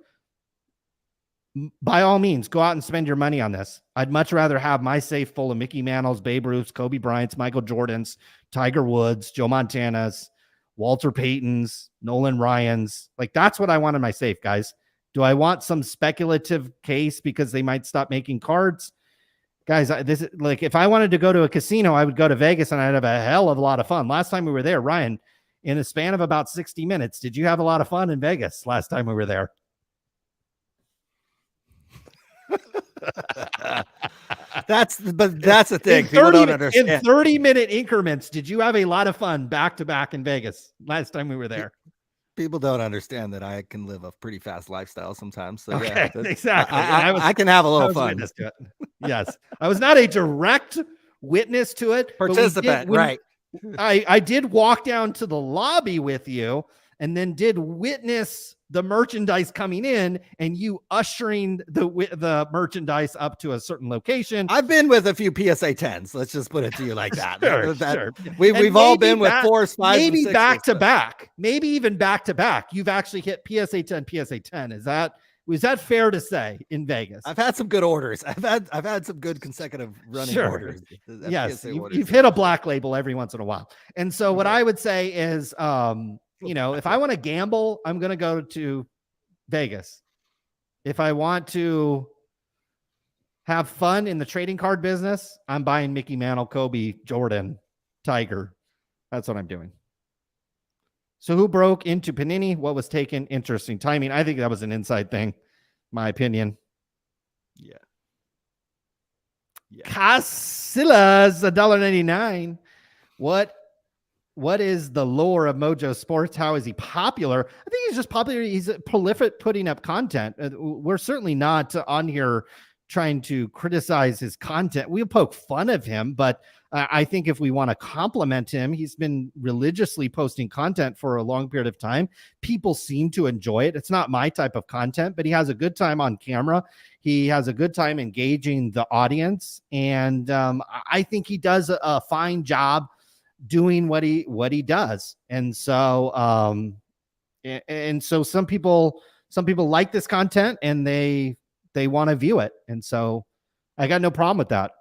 by all means, go out and spend your money on this. I'd much rather have my safe full of Mickey Mantles, Babe Ruths, Kobe Bryants, Michael Jordans, Tiger Woods, Joe Montanas, Walter Paytons, Nolan Ryans. Like, that's what I want in my safe, guys. Do I want some speculative case because they might stop making cards? Guys, this is like, if I wanted to go to a casino, I would go to Vegas and I'd have a hell of a lot of fun. Last time we were there, Ryan, in a span of about 60 minutes, did you have a lot of fun in Vegas last time we were there?
That's the thing. People don't understand.
In 30-minute increments, did you have a lot of fun back to back in Vegas last time we were there?
People don't understand that I can live a pretty fast lifestyle sometimes. So
okay,
yeah,
exactly.
I can have a little fun.
Yes, I was not a direct witness to it.
Participant, right?
I did walk down to the lobby with you and then did witness the merchandise coming in and you ushering the merchandise up to a certain location.
I've been with a few PSA 10s. Let's just put it to you like that.
Sure.
We've all been with 4s, 5s,
maybe
and 6s.
back to back, maybe even back to back. You've actually hit PSA 10, PSA 10. Was that fair to say in Vegas?
I've had some good orders. I've had some good consecutive running orders.
Yes, you've hit a black label every once in a while. And so what I would say is, if I want to gamble, I'm going to go to Vegas. If I want to have fun in the trading card business, I'm buying Mickey Mantle, Kobe, Jordan, Tiger. That's what I'm doing. So who broke into Panini? What was taken? Interesting timing. I think that was an inside thing, my opinion.
Yeah.
Casilla's $1.99. What is the lore of Mojo Sports? How is he popular? I think he's just popular. He's prolific putting up content. We're certainly not on here trying to criticize his content. We'll poke fun of him, but I think if we want to compliment him, he's been religiously posting content for a long period of time. People seem to enjoy it. It's not my type of content, but he has a good time on camera. He has a good time engaging the audience. And I think he does a fine job doing what he does. And so And so some people like this content and they want to view it. And so I got no problem with that.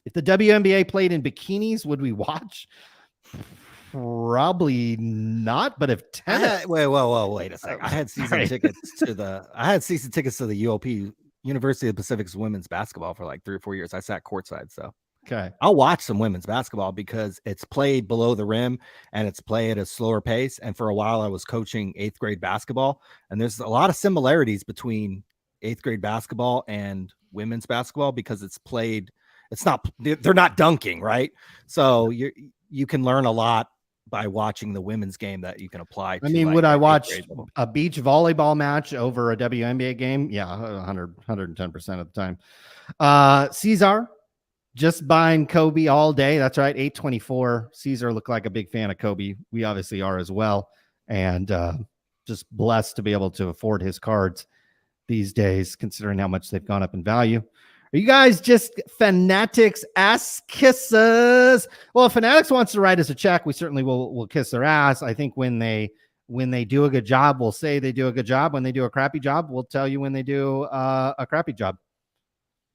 If the WNBA played in bikinis, would we watch? Probably not. But if tennis,
wait a second. I had season tickets to the UOP, University of the Pacific's women's basketball for like 3 or 4 years. I sat courtside, so
okay.
I'll watch some women's basketball because it's played below the rim and it's played at a slower pace. And for a while, I was coaching 8th grade basketball, and there's a lot of similarities between 8th grade basketball and women's basketball because it's played. They're not dunking, right? So you can learn a lot by watching the women's game that you can apply.
I mean, would I watch a beach volleyball match over a WNBA game? Yeah, 110% of the time. Caesar, just buying Kobe all day. That's right, 824. Caesar looked like a big fan of Kobe. We obviously are as well, and just blessed to be able to afford his cards these days, considering how much they've gone up in value. Are you guys just Fanatics ass kisses? Well, if Fanatics wants to write us a check, we certainly will kiss their ass. I think when they do a good job, we'll say they do a good job. When they do a crappy job, we'll tell you when they do a crappy job.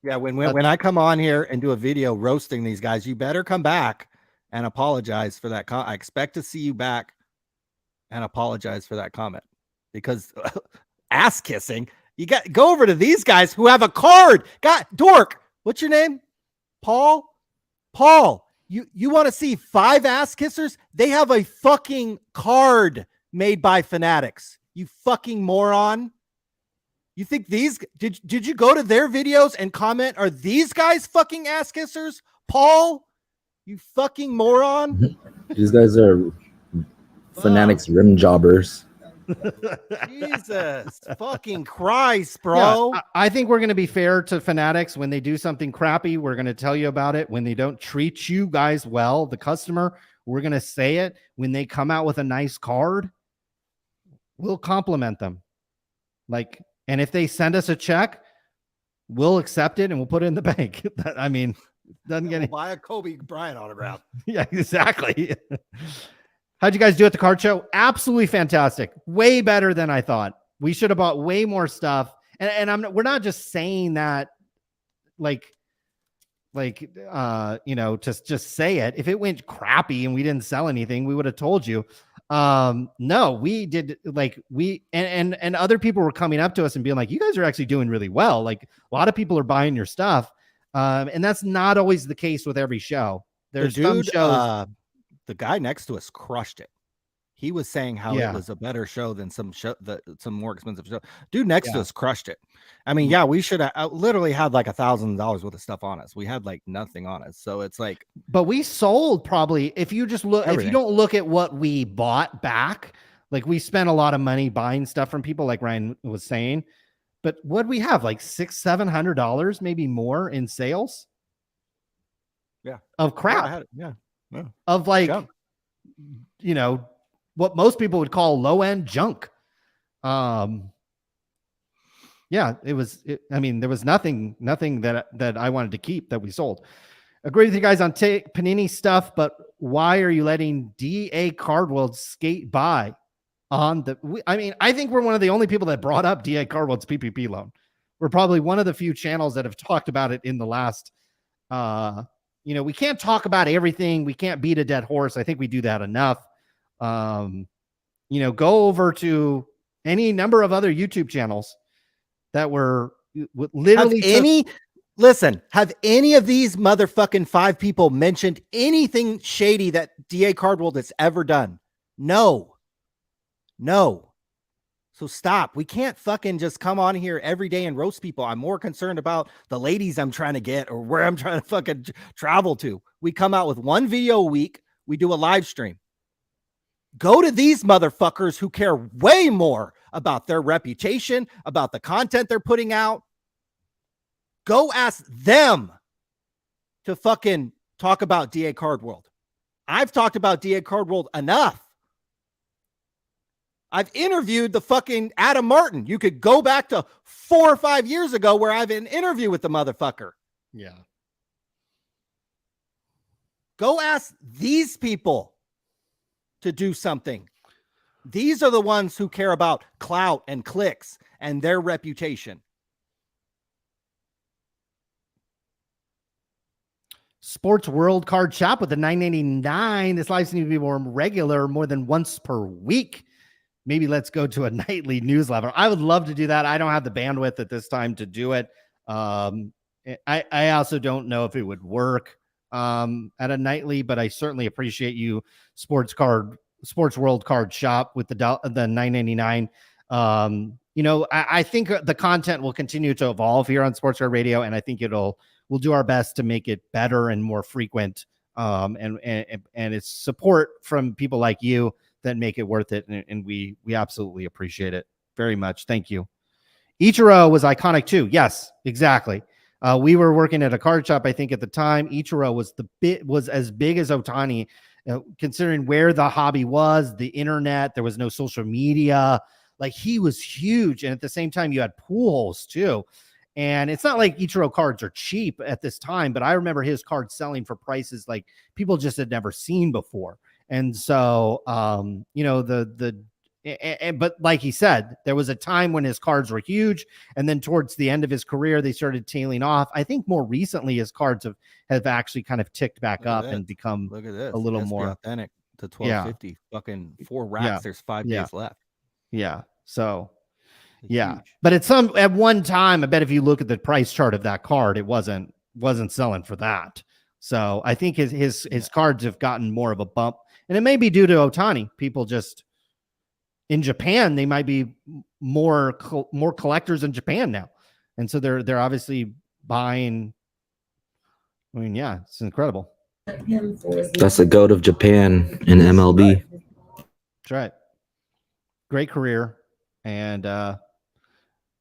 Yeah, when I come on here and do a video roasting these guys, you better come back and apologize for that. I expect to see you back and apologize for that comment, because ass kissing. You got go over to these guys who have a card. Dork. What's your name? Paul. You want to see 5 ass kissers? They have a fucking card made by Fanatics. You fucking moron. You think these did you go to their videos and comment, are these guys fucking ass kissers? Paul, you fucking moron.
These guys are Fanatics rim jobbers.
Jesus fucking Christ, bro.
Yeah, I think we're going to be fair to Fanatics. When they do something crappy, we're going to tell you about it. When they don't treat you guys well, the customer, we're going to say it. When they come out with a nice card, we'll compliment them. And if they send us a check, we'll accept it and we'll put it in the bank. I mean, doesn't get
buy a Kobe Bryant autograph.
Yeah, exactly. How'd you guys do at the card show? Absolutely fantastic. Way better than I thought. We should have bought way more stuff. And we're not just saying that just say it. If it went crappy and we didn't sell anything, we would have told you. No, we did. And other people were coming up to us and being like, you guys are actually doing really well. Like, a lot of people are buying your stuff. And that's not always the case with every show. There's some shows.
The guy next to us crushed it. He was saying how it was a better show than some more expensive show. Dude next to us crushed it. I mean, we should have literally had like $1,000 worth of stuff on us. We had like nothing on us. So it's like,
but we sold probably, if you just look, if you don't look at what we bought back, like we spent a lot of money buying stuff from people, like Ryan was saying, but what we have, like $600-700, maybe more in sales.
Yeah.
Of crap.
Yeah.
Of like, junk. What most people would call low end junk. There was nothing that I wanted to keep that we sold. Agree with you guys on Panini stuff, but why are you letting DA Cardworld skate by on I think we're one of the only people that brought up DA Cardworld's PPP loan. We're probably one of the few channels that have talked about it in the last, we can't talk about everything. We can't beat a dead horse. I think we do that enough. Go over to any number of other YouTube channels that were literally
have any of these motherfucking 5 people mentioned anything shady that DA Cardworld has ever done? No. So stop. We can't fucking just come on here every day and roast people. I'm more concerned about the ladies I'm trying to get or where I'm trying to fucking travel to. We come out with 1 video a week. We do a live stream. Go to these motherfuckers who care way more about their reputation, about the content they're putting out. Go ask them to fucking talk about DA Cardworld. I've talked about DA Cardworld enough. I've interviewed the fucking Adam Martin. You could go back to 4 or 5 years ago where I have an interview with the motherfucker.
Yeah.
Go ask these people to do something. These are the ones who care about clout and clicks and their reputation.
Sports World Card Shop with the $9.99. This live seems to be more regular, more than once per week. Maybe let's go to a nightly newsletter. I would love to do that. I don't have the bandwidth at this time to do it. I also don't know if it would work at a nightly, but I certainly appreciate you, Sports World Card Shop with the $9.99. I think the content will continue to evolve here on Sports Card Radio, and I think we'll do our best to make it better and more frequent. And it's support from people like you that make it worth it. And we absolutely appreciate it very much. Thank you. Ichiro was iconic too. Yes, exactly. We were working at a card shop, I think, at the time. Ichiro was as big as Ohtani, considering where the hobby was, the internet. There was no social media. Like, he was huge. And at the same time, you had Pujols too. And it's not like Ichiro cards are cheap at this time, but I remember his cards selling for prices like people just had never seen before. And so, but like he said, there was a time when his cards were huge, and then towards the end of his career, they started tailing off. I think more recently, his cards have actually kind of ticked back up and become a little more
authentic to 1250. Yeah. Fucking 4 racks. Yeah. There's 5 days left.
Yeah. So, yeah. Huge. But at one time, I bet if you look at the price chart of that card, it wasn't selling for that. So I think his cards have gotten more of a bump. And it may be due to Ohtani. People just in Japan, they might be more collectors in Japan now, and so they're obviously buying. I mean, yeah, it's incredible.
That's the GOAT of Japan in MLB.
That's right. Great career, and I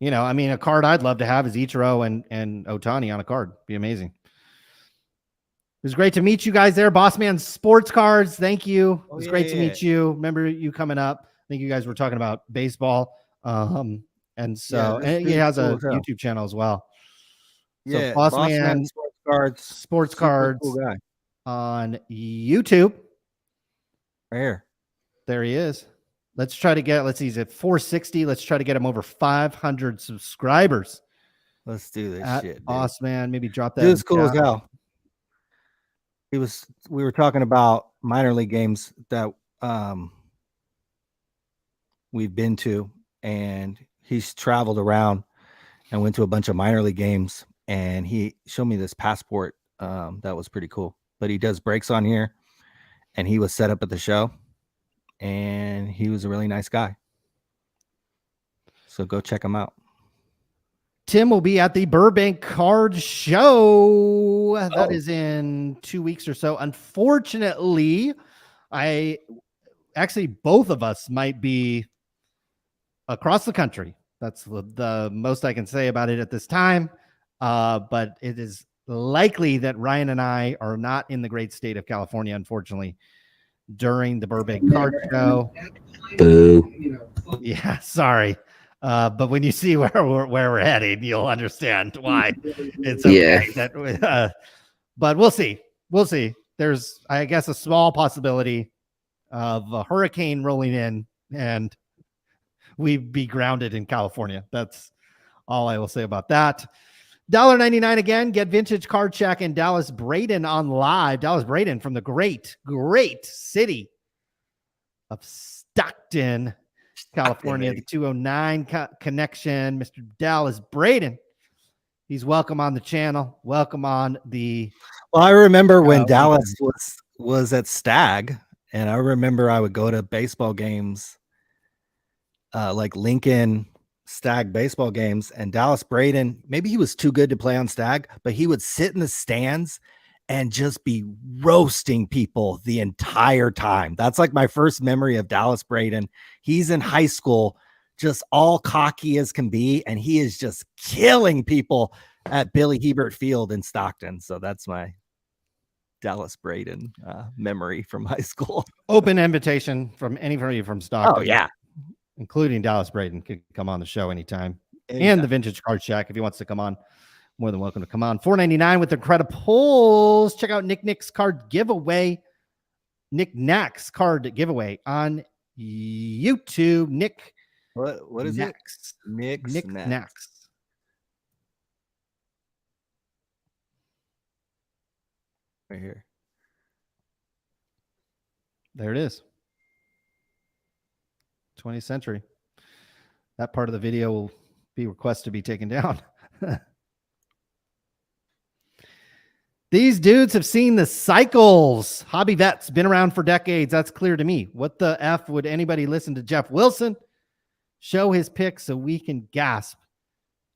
mean, a card I'd love to have is Ichiro and Ohtani on a card. Be amazing. It was great to meet you guys there. Boss Man Sports Cards. Thank you. It was great to meet you. Remember you coming up. I think you guys were talking about baseball. And so and he has a YouTube channel as well.
Yeah.
So Boss Man Sports Cards
cool guy.
On YouTube.
Right here.
There he is. Let's try to get, he's at 460. Let's try to get him over 500 subscribers.
Let's do this shit. Dude.
Boss Man, maybe drop that.
Dude's cool as hell. We were talking about minor league games that we've been to, and he's traveled around and went to a bunch of minor league games, and he showed me this passport that was pretty cool. But he does breaks on here, and he was set up at the show, and he was a really nice guy. So go check him out.
Tim will be at the Burbank Card Show. That is in 2 weeks or so. Unfortunately, both of us might be across the country. That's the most I can say about it at this time. But it is likely that Ryan and I are not in the great state of California, unfortunately, during the Burbank Card Show.
Boo.
Yeah, sorry. But when you see where we're heading, you'll understand why it's okay. But we'll see. There's, I guess, a small possibility of a hurricane rolling in and we'd be grounded in California. That's all I will say about that. $1.99 again. Get Vintage Card Check and Dallas Braden on live. Dallas Braden from the great city of Stockton, California, the 209 connection, Mr. Dallas Braden. He's welcome on the channel. Welcome on the.
Well, I remember when Dallas was at Stag, and I remember I would go to baseball games, like Lincoln Stag baseball games, and Dallas Braden. Maybe he was too good to play on Stag, but he would sit in the stands and just be roasting people the entire time. That's like my first memory of Dallas Braden. He's in high school, just all cocky as can be, and he is just killing people at Billy Hebert Field in Stockton. So that's my Dallas Braden memory from high school.
Open invitation from anybody from Stockton.
Oh, yeah.
Including Dallas Braden could come on the show anytime. And the Vintage Card Shack, if he wants to come on. More than welcome to come on. $4.99 with Incredibles. Check out Nick Nick's card giveaway. Nick Knack's card giveaway on YouTube. Nick,
What is
next.
it? Nick's
Nick
next.
next.
Right here.
There it is. 20th century. That part of the video will be requested to be taken down. These dudes have seen the cycles. Hobby vets, been around for decades. That's clear to me. What the F would anybody listen to Jeff Wilson show his picks so we can gasp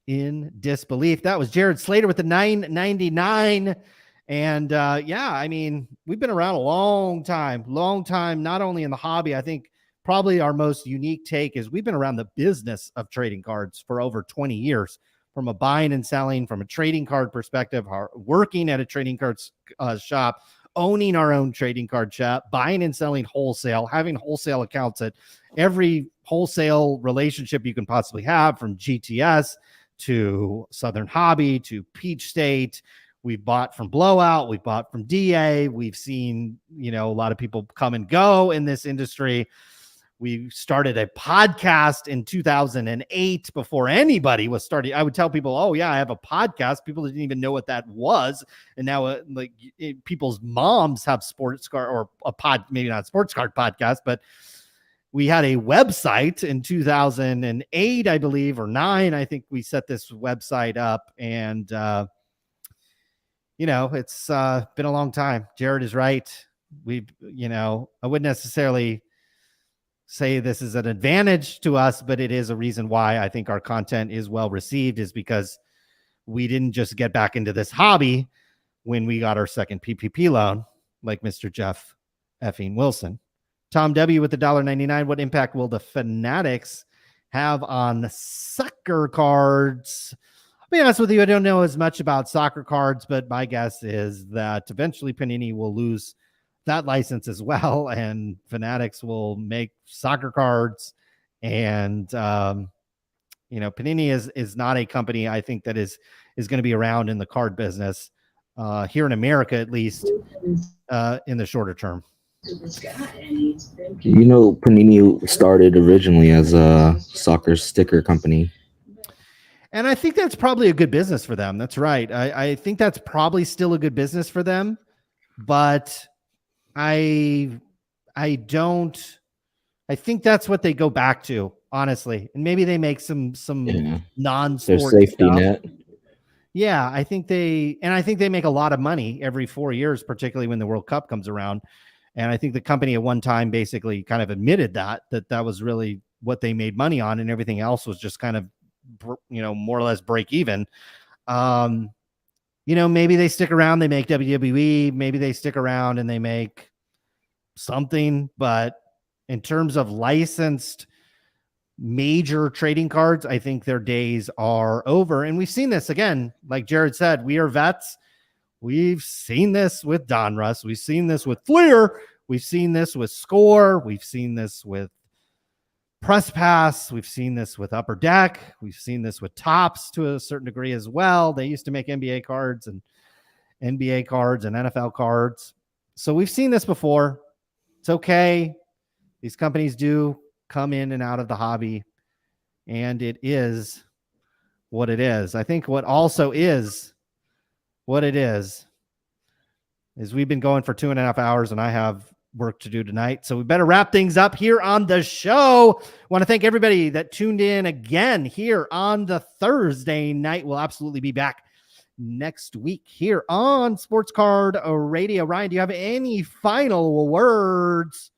in disbelief? That was Jared Slater with the 999. And yeah, I mean, we've been around a long time, not only in the hobby. I think probably our most unique take is we've been around the business of trading cards for over 20 years. From a buying and selling, from a trading card perspective, working at a trading card shop, owning our own trading card shop, buying and selling wholesale, having wholesale accounts at every wholesale relationship you can possibly have, from GTS to Southern Hobby to Peach State. We've bought from Blowout. We've bought from DA. We've seen, a lot of people come and go in this industry. We started a podcast in 2008 before anybody was starting. I would tell people, oh yeah, I have a podcast. People didn't even know what that was. And now people's moms have sports card or maybe not sports card podcast, but we had a website in 2008, I believe, or 9. I think we set this website up, and it's been a long time. Jared is right. I wouldn't necessarily say this is an advantage to us, but it is a reason why I think our content is well received, is because we didn't just get back into this hobby when we got our second PPP loan, like Mr. Jeff effing Wilson. Tom W with the $1.99. What impact will the Fanatics have on soccer cards? I'll be honest with you, I don't know as much about soccer cards, but my guess is that eventually Panini will lose that license as well, and Fanatics will make soccer cards. And Panini is not a company I think that is going to be around in the card business here in America, at least in the shorter term.
Panini started originally as a soccer sticker company.
And I think that's probably a good business for them. That's right. I think that's probably still a good business for them, but I think that's what they go back to, honestly. And maybe they make some non-sport
their safety
stuff.
net.
Yeah, I think they make a lot of money every 4 years, particularly when the World Cup comes around. And I think the company at one time basically kind of admitted that was really what they made money on, and everything else was just kind of, more or less break even. Maybe they stick around, they make WWE, maybe they stick around and they make something, but in terms of licensed major trading cards, I think their days are over. And we've seen this again, like Jared said, we are vets. We've seen this with Donruss. We've seen this with Fleer. We've seen this with Score. We've seen this with Press Pass. We've seen this with Upper Deck. We've seen this with Topps to a certain degree as well. They used to make NBA cards and NBA cards and NFL cards. So we've seen this before. It's okay. These companies do come in and out of the hobby, and it is what it is. I think what also is what it is we've been going for 2.5 hours, and I have work to do tonight. So we better wrap things up here on the show. I want to thank everybody that tuned in again here on the Thursday night. We'll absolutely be back next week here on Sports Card Radio. Ryan, do you have any final words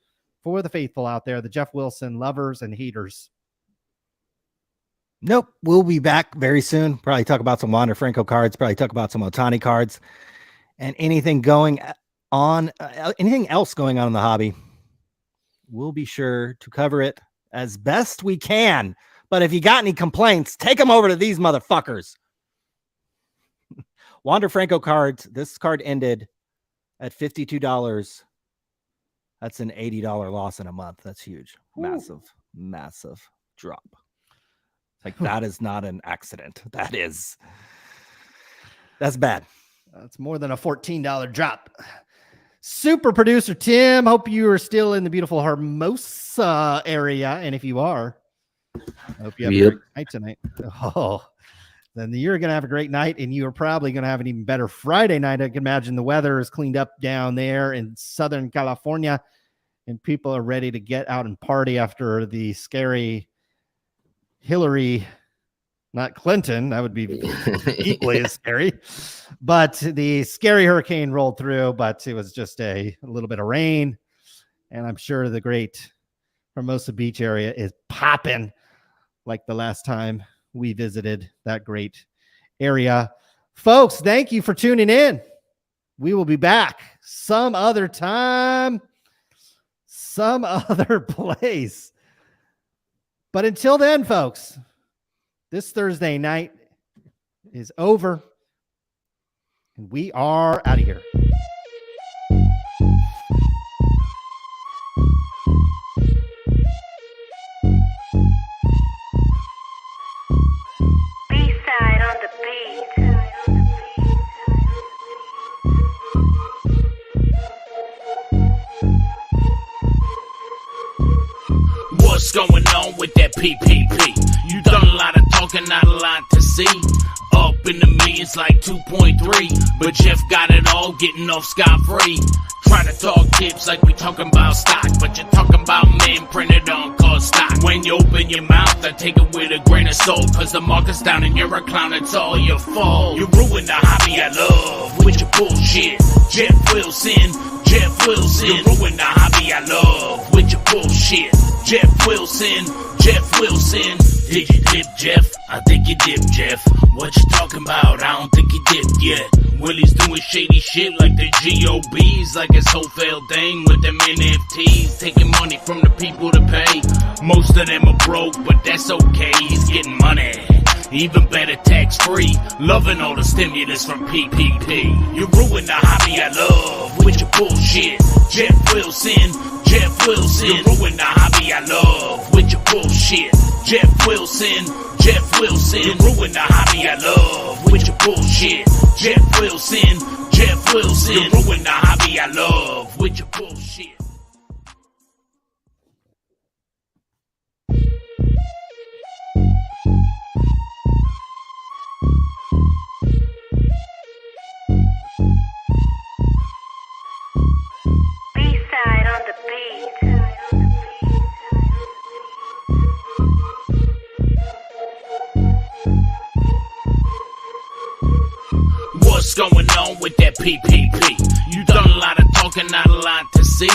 for the faithful out there, the Jeff Wilson lovers and haters?
Nope. We'll be back very soon. Probably talk about some Wander Franco cards, probably talk about some Ohtani cards, and anything else going on in the hobby. We'll be sure to cover it as best we can. But if you got any complaints, take them over to these motherfuckers. Wander Franco cards. This card ended at $52. That's an $80 loss in a month. That's huge. Massive drop. Like, that is not an accident. That's bad.
That's more than a $14 drop. Super producer Tim. Hope you are still in the beautiful Hermosa area. And if you are, I hope you have a great night tonight. Oh, then you're going to have a great night, and you are probably going to have an even better Friday night. I can imagine the weather is cleaned up down there in Southern California, and people are ready to get out and party after the scary Hillary, not Clinton. That would be equally as scary. But the scary hurricane rolled through, but it was just a little bit of rain. And I'm sure the great Hermosa Beach area is popping like the last time we visited that great area. Folks, thank you for tuning in. We will be back some other time, some other place. But until then, folks, this Thursday night is over, and we are out of here.
B-side on the beat.
What's going on with that PPP? You done a lot of talking, not a lot to see. Up in the millions like 2.3, but Jeff got it all, getting off scot-free. Try to talk tips like we talking about stock, but you're talking about men printed on cost stock. When you open your mouth, I take it with a grain of salt, cause the market's down and you're a clown, it's all your fault. You ruined the hobby I love with your bullshit. Jeff Wilson, Jeff Wilson. You ruined the hobby I love with your bullshit. Jeff Wilson, Jeff Wilson. Did you dip, Jeff? I think you dipped, Jeff. What you talking about? I don't think you dipped yet. Willie's doing shady shit like the GOBs, like his wholesale thing with them NFTs, taking money from the people to pay. Most of them are broke, but that's okay, he's getting money. Even better, tax-free, loving all the stimulus from PPP. You ruined the hobby I love with your bullshit. Jeff Wilson, Jeff Wilson. You ruined the hobby I love with your bullshit. Jeff Wilson, Jeff Wilson. You ruined the hobby I love with your bullshit. Jeff Wilson, Jeff Wilson. You ruined the hobby I love with your bullshit.
B-side on the beat.
What's going on with that PPP? You done a lot of talking, not a lot to see.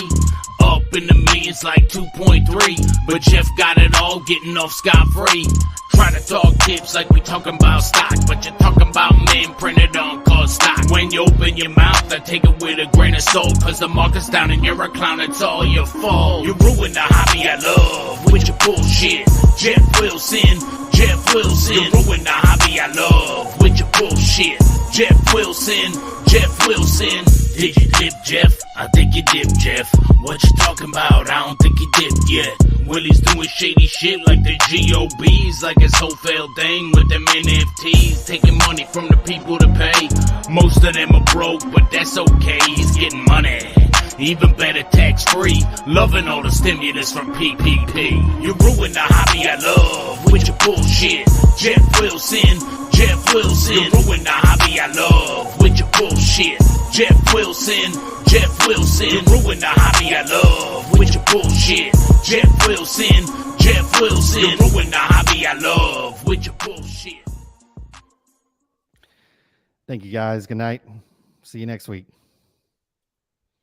Up in the millions like 2.3, but Jeff got it all, getting off scot-free. Try to talk tips like we talking about stock, but you're talking about men printed on cost stock. When you open your mouth, I take it with a grain of salt, cause the market's down and you're a clown, it's all your fault. You ruined the hobby I love with your bullshit. Jeff Wilson, Jeff Wilson. You ruined the hobby I love with your bullshit. Jeff Wilson, Jeff Wilson. Did you dip, Jeff? I think you dipped, Jeff. What you talking about? I don't think you dipped yet. Willie's doing shady shit like the GOBs, like his wholesale thing with them NFTs, taking money from the people to pay. Most of them are broke, but that's okay, he's getting money. Even better, tax-free, loving all the stimulus from PPP. You ruined the hobby I love with your bullshit. Jeff Wilson, Jeff Wilson. You ruined the hobby I love with your bullshit. Jeff Wilson, Jeff Wilson. You ruined the hobby I love with your bullshit. Jeff Wilson, Jeff Wilson. You ruined the hobby I love with your bullshit.
Thank you, guys. Good night. See you next week.